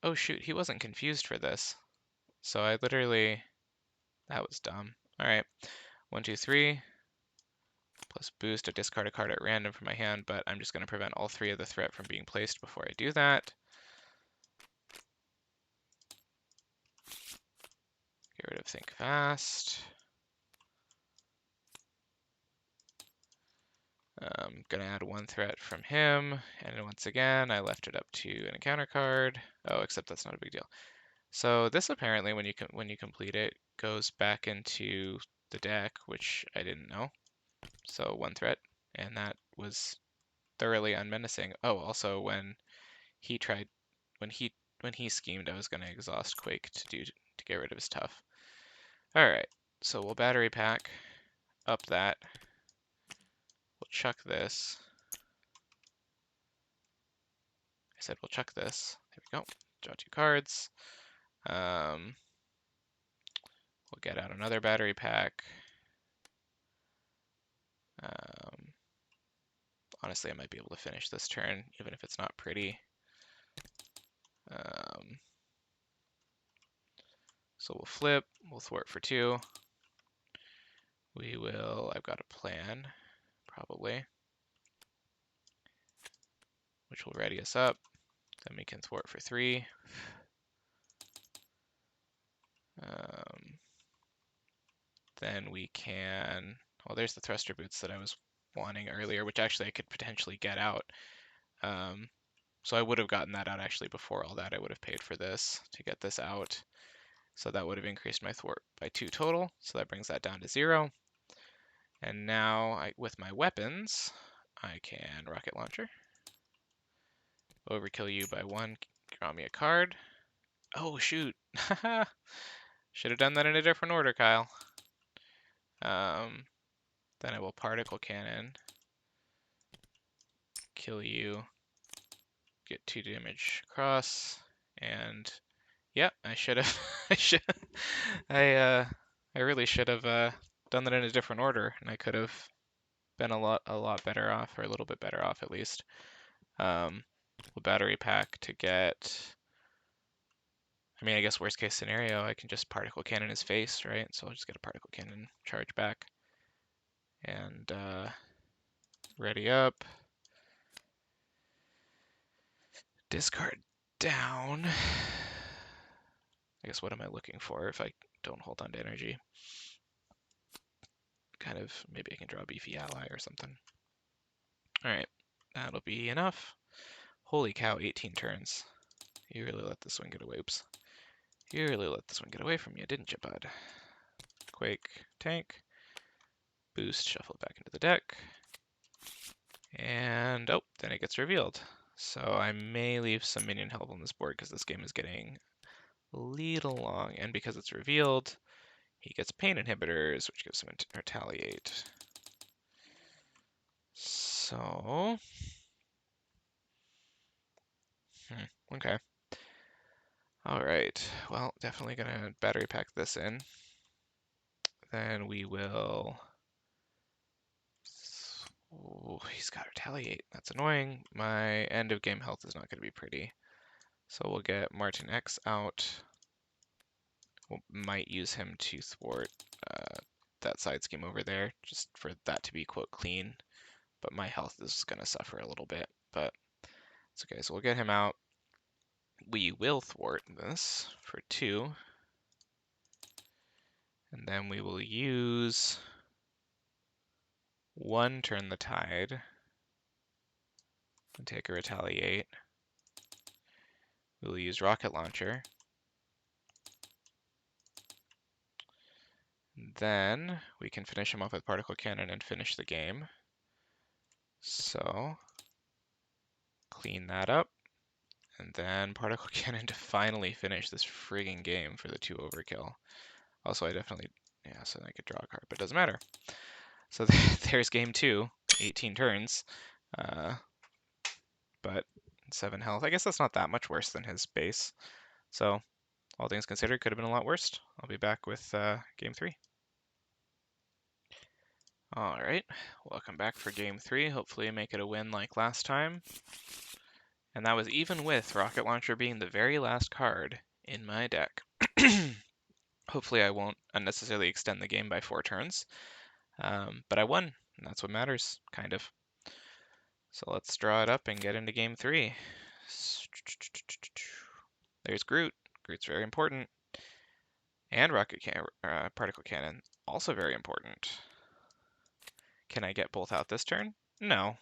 Oh shoot, he wasn't confused for this. So I literally, that was dumb. All right, 1, 2, 3, plus boost. I discard a card at random from my hand, but I'm just going to prevent all 3 of the threat from being placed before I do that. Get rid of Think Fast. I'm gonna add 1 threat from him, and once again, I left it up to an encounter card. Oh, except that's not a big deal. So this apparently, when you complete it, goes back into the deck, which I didn't know. So 1 threat, and that was thoroughly unmenacing. Oh, also when he tried, when he schemed, I was gonna exhaust Quake to get rid of his tough. All right, so we'll battery pack up that. We'll chuck this. I said we'll chuck this. There we go. Draw 2 cards. We'll get out another battery pack. Honestly, I might be able to finish this turn, even if it's not pretty. So we'll flip, we'll thwart for 2. I've got a plan, probably, which will ready us up. Then we can thwart for 3. Then we can, well, there's the thruster boots that I was wanting earlier, which actually I could potentially get out. So I would have gotten that out actually before all that. I would have paid for this to get this out. So that would have increased my thwart by 2 total. So that brings that down to 0. And now with my weapons, I can rocket launcher. Overkill you by 1, draw me a card. Oh shoot. Should have done that in a different order, Kyle. Then I will particle cannon. Kill you. Get 2 damage across. And yeah, I should have I I really should have done that in a different order, and I could have been a lot better off, or a little bit better off at least. The battery pack to get. I mean, I guess worst case scenario, I can just particle cannon his face, right? So I'll just get a particle cannon charge back. And ready up. Discard down. I guess what am I looking for if I don't hold on to energy? Kind of, maybe I can draw a beefy ally or something. Alright, that'll be enough. Holy cow, 18 turns. You really let this one get away. Oops. You really let this one get away from you, didn't you, bud? Quake, tank. Boost, shuffle it back into the deck. And, oh, then it gets revealed. So I may leave some minion help on this board because this game is getting a little long. And because it's revealed, he gets pain inhibitors, which gives him retaliate. So, okay. All right, well, definitely gonna battery pack this in. Then we will, oh, he's got retaliate. That's annoying. My end of game health is not gonna be pretty. So we'll get Martin X out. We might use him to thwart that side scheme over there, just for that to be, quote, clean. But my health is gonna suffer a little bit, but it's okay. So we'll get him out. We will thwart this for 2. And then we will use 1 turn the tide and take a retaliate. We'll use rocket launcher. Then we can finish him off with particle cannon and finish the game. So clean that up. And then particle cannon to finally finish this frigging game for the 2 overkill. Also, I definitely, yeah, so I could draw a card, but it doesn't matter. So there's game 2, 18 turns, but 7 health. I guess that's not that much worse than his base. So all things considered, could have been a lot worse. I'll be back with game 3. All right, welcome back for game 3. Hopefully make it a win like last time. And that was even with Rocket Launcher being the very last card in my deck. Hopefully I won't unnecessarily extend the game by 4 turns. But I won, and that's what matters, kind of. So let's draw it up and get into game 3. There's Groot. Groot's very important. And Particle Cannon, also very important. Can I get both out this turn? No.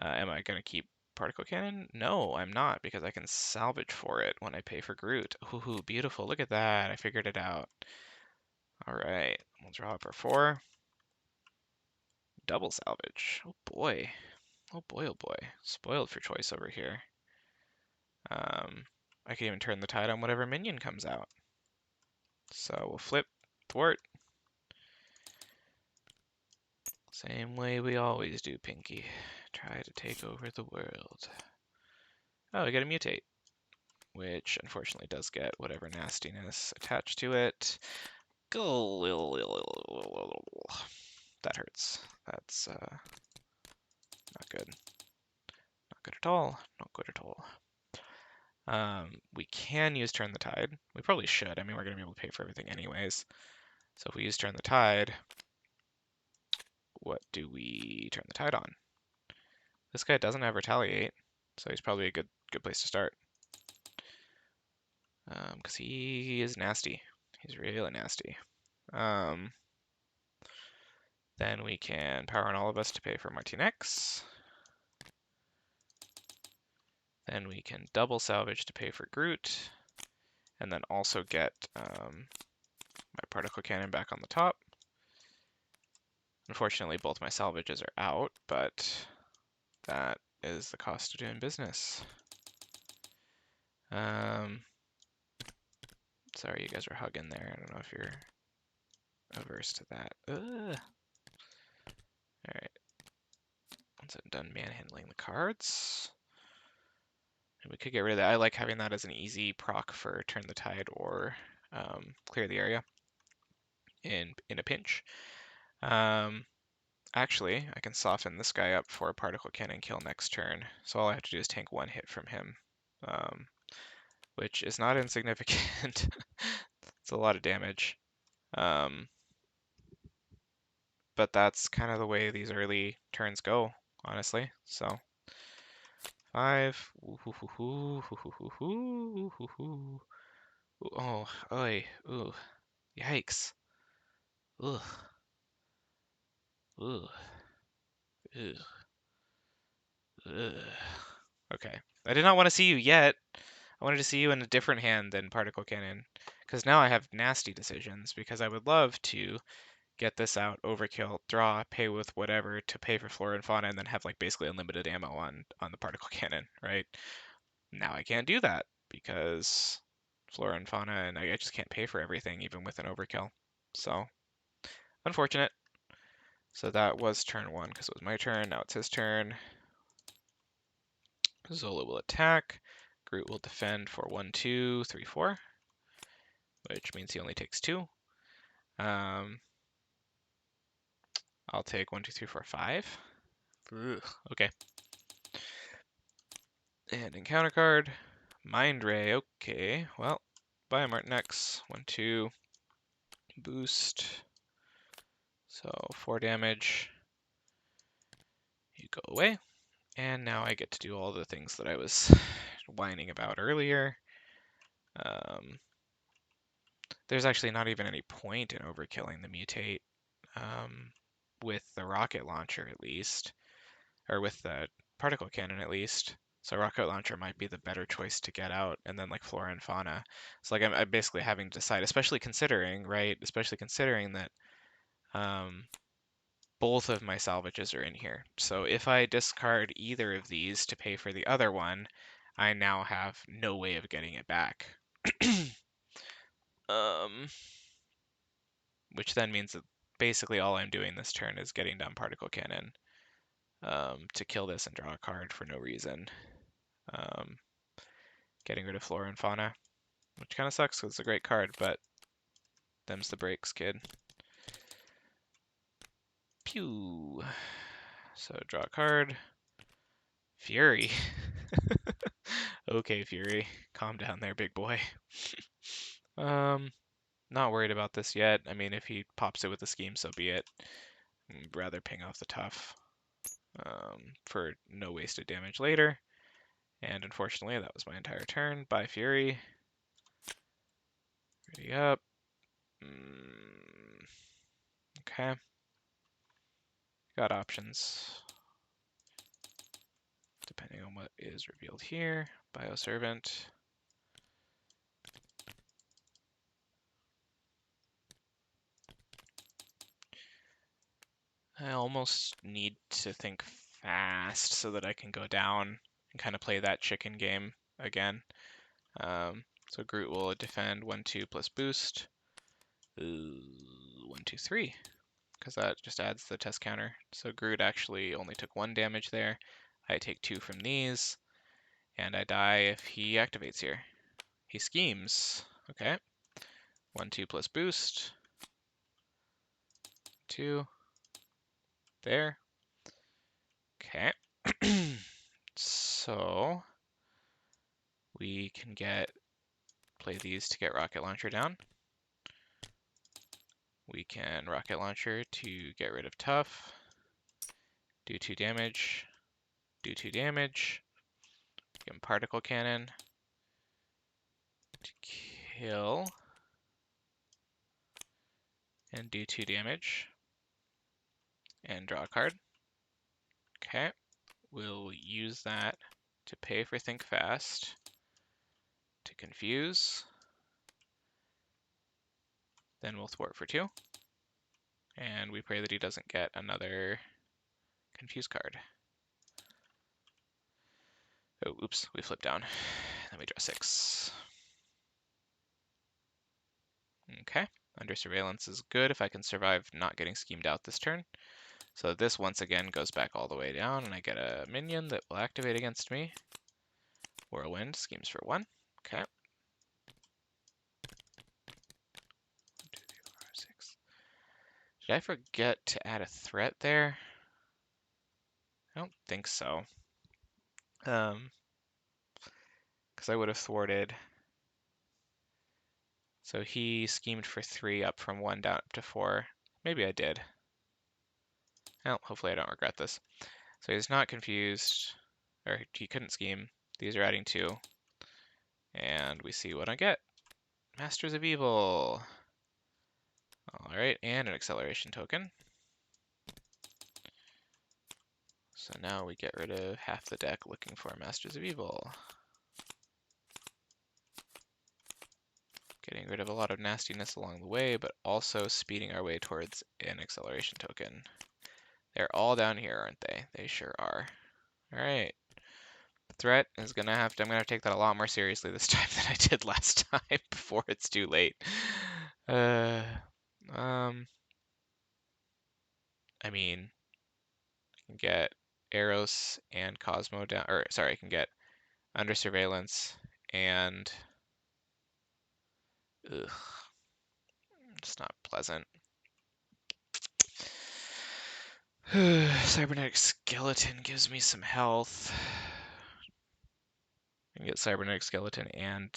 Am I going to keep Particle Cannon? No, I'm not, because I can salvage for it when I pay for Groot. Ooh, beautiful. Look at that. I figured it out. All right, we'll draw up our 4. Double salvage. Oh boy. Oh boy, oh boy. Spoiled for choice over here. I can even turn the tide on whatever minion comes out. So we'll flip, thwart. Same way we always do, Pinky. Try to take over the world. Oh, I get a mutate, which unfortunately does get whatever nastiness attached to it. That hurts. That's not good. Not good at all. Not good at all. We can use Turn the Tide. We probably should. I mean, we're going to be able to pay for everything anyways. So if we use Turn the Tide, what do we turn the tide on? This guy doesn't have retaliate, so he's probably a good place to start. Because he is nasty. He's really nasty. Then we can power on all of us to pay for Martinex. Then we can double salvage to pay for Groot. And then also get my particle cannon back on the top. Unfortunately, both my salvages are out, but that is the cost of doing business. Sorry, you guys are hugging there. I don't know if you're averse to that. Ugh. All right. Once I'm done manhandling the cards, and we could get rid of that. I like having that as an easy proc for Turn the Tide or Clear the Area. in a pinch. Actually, I can soften this guy up for a particle cannon kill next turn. So all I have to do is tank one hit from him, which is not insignificant. It's a lot of damage. But that's kind of the way these early turns go, honestly. So 5. Oh, oi, ooh, yikes. Ugh, ugh, ugh, ugh. Okay. I did not want to see you yet. I wanted to see you in a different hand than Particle Cannon. Because now I have nasty decisions, because I would love to get this out, overkill, draw, pay with whatever to pay for Flora and Fauna, and then have like basically unlimited ammo on the Particle Cannon, right? Now I can't do that because Flora and Fauna, and I just can't pay for everything, even with an overkill. So, unfortunate. So that was turn 1, because it was my turn. Now it's his turn. Zola will attack. Groot will defend for 1, 2, 3, 4, which means he only takes 2. I'll take 1, 2, 3, 4, 5. Ugh, okay. And encounter card, Mind Ray. Okay, well, bye Martinex. 1, 2, boost. So 4 damage. You go away. And now I get to do all the things that I was whining about earlier. There's actually not even any point in overkilling the mutate, with the rocket launcher at least, or with the particle cannon at least. So rocket launcher might be the better choice to get out, and then like flora and fauna. So like I'm basically having to decide, especially considering, right? Especially considering that both of my salvages are in here. So if I discard either of these to pay for the other one, I now have no way of getting it back. Which then means that basically all I'm doing this turn is getting down particle cannon to kill this and draw a card for no reason. Getting rid of flora and fauna, which kind of sucks because it's a great card, but them's the breaks, kid. Pew. So draw a card. Fury. Okay, Fury. Calm down there, big boy. Not worried about this yet. I mean, if he pops it with a scheme, so be it. I'd rather ping off the tough for no wasted damage later. And unfortunately, that was my entire turn. Bye, Fury. Ready up. Okay. Got options. Depending on what is revealed here. Bioservant. I almost need to think fast so that I can go down and kind of play that chicken game again. So Groot will defend 1, 2 plus boost. 1, 2, 3, because that just adds the test counter. So Groot actually only took 1 damage there. I take 2 from these, and I die if he activates here. He schemes. Okay. 1, 2 plus boost. 2. There. Okay. So we can play these to get rocket launcher down. We can rocket launcher to get rid of tough. Do 2 damage. Do 2 damage. Give him particle cannon to kill. And do 2 damage. And draw a card. Okay. We'll use that to pay for Think Fast. To confuse. Then we'll thwart for 2. And we pray that he doesn't get another confuse card. Oh, oops, we flip down. Then we draw 6. Okay, under surveillance is good if I can survive not getting schemed out this turn. So this once again goes back all the way down, and I get a minion that will activate against me. Whirlwind schemes for 1. Okay. 1, 2, 3, 4, 5, 6. Did I forget to add a threat there? I don't think so. Because I would have thwarted. So he schemed for 3 up from 1 down up to 4. Maybe I did. Well, hopefully I don't regret this. So he's not confused, or he couldn't scheme. These are adding 2. And we see what I get. Masters of Evil. Alright, and an acceleration token. So now we get rid of half the deck looking for Masters of Evil. Getting rid of a lot of nastiness along the way, but also speeding our way towards an acceleration token. They're all down here, aren't they? They sure are. Alright. The threat is I'm gonna have to take that a lot more seriously this time than I did last time before it's too late. I mean, I can get Eros and Cosmo down, or sorry, I can get Under Surveillance and ugh, it's not pleasant. Cybernetic Skeleton gives me some health. I can get Cybernetic Skeleton and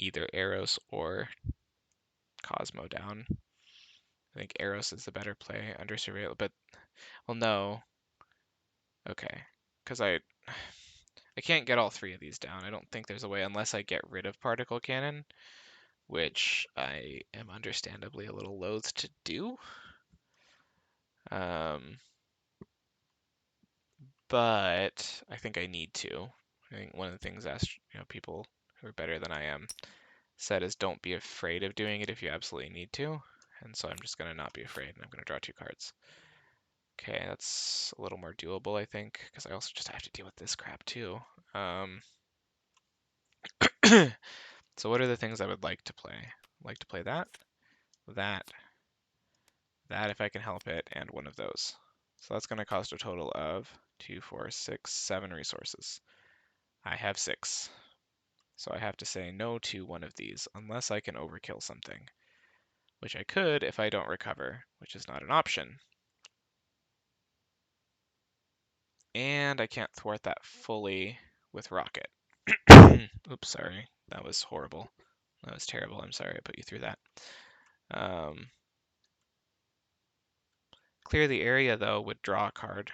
either Eros or Cosmo down. I think Eros is the better play under surveillance, but well, no. Okay, because I can't get all 3 of these down. I don't think there's a way unless I get rid of Particle Cannon, which I am understandably a little loath to do. But I think I need to. I think one of the things people who are better than I am said is don't be afraid of doing it if you absolutely need to. And so I'm just going to not be afraid, and I'm going to draw 2 cards. Okay, that's a little more doable, I think, because I also just have to deal with this crap too. So what are the things I would like to play? I'd like to play that, that if I can help it, and one of those. So that's going to cost a total of 2, 4, 6, 7 resources. I have 6. So I have to say no to one of these, unless I can overkill something. Which I could if I don't recover, which is not an option. And I can't thwart that fully with Rocket. Oops, sorry. That was horrible. That was terrible. I'm sorry I put you through that. Clear the area, though, would draw a card,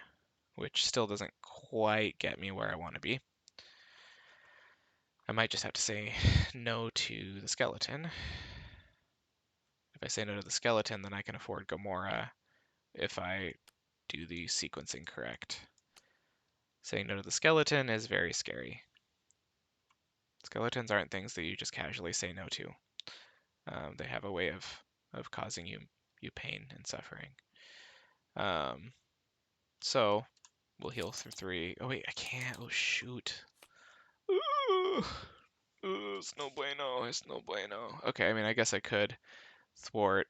which still doesn't quite get me where I want to be. I might just have to say no to the skeleton. If I say no to the skeleton, then I can afford Gamora if I do the sequencing correct. Saying no to the skeleton is very scary. Skeletons aren't things that you just casually say no to. They have a way of causing you pain and suffering. So we'll heal through 3. Oh wait, I can't. Oh shoot. Ooh, it's no bueno. It's no bueno. Okay, I mean, I guess I could thwart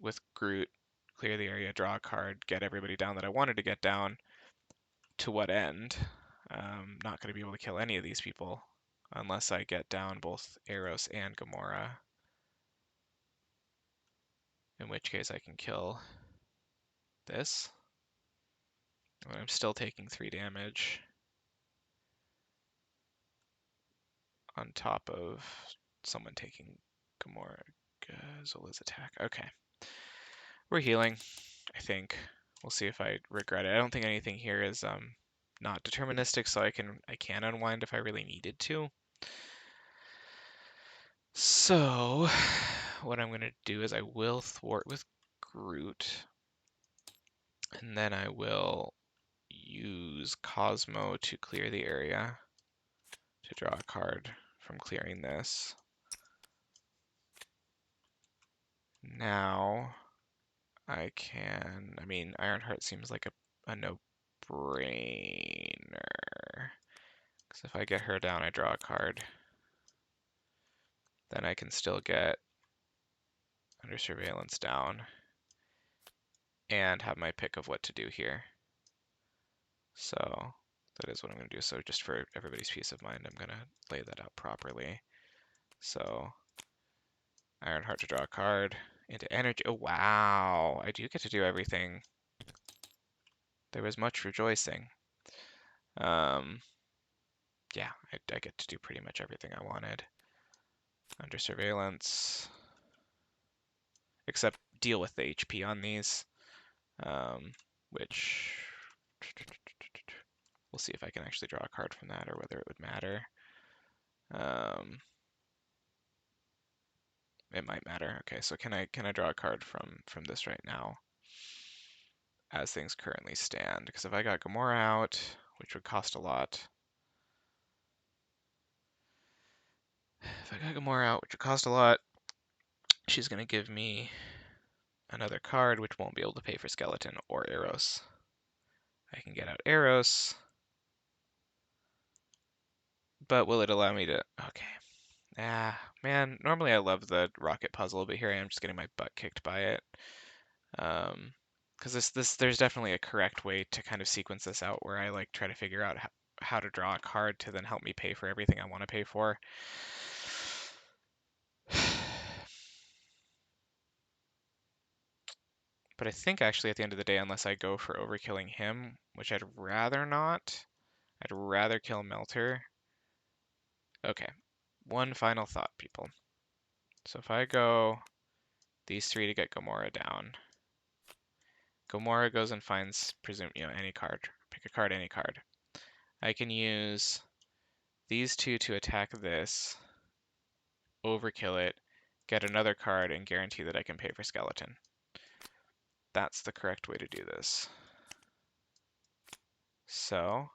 with Groot, clear the area, draw a card, get everybody down that I wanted to get down. To what end? Not going to be able to kill any of these people unless I get down both Eros and Gamora. In which case I can kill this. And I'm still taking 3 damage on top of someone taking Gamora Zola's attack. Okay. We're healing, I think. We'll see if I regret it. I don't think anything here is not deterministic, so I can unwind if I really needed to. So what I'm gonna do is I will thwart with Groot, and then I will use Cosmo to clear the area to draw a card from clearing this. Now I mean, Ironheart seems like a no-brainer. Because if I get her down, I draw a card. Then I can still get Under Surveillance down and have my pick of what to do here. So that is what I'm going to do. So just for everybody's peace of mind, I'm going to lay that out properly. So Ironheart to draw a card, into energy. Oh, wow. I do get to do everything. There was much rejoicing. Um, yeah, I get to do pretty much everything I wanted. Under surveillance. Except deal with the HP on these. Which... We'll see if I can actually draw a card from that or whether it would matter. It might matter. Okay, so can I draw a card from this right now as things currently stand? Because if I got Gamora out, which would cost a lot. If I got Gamora out, which would cost a lot, she's gonna give me another card, which won't be able to pay for Skeleton or Eros. I can get out Eros, but will it allow me to? Okay. Ah, man, normally I love the rocket puzzle, but here I am just getting my butt kicked by it. Because there's definitely a correct way to kind of sequence this out where I like try to figure out how to draw a card to then help me pay for everything I want to pay for. But I think actually at the end of the day, unless I go for overkilling him, which I'd rather not, I'd rather kill Melter. Okay, one final thought, people. So if I go these three to get Gamora down, Gamora goes and finds, any card. Pick a card, any card. I can use these two to attack this, overkill it, get another card, and guarantee that I can pay for Skeleton. That's the correct way to do this. So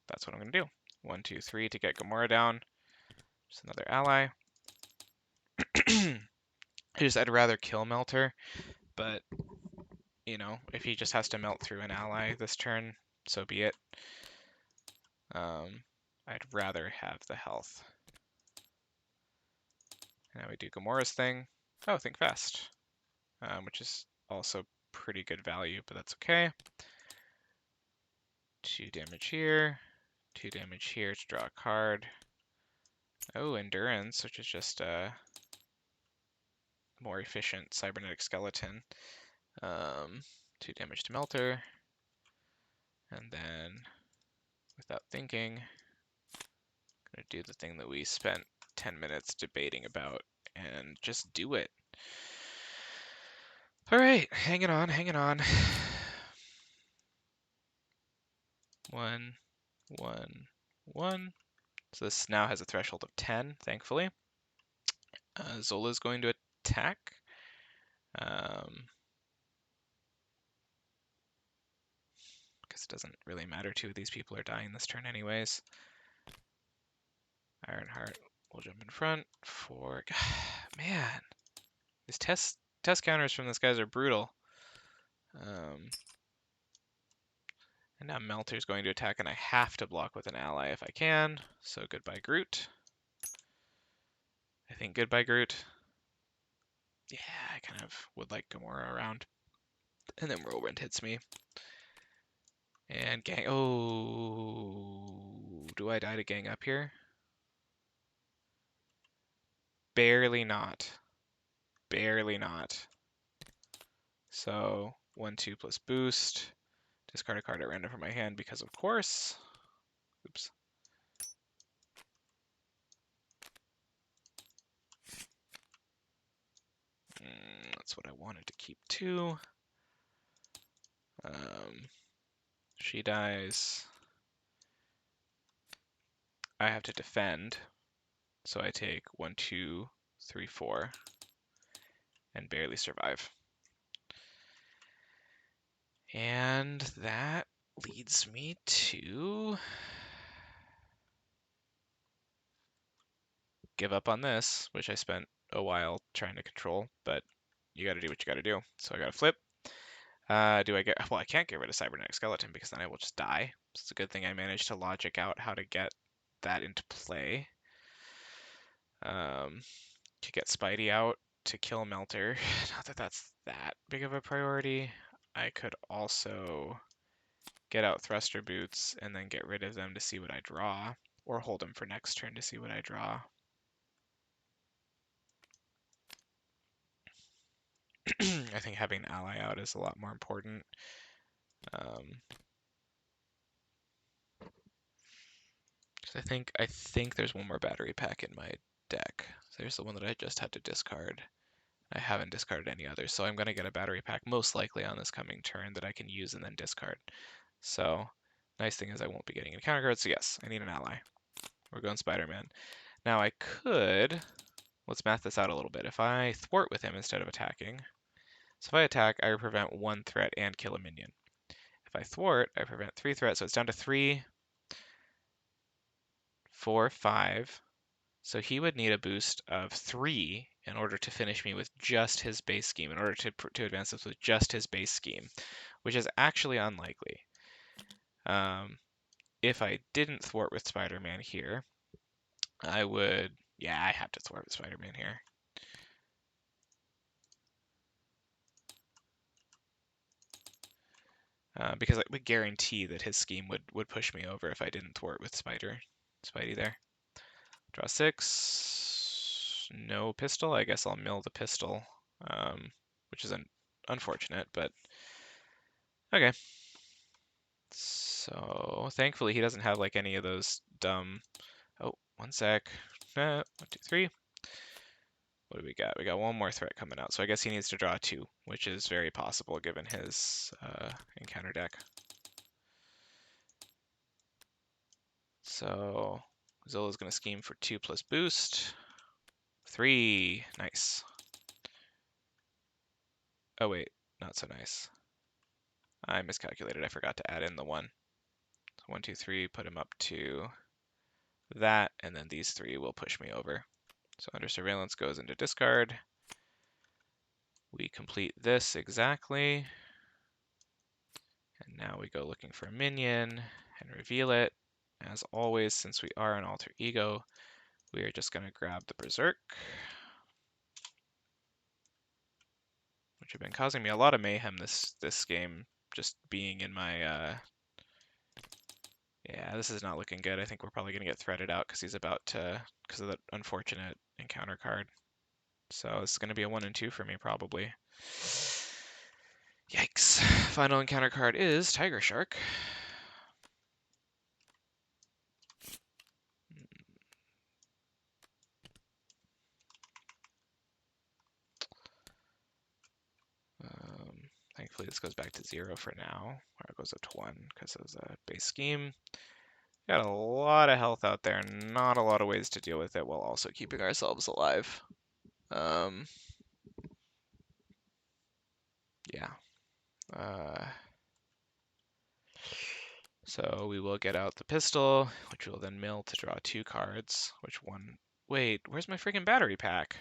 that's what I'm going to do. 1, 2, 3 to get Gamora down. Just another ally. I'd rather kill Melter, but, if he just has to melt through an ally this turn, so be it. I'd rather have the health. Now we do Gamora's thing. Oh, think fast. Which is also pretty good value, but that's okay. 2 damage here, 2 damage here to draw a card. Oh, Endurance, which is just a more efficient cybernetic skeleton. 2 damage to Melter. And then, without thinking, I'm gonna do the thing that we spent 10 minutes debating about and just do it. All right, hanging on, hanging on. 1, 1, 1. So this now has a threshold of 10, thankfully. Zola's going to attack. Because it doesn't really matter. 2 of these people are dying this turn anyways. Ironheart will jump in front for... Man, these test counters from this guys are brutal. And now Melter's going to attack, and I have to block with an ally if I can. So goodbye, Groot. I think goodbye, Groot. Yeah, I kind of would like Gamora around. And then Whirlwind hits me. And gang... Oh... Do I die to gang up here? Barely not. Barely not. So 1, 2 plus boost. Discard a card at random from my hand because of course. Oops. That's what I wanted to keep too. She dies. I have to defend. So I take 1, 2, 3, 4 and barely survive. And that leads me to give up on this, which I spent a while trying to control, but you gotta do what you gotta do. So I gotta flip. Do I get... Well, I can't get rid of Cybernetic Skeleton because then I will just die. So it's a good thing I managed to logic out how to get that into play. To get Spidey out to kill Melter. Not that that's that big of a priority. I could also get out Thruster Boots and then get rid of them to see what I draw, or hold them for next turn to see what I draw. I think having an ally out is a lot more important. Um, 'Cause I think there's one more battery pack in my deck. So there's the one that I just had to discard. I haven't discarded any others, so I'm going to get a battery pack most likely on this coming turn that I can use and then discard. So nice thing is I won't be getting any counter cards, so yes, I need an ally. We're going Spider-Man. Now I could, let's math this out a little bit. If I thwart with him instead of attacking, so if I attack, I prevent 1 threat and kill a minion. If I thwart, I prevent 3 threats, so it's down to 3, 4, 5. So he would need a boost of 3 in order to finish me with just his base scheme, in order to advance this with just his base scheme, which is actually unlikely. If I didn't thwart with Spider-Man here, I would, yeah, I have to thwart with Spider-Man here. Because I would guarantee that his scheme would push me over if I didn't thwart with Spidey there. Draw 6. No pistol. I guess I'll mill the pistol, which is unfortunate, but okay. So thankfully he doesn't have like any of those dumb. Oh, one sec. 1, 2, 3. What do we got? We got one more threat coming out, so I guess he needs to draw 2, which is very possible given his encounter deck. So Zola's going to scheme for 2 plus boost. 3. Nice. Oh, wait. Not so nice. I miscalculated. I forgot to add in the 1. So 1, 2, 3. Put him up to that, and then these 3 will push me over. So under surveillance goes into discard. We complete this exactly. And now we go looking for a minion and reveal it. As always, since we are an alter ego, we are just going to grab the Berserk, which have been causing me a lot of mayhem this game, just being in my yeah, this is not looking good. I think we're probably going to get threaded out because he's about to, because of that unfortunate encounter card. So it's going to be a 1 and 2 for me probably. Yikes. Final encounter card is Tiger Shark. Thankfully this goes back to 0 for now, or it goes up to 1 because of the base scheme. Got a lot of health out there, not a lot of ways to deal with it while also keeping ourselves alive. Yeah. So we will get out the pistol, which will then mill to draw 2 cards, which one... Wait, where's my freaking battery pack?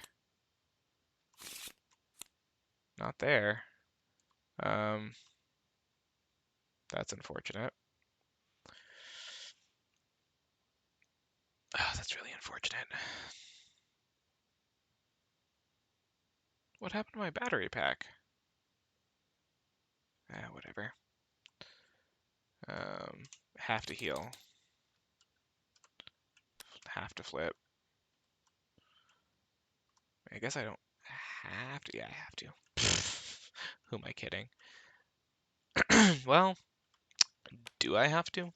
Not there. That's unfortunate. Oh, that's really unfortunate. What happened to my battery pack? Whatever. Have to heal. Have to flip. I guess I don't have to. Yeah, I have to. Who am I kidding? Well, do I have to?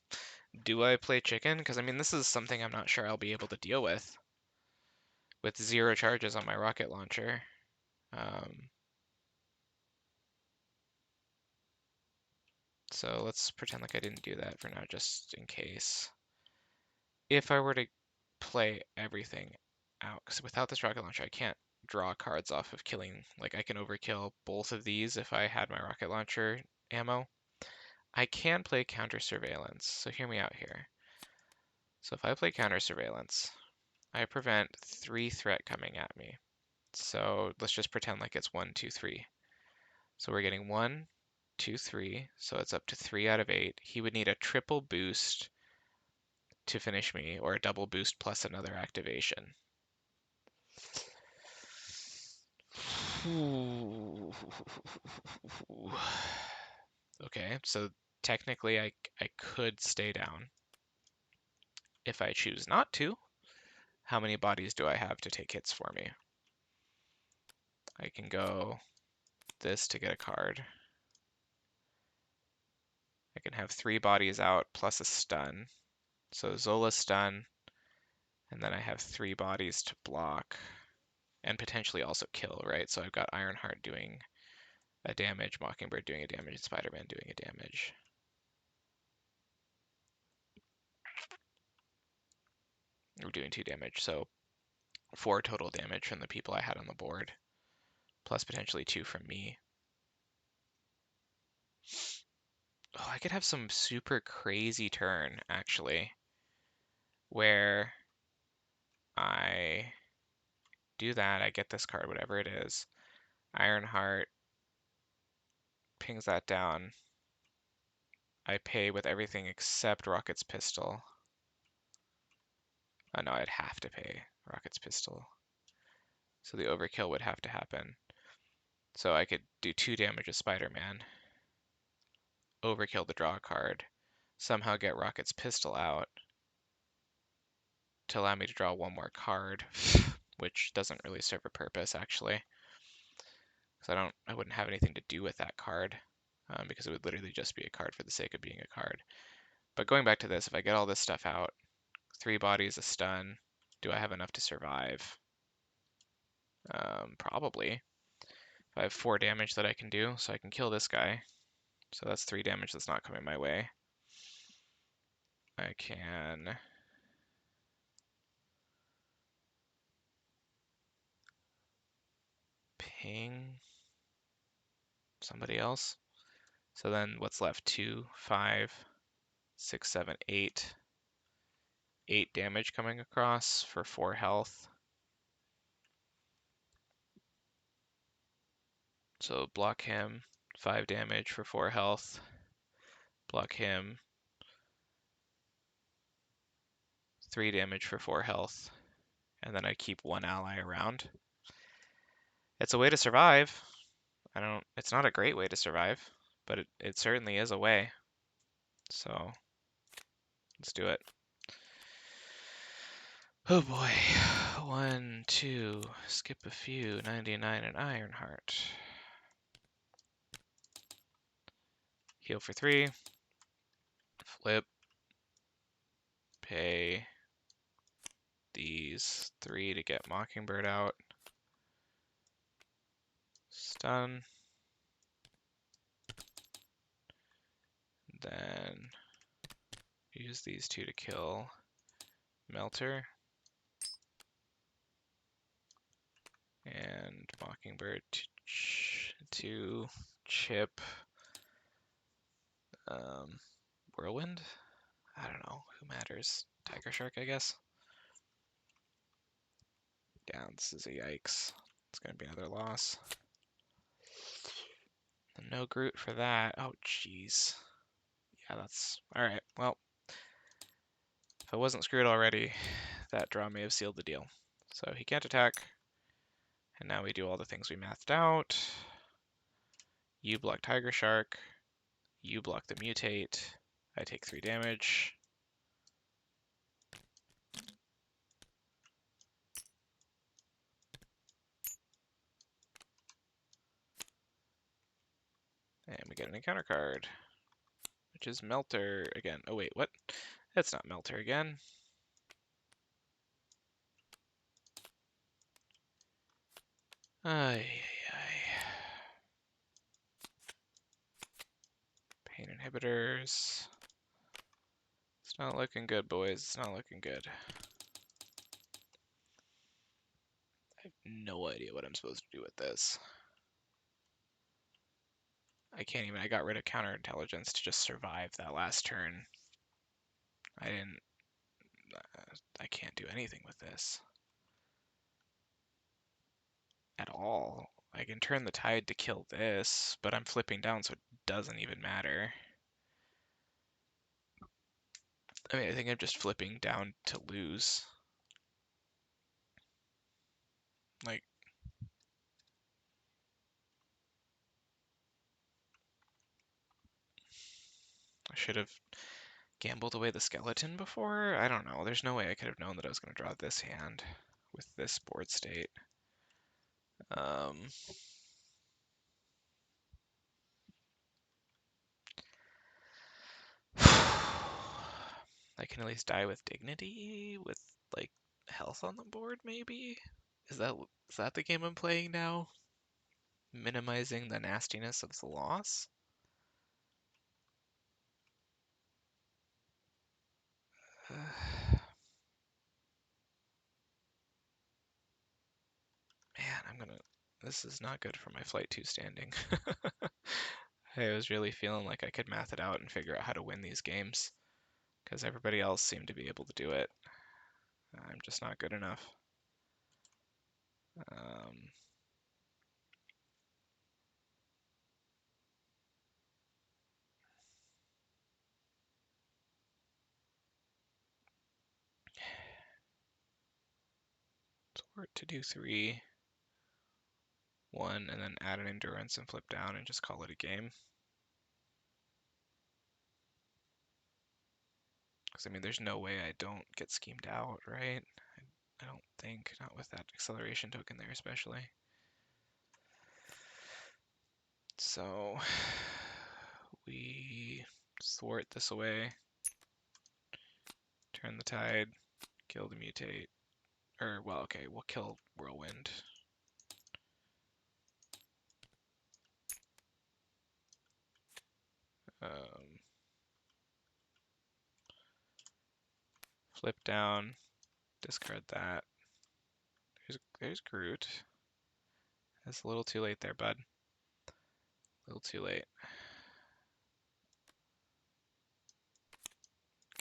Do I play chicken? Because, I mean, this is something I'm not sure I'll be able to deal with 0 charges on my rocket launcher. So let's pretend like I didn't do that for now, just in case. If I were to play everything out, because without this rocket launcher, I can't draw cards off of killing. Like, I can overkill both of these if I had my rocket launcher ammo. I can play counter surveillance, so hear me out here. So if I play counter surveillance, I prevent 3 threat coming at me. So let's just pretend like it's 1, 2, 3. So we're getting 1, 2, 3. So it's up to 3 out of 8. He would need a triple boost to finish me, or a double boost plus another activation. Okay, so technically I could stay down. If I choose not to, how many bodies do I have to take hits for me? I can go this to get a card. I can have 3 bodies out plus a stun. So Zola stun, and then I have 3 bodies to block, and potentially also kill, right? So I've got Ironheart doing a damage, Mockingbird doing a damage, and Spider-Man doing a damage. We're doing 2 damage, so 4 total damage from the people I had on the board, plus potentially 2 from me. Oh, I could have some super crazy turn, actually, where I do that, I get this card, whatever it is. Ironheart pings that down. I pay with everything except Rocket's Pistol. Oh no, I'd have to pay Rocket's Pistol. So the overkill would have to happen. So I could do 2 damage with Spider-Man, overkill the draw card, somehow get Rocket's Pistol out to allow me to draw 1 more card, which doesn't really serve a purpose actually. Because I wouldn't have anything to do with that card, because it would literally just be a card for the sake of being a card. But going back to this, if I get all this stuff out, 3 bodies, a stun, do I have enough to survive? Probably. I have 4 damage that I can do, so I can kill this guy. So that's 3 damage that's not coming my way. I can ping somebody else. So then what's left? 2, 5, 6, 7, 8. 8 damage coming across for 4 health. So block him, 5 damage for 4 health. Block him, 3 damage for 4 health. And then I keep 1 ally around. It's a way to survive. It's not a great way to survive, but it certainly is a way. So let's do it. Oh boy. 1, 2, skip a few, 99 and Ironheart. Heal for 3. Flip. Pay these 3 to get Mockingbird out. Stun. Then use these 2 to kill Melter. And Mockingbird to chip Whirlwind? I don't know. Who matters? Tiger Shark, I guess. Yeah, this is a yikes. It's going to be another loss. No Groot for that. Oh, jeez. Yeah, that's... Alright, well. If I wasn't screwed already, that draw may have sealed the deal. So he can't attack. And now we do all the things we mathed out. You block Tiger Shark. You block the mutate. I take 3 damage. And we get an encounter card, which is Melter again. Oh wait, what? That's not Melter again. Ay, ay, ay. Pain inhibitors. It's not looking good, boys. It's not looking good. I have no idea what I'm supposed to do with this. I can't even. I got rid of counterintelligence to just survive that last turn. I didn't. I can't do anything with this at all. I can turn the tide to kill this, but I'm flipping down, so it doesn't even matter. I mean, I think I'm just flipping down to lose. Like, I should have gambled away the skeleton before? I don't know. There's no way I could have known that I was going to draw this hand with this board state. I can at least die with dignity, with like health on the board, maybe? Is that is that the game I'm playing now? Minimizing the nastiness of the loss? Man, this is not good for my Flight 2 standing. I was really feeling like I could math it out and figure out how to win these games, because everybody else seemed to be able to do it. I'm just not good enough. Um, Sort to do 3, 1, and then add an endurance and flip down and just call it a game. Because, I mean, there's no way I don't get schemed out, right? I don't think, not with that acceleration token there especially. So, we thwart this away, turn the tide, kill the mutate, or, well, okay, we'll kill Whirlwind. Um, flip down, discard that. There's Groot. That's a little too late there, bud. A little too late.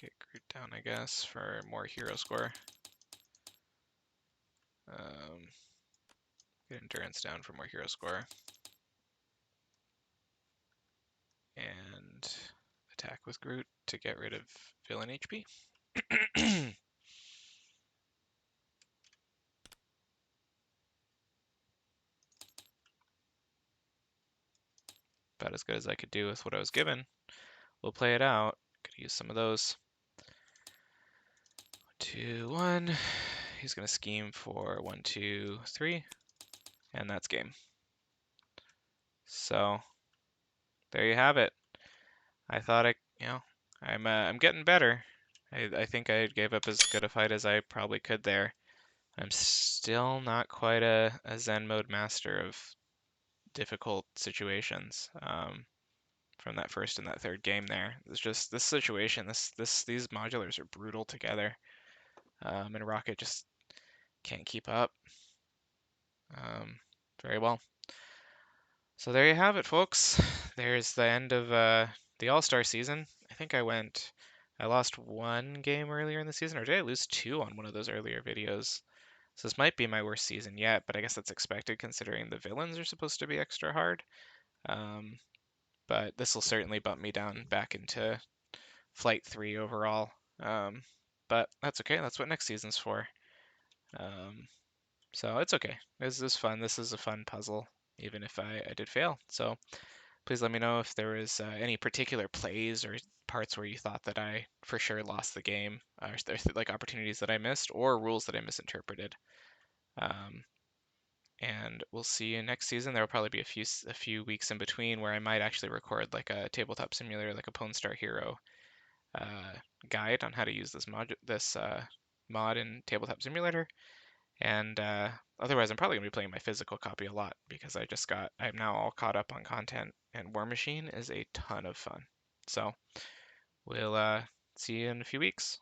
Get Groot down, I guess, for more hero score. Get endurance down for more hero score. And attack with Groot to get rid of villain HP. About as good as I could do with what I was given. We'll play it out. Could use some of those. 2, 1. He's gonna scheme for 1, 2, 3, and that's game. So there you have it. I thought I'm getting better. I think I gave up as good a fight as I probably could there. I'm still not quite a Zen mode master of difficult situations. From that first and that third game there. It's just this situation, these modulars are brutal together. And Rocket just can't keep up very well. So there you have it, folks. There's the end of the All-Star season. I lost 1 game earlier in the season, or did I lose 2 on one of those earlier videos? So this might be my worst season yet, but I guess that's expected considering the villains are supposed to be extra hard. But this will certainly bump me down back into Flight 3 overall. But that's okay. That's what next season's for. So it's okay. This is fun. This is a fun puzzle, even if I did fail. So please let me know if there was any particular plays or parts where you thought that I for sure lost the game, or like opportunities that I missed, or rules that I misinterpreted. And we'll see you next season. There will probably be a few weeks in between where I might actually record like a tabletop simulator, like a Pwn Star Hero guide on how to use this mod in Tabletop Simulator. And otherwise, I'm probably gonna be playing my physical copy a lot because I'm now all caught up on content, and War Machine is a ton of fun. So we'll see you in a few weeks.